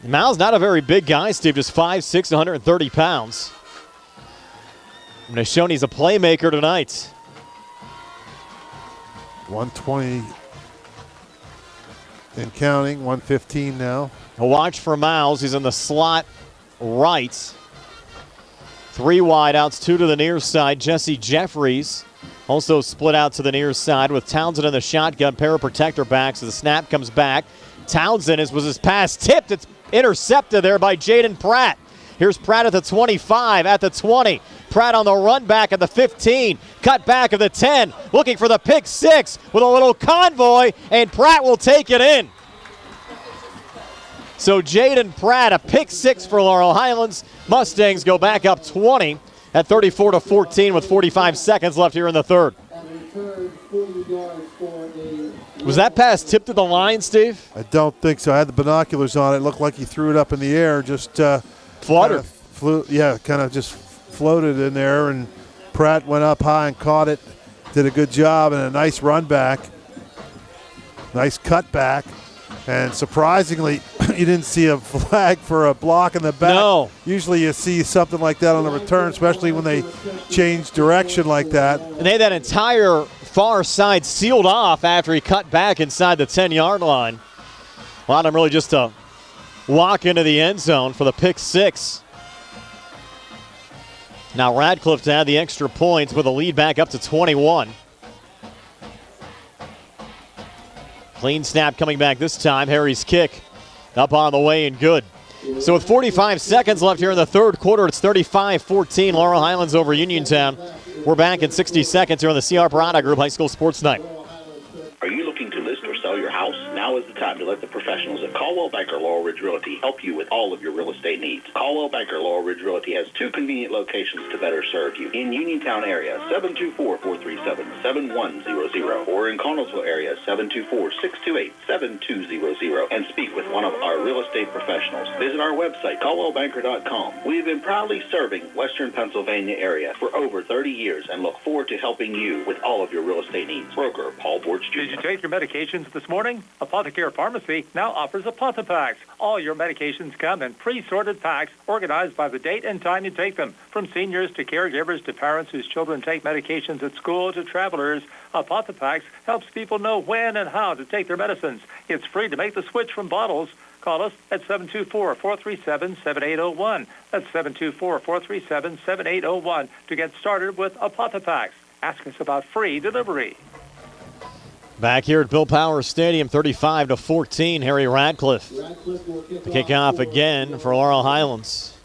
Miles not a very big guy, Steve, just 5'6", 130 pounds. And has shown he's a playmaker tonight. 120 and counting, 115 now. A watch for Miles. He's in the slot right. 3 wide outs, 2 to the near side. Jesse Jeffries also split out to the near side with Townsend in the shotgun. Pair of protector backs as the snap comes back. Townsend was his pass tipped. It's intercepted there by Jaden Pratt. Here's Pratt at the 25, at the 20. Pratt on the run back at the 15. Cut back of the 10. Looking for the pick 6 with a little convoy, and Pratt will take it in. So Jaden Pratt, a pick 6 for Laurel Highlands. Mustangs go back up 20 at 34-14 with 45 seconds left here in the third. Was that pass tipped to the line, Steve? I don't think so. I had the binoculars on. It looked like he threw it up in the air, just fluttered. Kind of just floated in there, and Pratt went up high and caught it. Did a good job and a nice run back. Nice cut back. And surprisingly, you didn't see a flag for a block in the back. No. Usually you see something like that on the return, especially when they change direction like that. And they had that entire far side sealed off after he cut back inside the 10-yard line. Allowed him really just to walk into the end zone for the pick 6. Now Radcliffe to add the extra points with a lead back up to 21. Clean snap coming back this time. Harry's kick up on the way and good. So with 45 seconds left here in the third quarter, it's 35-14. Laurel Highlands over Uniontown. We're back in 60 seconds here on the CR Parada Group High School Sports Night. Are you looking to list or sell your house? Now is the time to let the professionals at Caldwell Banker Laurel Ridge Realty help you with all of your real estate needs. Caldwell Banker Laurel Ridge Realty has 2 convenient locations to better serve you. In Uniontown area, 724-437-7100, or in Connellsville area, 724-628-7200, and speak with one of our real estate professionals. Visit our website, caldwellbanker.com. We have been proudly serving Western Pennsylvania area for over 30 years and look forward to helping you with all of your real estate needs. Broker Paul Borch Jr. Did you take your medications this morning? Apothecary Pharmacy now offers Apotipacks. All your medications come in pre-sorted packs organized by the date and time you take them. From seniors to caregivers to parents whose children take medications at school to travelers, Apotipacks helps people know when and how to take their medicines. It's free to make the switch from bottles. Call us at 724-437-7801. That's 724-437-7801 to get started with Apotipacks. Ask us about free delivery. Back here at Bill Power Stadium, 35-14. Harry Radcliffe to kick off again for Laurel Highlands.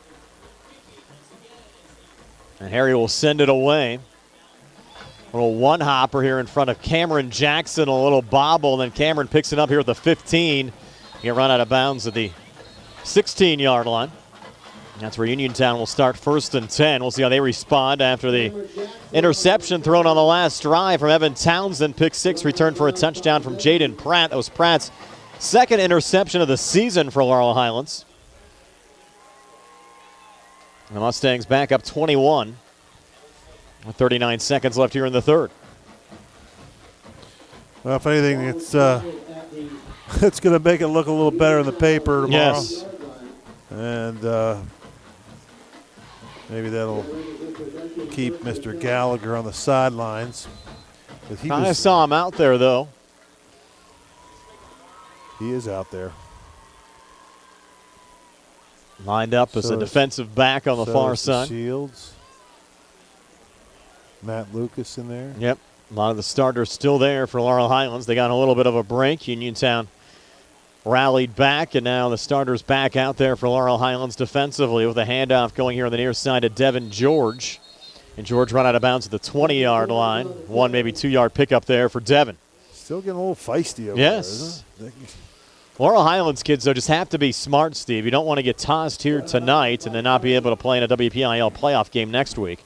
And Harry will send it away. Little one-hopper here in front of Cameron Jackson, a little bobble, and then Cameron picks it up here at the 15. He'll run out of bounds at the 16-yard line. That's where Uniontown will start 1st and 10. We'll see how they respond after the interception thrown on the last drive from Evan Townsend. Pick 6 returned for a touchdown from Jaden Pratt. That was Pratt's second interception of the season for Laurel Highlands. The Mustangs back up 21. With 39 seconds left here in the third. Well, if anything, it's going to make it look a little better in the paper tomorrow. Yes. And maybe that'll keep Mr. Gallagher on the sidelines. I saw him out there, though. He is out there. Lined up as a defensive back on the far side. Shields. Matt Lucas in there. Yep. A lot of the starters still there for Laurel Highlands. They got a little bit of a break. Uniontown rallied back, and now the starters back out there for Laurel Highlands defensively with a handoff going here on the near side to Devin George. And George run out of bounds at the 20-yard line. 1, maybe 2-yard pickup there for Devin. Still getting a little feisty over there, isn't it? Laurel Highlands kids, though, just have to be smart, Steve. You don't want to get tossed here tonight and then not be able to play in a WPIL playoff game next week.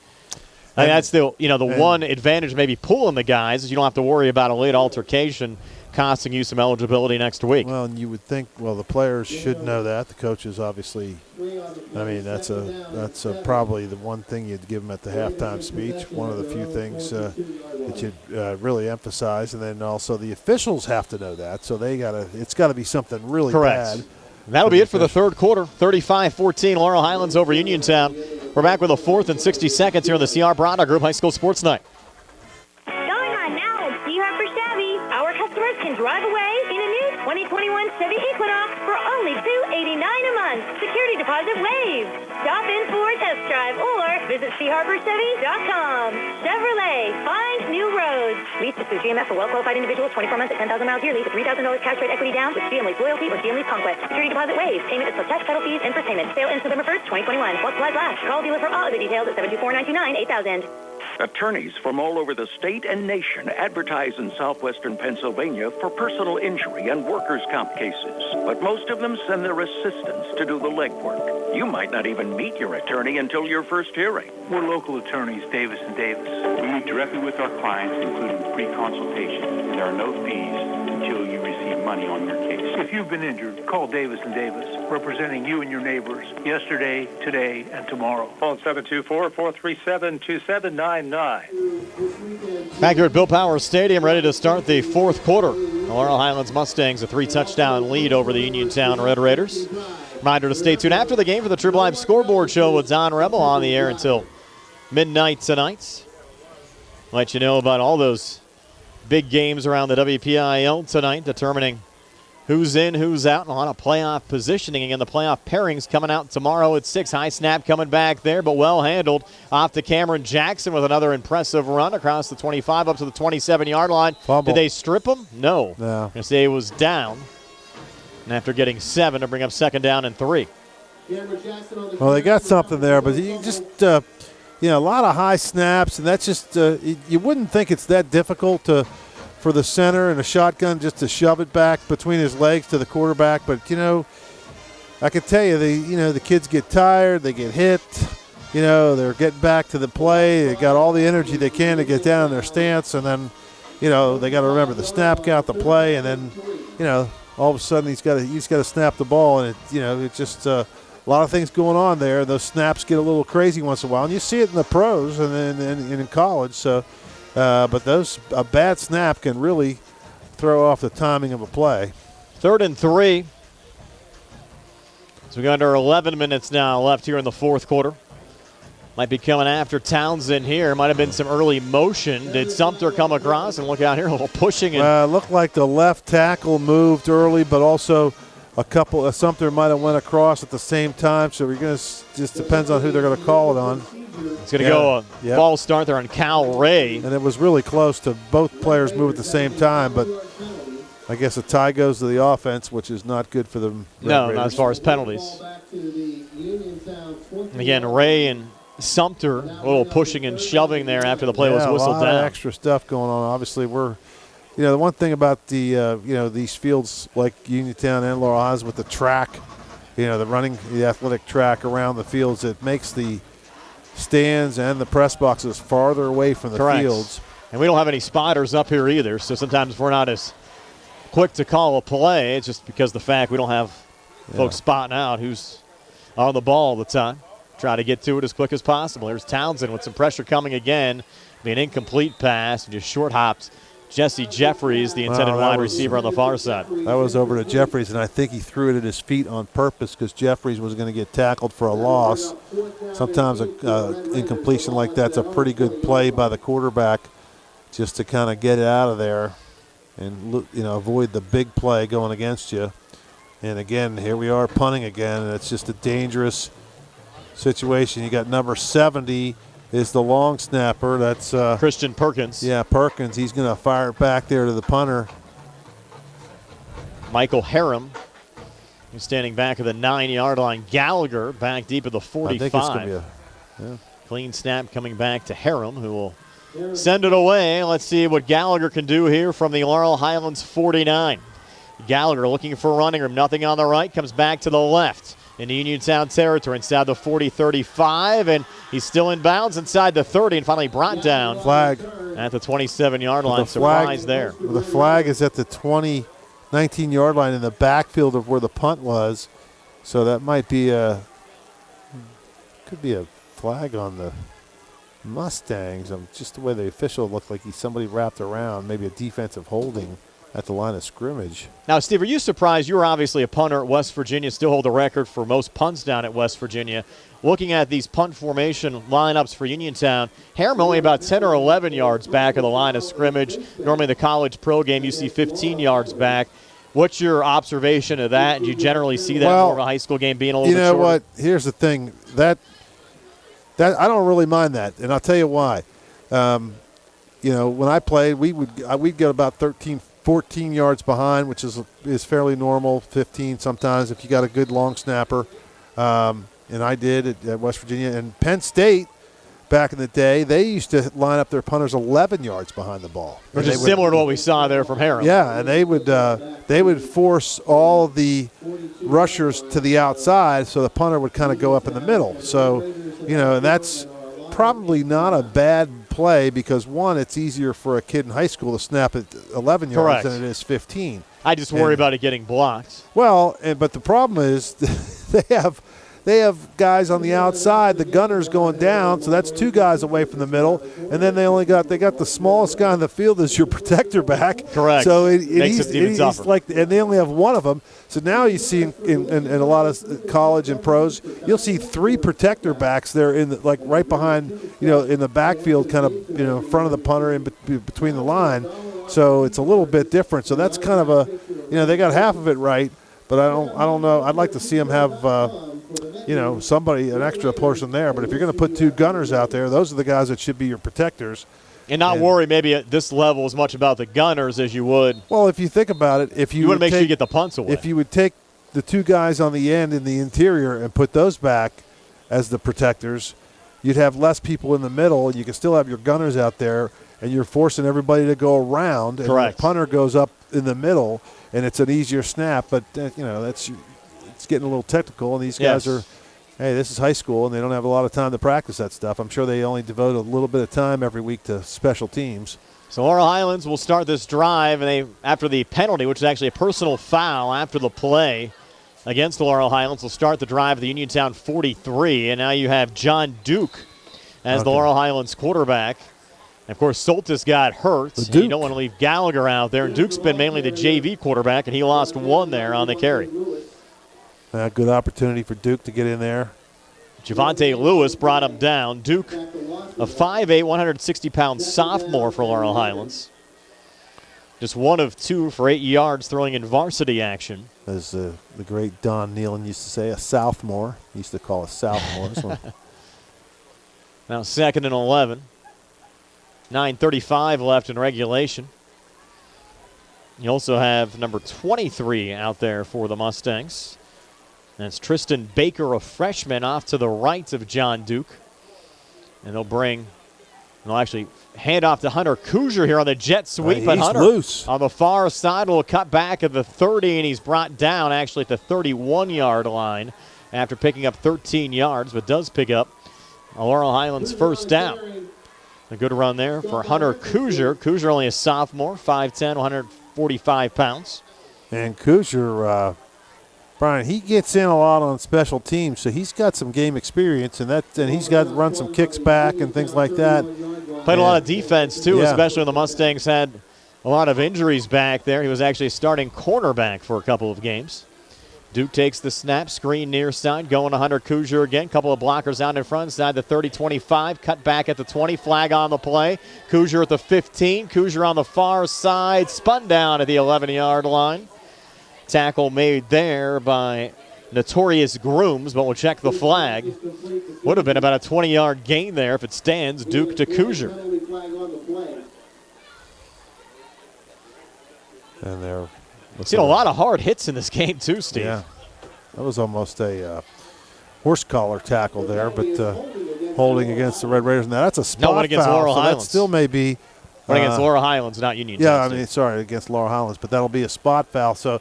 I mean, that's the one advantage maybe pulling the guys is you don't have to worry about a late altercation costing you some eligibility next week. Well, and you would think, the players should know that. The coaches obviously, that's probably the one thing you'd give them at the halftime speech, one of the few things that you'd really emphasize. And then also the officials have to know that, so it's got to be something really bad. And that'll be it for the third quarter. 35-14, Laurel Highlands over Uniontown. We're back with a 4th and 60 seconds here on the CR Brada Group High School Sports Night. Going on now at C. Harper Chevy. Our customers can drive away in a new 2021 Chevy Equinox for only $289 a month. Security deposit waived. Stop in for a test drive or visit CHarperChevy.com. Chevrolet, find new roads. Lease to GMF for well-qualified individuals, 24 months at 10,000 miles yearly with $3,000 cash rate equity down with GM Lease Loyalty or GM Lease Conquest. Security deposit waived. Payment is plus tax, title fees, and first payment. Sale ends November 1st, 2021. What supplies last? Call dealer for all of the details at 724-929-8000. Attorneys from all over the state and nation advertise in southwestern Pennsylvania for personal injury and workers' comp cases. But most of them send their assistants to do the legwork. You might not even meet your attorney until your first hearing. We're local attorneys, Davis & Davis. We meet directly with our clients, including free consultation. And there are no fees until you receive money on your case. If you've been injured, call Davis & Davis, representing you and your neighbors yesterday, today, and tomorrow. Phone 724-437-2799. Back here at Bill Powers Stadium, ready to start the fourth quarter. The Laurel Highlands Mustangs a 3-touchdown lead over the Uniontown Red Raiders. Reminder to stay tuned after the game for the True Live Scoreboard Show with Don Rebel on the air until midnight tonight. Let you know about all those big games around the WPIL tonight, determining who's in, who's out, and a lot of playoff positioning. And the playoff pairings coming out tomorrow at 6. High snap coming back there, but well handled off to Cameron Jackson with another impressive run across the 25 up to the 27-yard line. Fumble. Did they strip him? No. No. They say it was down. And after getting 7 to bring up 2nd down and 3. Well, they got something there, but you just, a lot of high snaps, and that's just, you wouldn't think it's that difficult for the center and a shotgun just to shove it back between his legs to the quarterback. But, I can tell you, the kids get tired, they get hit, they're getting back to the play. They got all the energy they can to get down in their stance, and then, they got to remember the snap count, the play, and then, all of a sudden he's got to snap the ball, and it's just a lot of things going on there. Those snaps get a little crazy once in a while, and you see it in the pros and then in college. So, but a bad snap can really throw off the timing of a play. 3rd and 3. So we got under 11 minutes now left here in the fourth quarter. Might be coming after Townsend here. Might have been some early motion. Did Sumter come across? And look out here, a little pushing. Looked like the left tackle moved early, but also Sumter might have went across at the same time. So we're going to just depends on who they're going to call it on. It's going to go a ball start there on Cal Ray. And it was really close to both players move at the same time, but I guess a tie goes to the offense, which is not good for them. No, not as far as penalties. And again, Ray and Sumter, a little pushing and shoving there after the play was whistled a lot down. Of extra stuff going on. Obviously, the one thing about the these fields like Uniontown and Laurel Highlands with the track, the athletic track around the fields, it makes the stands and the press boxes farther away from the fields. And we don't have any spotters up here either, so sometimes we're not as quick to call a play. It's just because of the fact we don't have folks spotting out who's on the ball all the time. Try to get to it as quick as possible. Here's Townsend with some pressure coming again. Be an incomplete pass and just short hopped Jesse Jeffries, the intended wide receiver on the far side. That was over to Jeffries, and I think he threw it at his feet on purpose because Jeffries was going to get tackled for a loss. Sometimes an incompletion like that's a pretty good play by the quarterback just to kind of get it out of there and avoid the big play going against you. And again, here we are punting again, and it's just a dangerous situation. You got number 70 is the long snapper. That's Christian Perkins. Yeah, Perkins. He's going to fire it back there to the punter. Michael Harem, who's standing back at the 9-yard line. Gallagher back deep at the 45. I think it's going to be a clean snap coming back to Harem, who will send it away. Let's see what Gallagher can do here from the Laurel Highlands 49. Gallagher looking for running room. Nothing on the right. Comes back to the left in Uniontown territory inside the 40-35, and he's still in bounds inside the 30 and finally brought down flag at the 27-yard line. Surprise there. The flag is at the 19-yard line in the backfield of where the punt was, so that might be could be a flag on the Mustangs. Just the way the official looked like somebody wrapped around, maybe a defensive holding at the line of scrimmage. Now, Steve, are you surprised? You were obviously a punter at West Virginia, still hold the record for most punts down at West Virginia. Looking at these punt formation lineups for Uniontown, Harem only about 10 or 11 yards back of the line of scrimmage. Normally the college pro game, you see 15 yards back. What's your observation of that? Do you generally see that more of a high school game being a little bit shorter? You know what? Here's the thing. That I don't really mind that, and I'll tell you why. When I played, we'd get about 14 yards behind, which is fairly normal, 15 sometimes if you got a good long snapper. And I did at West Virginia. And Penn State, back in the day, they used to line up their punters 11 yards behind the ball. Which is similar to what we saw there from Harem. Yeah, and they would force all the rushers to the outside so the punter would kind of go up in the middle. So, and that's probably not a bad play because, one, it's easier for a kid in high school to snap at 11 yards than it is 15. I just worry about it getting blocked. Well, but the problem is they have guys on the outside, the gunners going down, so that's two guys away from the middle, and then they got the smallest guy in the field as your protector back. Correct. So Makes it even tougher. And they only have one of them. So now you see in a lot of college and pros, you'll see three protector backs there right behind, in the backfield, kind of in front of the punter in between the line. So it's a little bit different. So that's kind of they got half of it right, but I don't know. I'd like to see them have somebody, an extra person there. But if you're going to put two gunners out there, those are the guys that should be your protectors. And not worry maybe at this level as much about the gunners as you would. Well, if you think about it, if you want to make sure you get the punts away. If you would take the two guys on the end in the interior and put those back as the protectors, you'd have less people in the middle, and you can still have your gunners out there, and you're forcing everybody to go around. Correct. And the punter goes up in the middle, and it's an easier snap. But it's getting a little technical, and these guys are. Hey, this is high school, and they don't have a lot of time to practice that stuff. I'm sure they only devote a little bit of time every week to special teams. So Laurel Highlands will start this drive, and after the penalty, which is actually a personal foul after the play against the Laurel Highlands, will start the drive at the Uniontown 43. And now you have John Duke as the Laurel Highlands quarterback. And of course, Soltis got hurt. And you don't want to leave Gallagher out there. And Duke's been mainly the JV quarterback, and he lost one there on the carry. Good opportunity for Duke to get in there. Javante Lewis brought him down. Duke, a 5'8", 160-pound sophomore for Laurel Highlands. Just one of two for 8 yards throwing in varsity action. As the great Don Nealon used to say, a sophomore. He used to call us sophomores. Now 2nd and 11. 9:35 left in regulation. You also have number 23 out there for the Mustangs. That's Tristan Baker, a freshman, off to the right of John Duke. And they'll actually hand off to Hunter Kuzier here on the jet sweep. But he's Hunter loose. On the far side will cut back at the 30, and he's brought down actually at the 31-yard line after picking up 13 yards, but does pick up a Laurel Highlands first down. A good run there for Hunter Kuzier. Kuzier only a sophomore, 5'10", 145 pounds. And Kuzier, Brian, he gets in a lot on special teams, so he's got some game experience, and he's got to run some kicks back and things like that. Played a lot of defense, too, especially when the Mustangs had a lot of injuries back there. He was actually starting cornerback for a couple of games. Duke takes the snap, screen near side, going to Hunter Kuzier again. Couple of blockers out in front, side the 30-25, cut back at the 20, flag on the play. Kuzier at the 15, Kuzier on the far side, spun down at the 11-yard line. Tackle made there by Notorious Grooms, but we'll check the flag. Would have been about a 20-yard gain there if it stands. Duke to Kuzier. And they're We've seen a lot of hard hits in this game too, Steve. Yeah, that was almost a horse collar tackle there, but holding against the Red Raiders. Now that's a spot no, one against foul, Laurel so Highlands. that still may be. One against Laurel Highlands, not Uniontown. Yeah, I mean, sorry, against Laurel Highlands, but that'll be a spot foul. So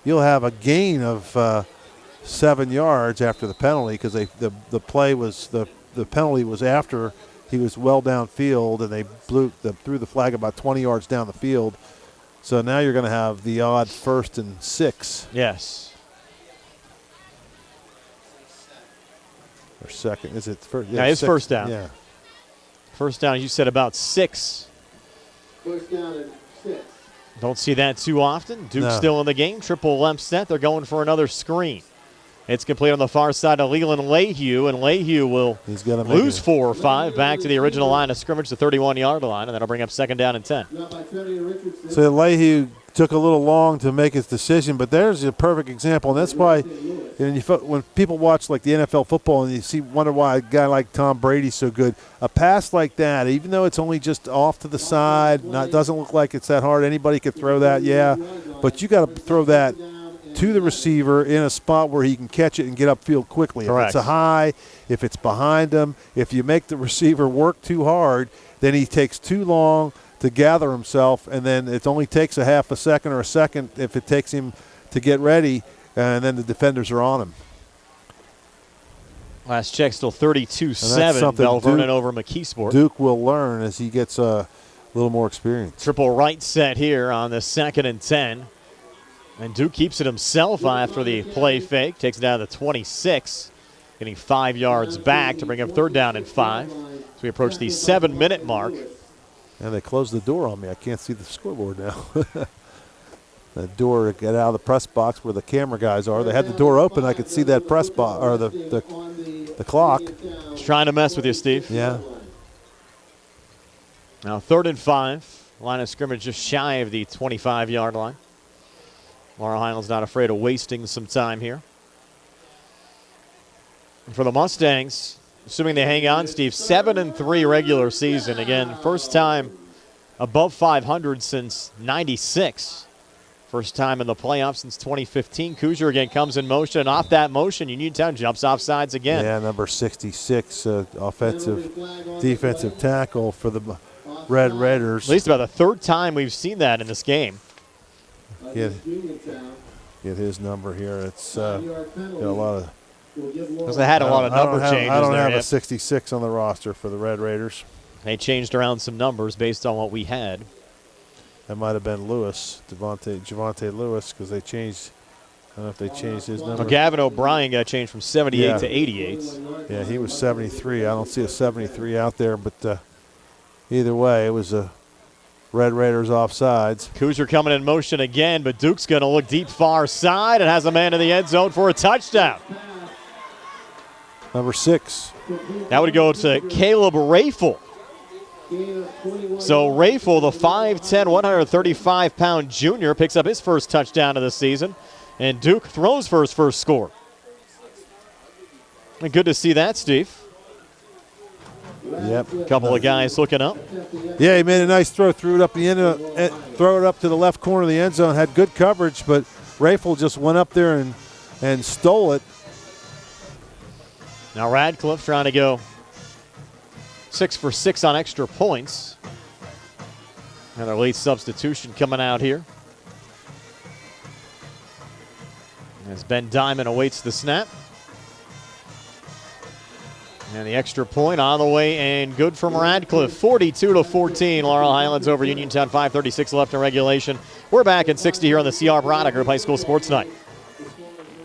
you'll have a gain of 7 yards after the penalty because the play was the penalty was after he was well downfield, and they threw the flag about 20 yards down the field. So now you're going to have the odd 1st and 6. Yes. Or second. Is it first? Yeah, it's first down. Yeah. First down, you said about 6. First down and 6. Don't see that too often. Duke's still in the game. Triple left set. They're going for another screen. It's complete on the far side of Leland Lehue, and Lehue will lose 4 or 5 back to the original line of scrimmage, the 31-yard line, and that'll bring up second down and 10. So Lehue took a little long to make his decision, but there's a perfect example, and that's why when people watch like the NFL football and you wonder why a guy like Tom Brady's so good, a pass like that, even though it's only just off to the side, doesn't look like it's that hard, anybody could throw that, but you got to throw that to the receiver in a spot where he can catch it and get upfield quickly. Correct. If it's a high, if it's behind him, if you make the receiver work too hard, then he takes too long to gather himself, and then it only takes a half a second or a second if it takes him to get ready, and then the defenders are on him. Last check still 32-7, Bell Vernon over McKeesport. Duke will learn as he gets a little more experience. Triple right set here on the 2nd and 10. And Duke keeps it himself after the play fake. Takes it down to the 26, getting 5 yards back to bring up third down and 5. So we approach the 7-minute mark. And they closed the door on me. I can't see the scoreboard now. The door to get out of the press box where the camera guys are. They had the door open. I could see that press box or the clock. Just trying to mess with you, Steve. Yeah. Now 3rd and 5. Line of scrimmage just shy of the 25-yard line. Laurel Highlands not afraid of wasting some time here. And for the Mustangs, assuming they hang on, Steve, 7-3 regular season. Again, first time above 500 since 96. First time in the playoffs since 2015. Kuzier again comes in motion, and off that motion, Uniontown jumps off sides again. Yeah, number 66, defensive tackle for the Red Raiders. At least about the 3rd time we've seen that in this game. Get his number here. It's got a lot of. Because they had a lot of number changes. I don't have a 66 on the roster for the Red Raiders. They changed around some numbers based on what we had. That might have been Lewis, Javante Lewis, because they changed. I don't know if they changed his number. Well, Gavin O'Brien got changed from 78 to 88. Yeah, he was 73. I don't see a 73 out there, but either way, it was a Red Raiders offsides. Kuzier coming in motion again, but Duke's going to look deep far side and has a man in the end zone for a touchdown. Number 6. That would go to Caleb Rafel. So Rafel, the 5'10", 135-pound junior, picks up his first touchdown of the season, and Duke throws for his first score. And good to see that, Steve. Yep. A couple of guys looking up. Yeah, he made a nice throw, threw it up throw it up to the left corner of the end zone, had good coverage, but Rafel just went up there and stole it. Now Radcliffe trying to go 6 for 6 on extra points. Another late substitution coming out here. As Ben Diamond awaits the snap. And the extra point on the way and good from Radcliffe. 42-14. Laurel Highlands over Uniontown. 5:36 left in regulation. We're back at 60 here on the CR Product Group High School Sports Night.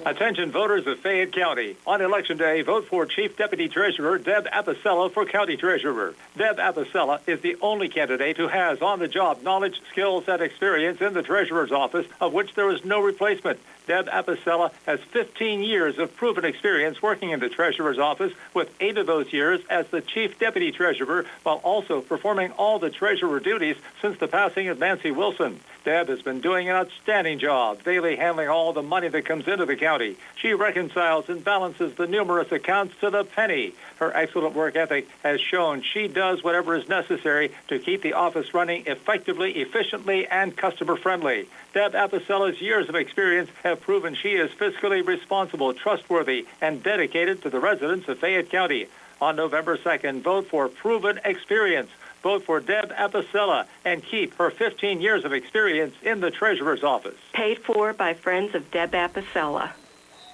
Attention voters of Fayette County. On Election Day, vote for Chief Deputy Treasurer Deb Apicella for County Treasurer. Deb Apicella is the only candidate who has on-the-job knowledge, skills, and experience in the Treasurer's office, of which there is no replacement. Deb Apicella has 15 years of proven experience working in the Treasurer's office, with 8 of those years as the Chief Deputy Treasurer, while also performing all the Treasurer duties since the passing of Nancy Wilson. Deb has been doing an outstanding job, daily handling all the money that comes into the county. She reconciles and balances the numerous accounts to the penny. Her excellent work ethic has shown she does whatever is necessary to keep the office running effectively, efficiently, and customer-friendly. Deb Apicella's years of experience have proven she is fiscally responsible, trustworthy, and dedicated to the residents of Fayette County. On November 2nd, vote for proven experience. Vote for Deb Apicella and keep her 15 years of experience in the Treasurer's office. Paid for by friends of Deb Apicella.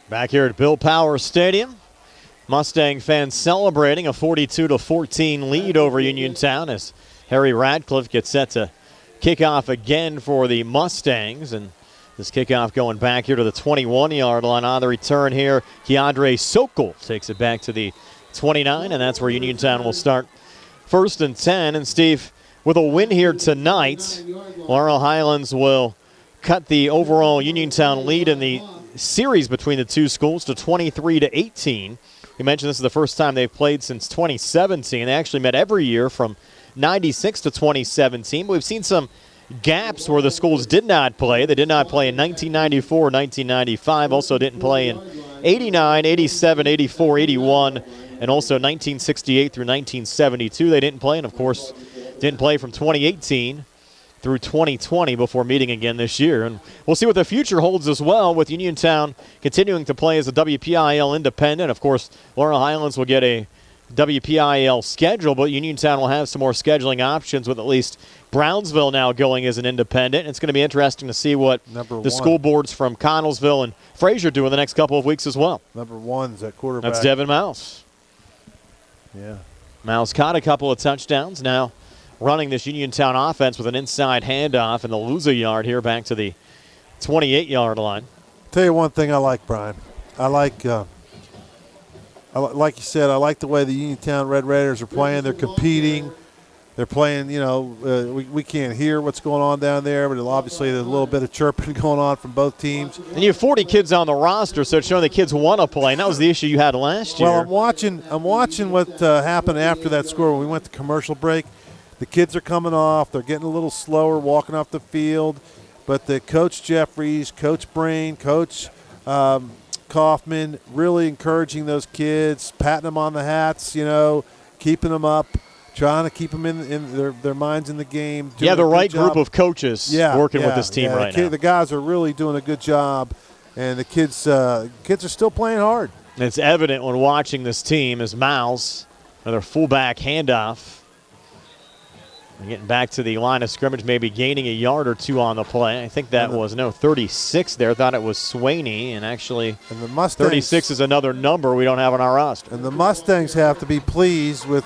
Back here at Bill Power Stadium, Mustang fans celebrating a 42-14 lead over Uniontown as Harry Radcliffe gets set to kick off again for the Mustangs. And this kickoff going back here to the 21-yard line. On the return here, Keandre Sokol takes it back to the 29, and that's where Uniontown will start 1st and 10. And Steve, with a win here tonight, Laurel Highlands will cut the overall Uniontown lead in the series between the two schools to 23-18. We mentioned this is the first time they've played since 2017. They actually met every year from 96 to 2017. But we've seen some gaps where the schools did not play. They did not play in 1994, 1995. Also didn't play in 89, 87, 84, 81. And also 1968 through 1972 they didn't play. And, of course, didn't play from 2018 through 2020 before meeting again this year. And we'll see what the future holds as well, with Uniontown continuing to play as a WPIL independent. Of course, Laurel Highlands will get a WPIL schedule, but Uniontown will have some more scheduling options, with at least Brownsville now going as an independent. It's going to be interesting to see what the school boards from Connellsville and Fraser do in the next couple of weeks as well. Number 1's at quarterback. That's Devin Mouse. Yeah. Mouse caught a couple of touchdowns, now running this Uniontown offense with an inside handoff, and they'll lose a yard here back to the 28-yard line. Tell you one thing I like, Brian. Like you said, I like the way the Uniontown Red Raiders are playing. They're competing. They're playing, we can't hear what's going on down there, but obviously there's a little bit of chirping going on from both teams. And you have 40 kids on the roster, so it's showing the kids want to play, and that was the issue you had last year. Well, I'm watching what happened after that score when we went to commercial break. The kids are coming off. They're getting a little slower walking off the field. But the Coach Jeffries, Coach Brain, Coach Kaufman really encouraging those kids, patting them on the hats, keeping them up, trying to keep them in their minds in the game. Yeah, the right group of coaches working with this team right now. The guys are really doing a good job, and the kids are still playing hard. And it's evident when watching this team as Miles, another fullback handoff. And getting back to the line of scrimmage, maybe gaining a yard or two on the play. I think that was 36 there. Thought it was Swaney, and actually and the Mustangs, 36 is another number we don't have on our roster. And the Mustangs have to be pleased with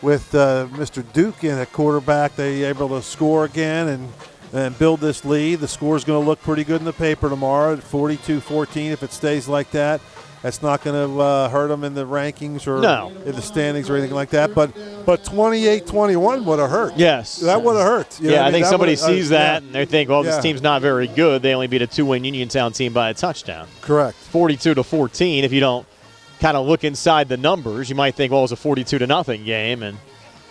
Mr. Duke in at quarterback. They're able to score again and build this lead. The score is going to look pretty good in the paper tomorrow at 42-14 if it stays like that. That's not going to hurt them in the rankings or in the standings or anything like that. But 28-21 would have hurt. Yes. That would have hurt. I think somebody sees that and they think, this team's not very good. They only beat a 2-win Uniontown team by a touchdown. Correct. 42-14. If you don't kind of look inside the numbers, you might think, it was a 42-0 game, and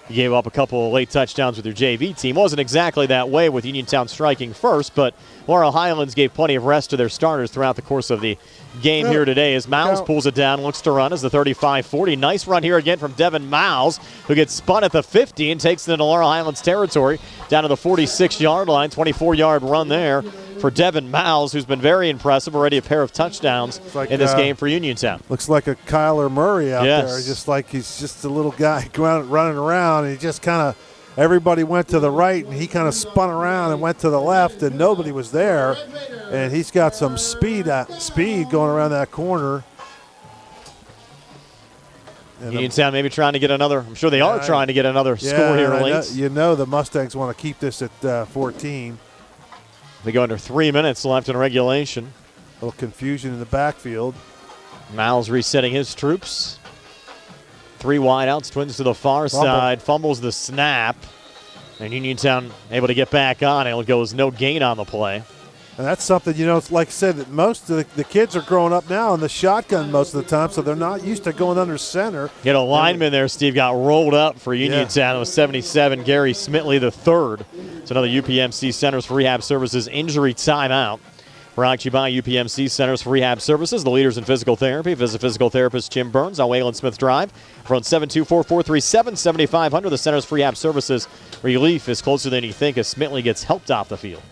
you gave up a couple of late touchdowns with your JV team. Wasn't exactly that way with Uniontown striking first, but Laurel Highlands gave plenty of rest to their starters throughout the course of the game here today as Miles pulls it down, looks to run as the 35-40. Nice run here again from Devin Miles, who gets spun at the 50 and takes it into Laurel Highlands territory down to the 46-yard line. 24-yard run there for Devin Miles, who's been very impressive, already a pair of touchdowns in this game for Uniontown. Looks like a Kyler Murray out Yes. there, just like he's just a little guy running around. And he just kind of, everybody went to the right, and he kind of spun around and went to the left, and nobody was there. And he's got some speed going around that corner. And Uniontown maybe trying to get another. I'm sure they are trying to get another score here late. You know the Mustangs want to keep this at 14. We go under 3 minutes left in regulation. A little confusion in the backfield. Miles resetting his troops. 3 wideouts, Twins to the far side, fumbles the snap, and Uniontown able to get back on. It goes no gain on the play. And that's something, it's like I said, that most of the kids are growing up now in the shotgun most of the time, so they're not used to going under center. A lineman there, Steve, got rolled up for Uniontown. It was 77, Gary Smitley III. It's another UPMC Centers for Rehab Services injury timeout. Brought to you by UPMC Centers for Rehab Services, the leaders in physical therapy. Visit physical therapist Jim Burns on Wayland Smith Drive. Phone 724-437-7500. The Centers for Rehab Services relief is closer than you think as Smitley gets helped off the field.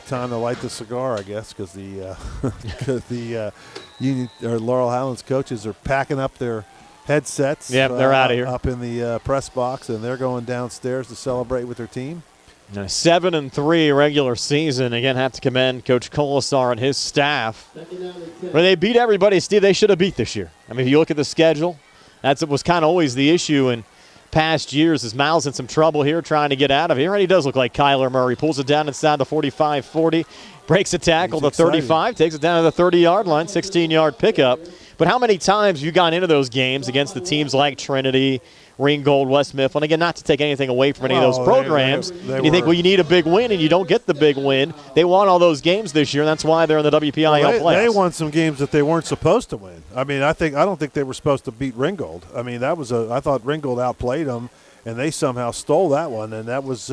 Time to light the cigar, I guess, because the Union or Laurel Highlands coaches are packing up their headsets. Yep, they're out of here. Up in the press box, and they're going downstairs to celebrate with their team. 7-3 regular season. Again, have to commend Coach Colasar and his staff. Where they beat everybody, Steve, they should have beat this year. I mean, if you look at the schedule, that was kind of always the issue in past years. Is Miles in some trouble here trying to get out of here? And he does look like Kyler Murray. Pulls it down inside the 45-40, breaks a tackle, the 35, takes it down to the 30-yard line, 16-yard pickup. But how many times you got into those games against the teams like Trinity, Ringgold, West Mifflin? Again, not to take anything away from any of those programs. And you think, well, you need a big win, and you don't get the big win. They won all those games this year, and that's why they're in the WPIL playoffs. They won some games that they weren't supposed to win. I mean, I don't think they were supposed to beat Ringgold. I mean, I thought Ringgold outplayed them, and they somehow stole that one. And that was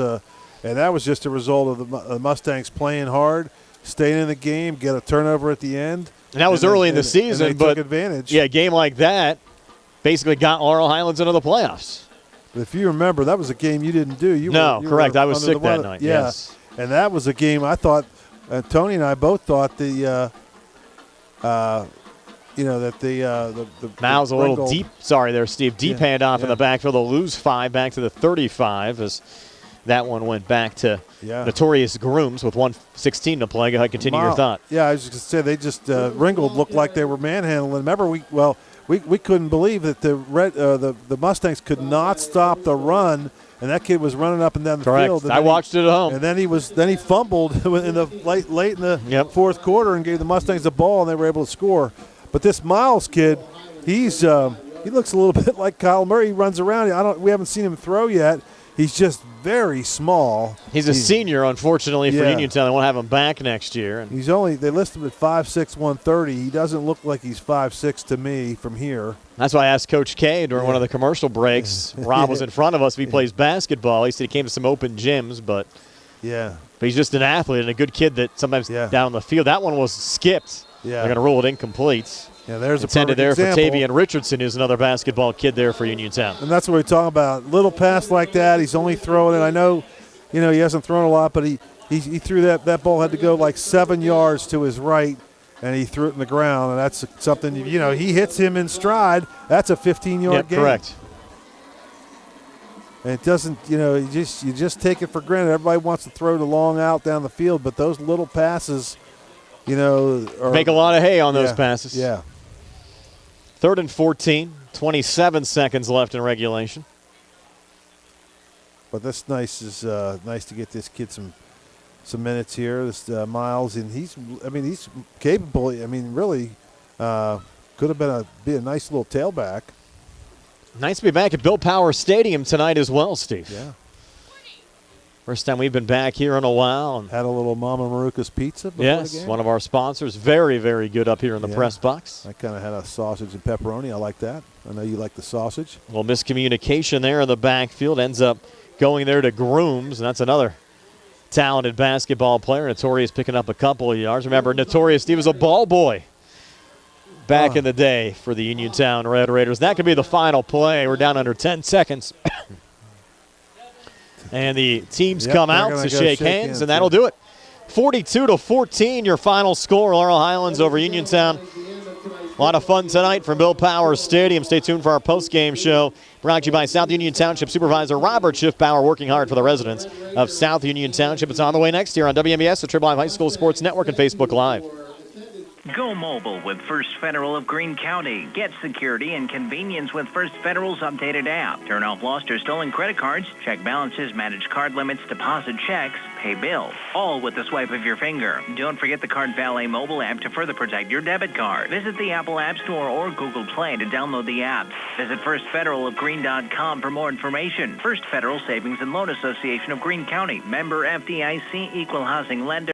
just a result of the Mustangs playing hard, staying in the game, get a turnover at the end. And that was early in the season, and they took advantage. Yeah, a game like that basically got Laurel Highlands into the playoffs. But if you remember, that was a game you didn't do. You correct. were I was sick that night. Yeah. Yes. And that was a game I thought, Tony and I both thought the Miles a little Ringgold, deep. Sorry there, Steve. Deep handoff in the backfield. They'll lose 5 back to the 35 as that one went back to Notorious Grooms with 1:16 to play. Go ahead, continue your thought. Yeah, I was just going to say, they just Ringgold looked like they were manhandling. Remember, we couldn't believe that the Mustangs could not stop the run, and that kid was running up and down the field. And I watched it at home. And then he fumbled in the late in the fourth quarter and gave the Mustangs the ball, and they were able to score. But this Miles kid, he looks a little bit like Kyle Murray. He runs around. We haven't seen him throw yet. He's just very small. He's a senior, unfortunately, for Uniontown. They won't have him back next year. And they list him at 5'6", 130. He doesn't look like he's 5'6" to me from here. That's why I asked Coach K during one of the commercial breaks. Rob was in front of us. If he plays basketball, he said he came to some open gyms, but he's just an athlete and a good kid that sometimes down the field. That one was skipped. They're going to rule it incomplete. Yeah, there's intended a there example. for Tavian Richardson, who's another basketball kid there for Uniontown. And that's what we talk about. Little pass like that, he's only throwing it. I know, he hasn't thrown a lot, but he threw that ball had to go like 7 yards to his right, and he threw it in the ground. And that's something, he hits him in stride. That's a 15-yard gain. Correct. And it doesn't, you just take it for granted. Everybody wants to throw the long out down the field, but those little passes, make a lot of hay on those passes. Yeah. 3rd and 14, 27 seconds left in regulation. But that's nice. Is nice to get this kid some minutes here. This Miles, and he's capable. I mean, really could have be a nice little tailback. Nice to be back at Bill Power Stadium tonight as well, Steve. Yeah. First time we've been back here in a while. And had a little Mama Maruca's pizza before the game. One of our sponsors. Very, very good up here in the press box. I kind of had a sausage and pepperoni. I like that. I know you like the sausage. A little miscommunication there in the backfield. Ends up going there to Grooms, and that's another talented basketball player. Notorious picking up a couple of yards. Remember, Notorious, Steve was a ball boy back in the day for the Uniontown Red Raiders. That could be the final play. We're down under 10 seconds. And the teams come out to shake hands, and that'll do it. 42-14, your final score. Laurel Highlands over Uniontown. A lot of fun tonight from Bill Powers Stadium. Stay tuned for our post-game show. Brought to you by South Union Township Supervisor Robert Schiffbauer, working hard for the residents of South Union Township. It's on the way next year on WMBS, the Triple M High School Sports Network, and Facebook Live. Go mobile with First Federal of Greene County. Get security and convenience with First Federal's updated app. Turn off lost or stolen credit cards, check balances, manage card limits, deposit checks, pay bills, all with the swipe of your finger. Don't forget the Card Valet mobile app to further protect your debit card. Visit the Apple App Store or Google Play to download the app. Visit firstfederalofgreene.com for more information. First Federal Savings and Loan Association of Greene County. Member FDIC, Equal Housing Lender.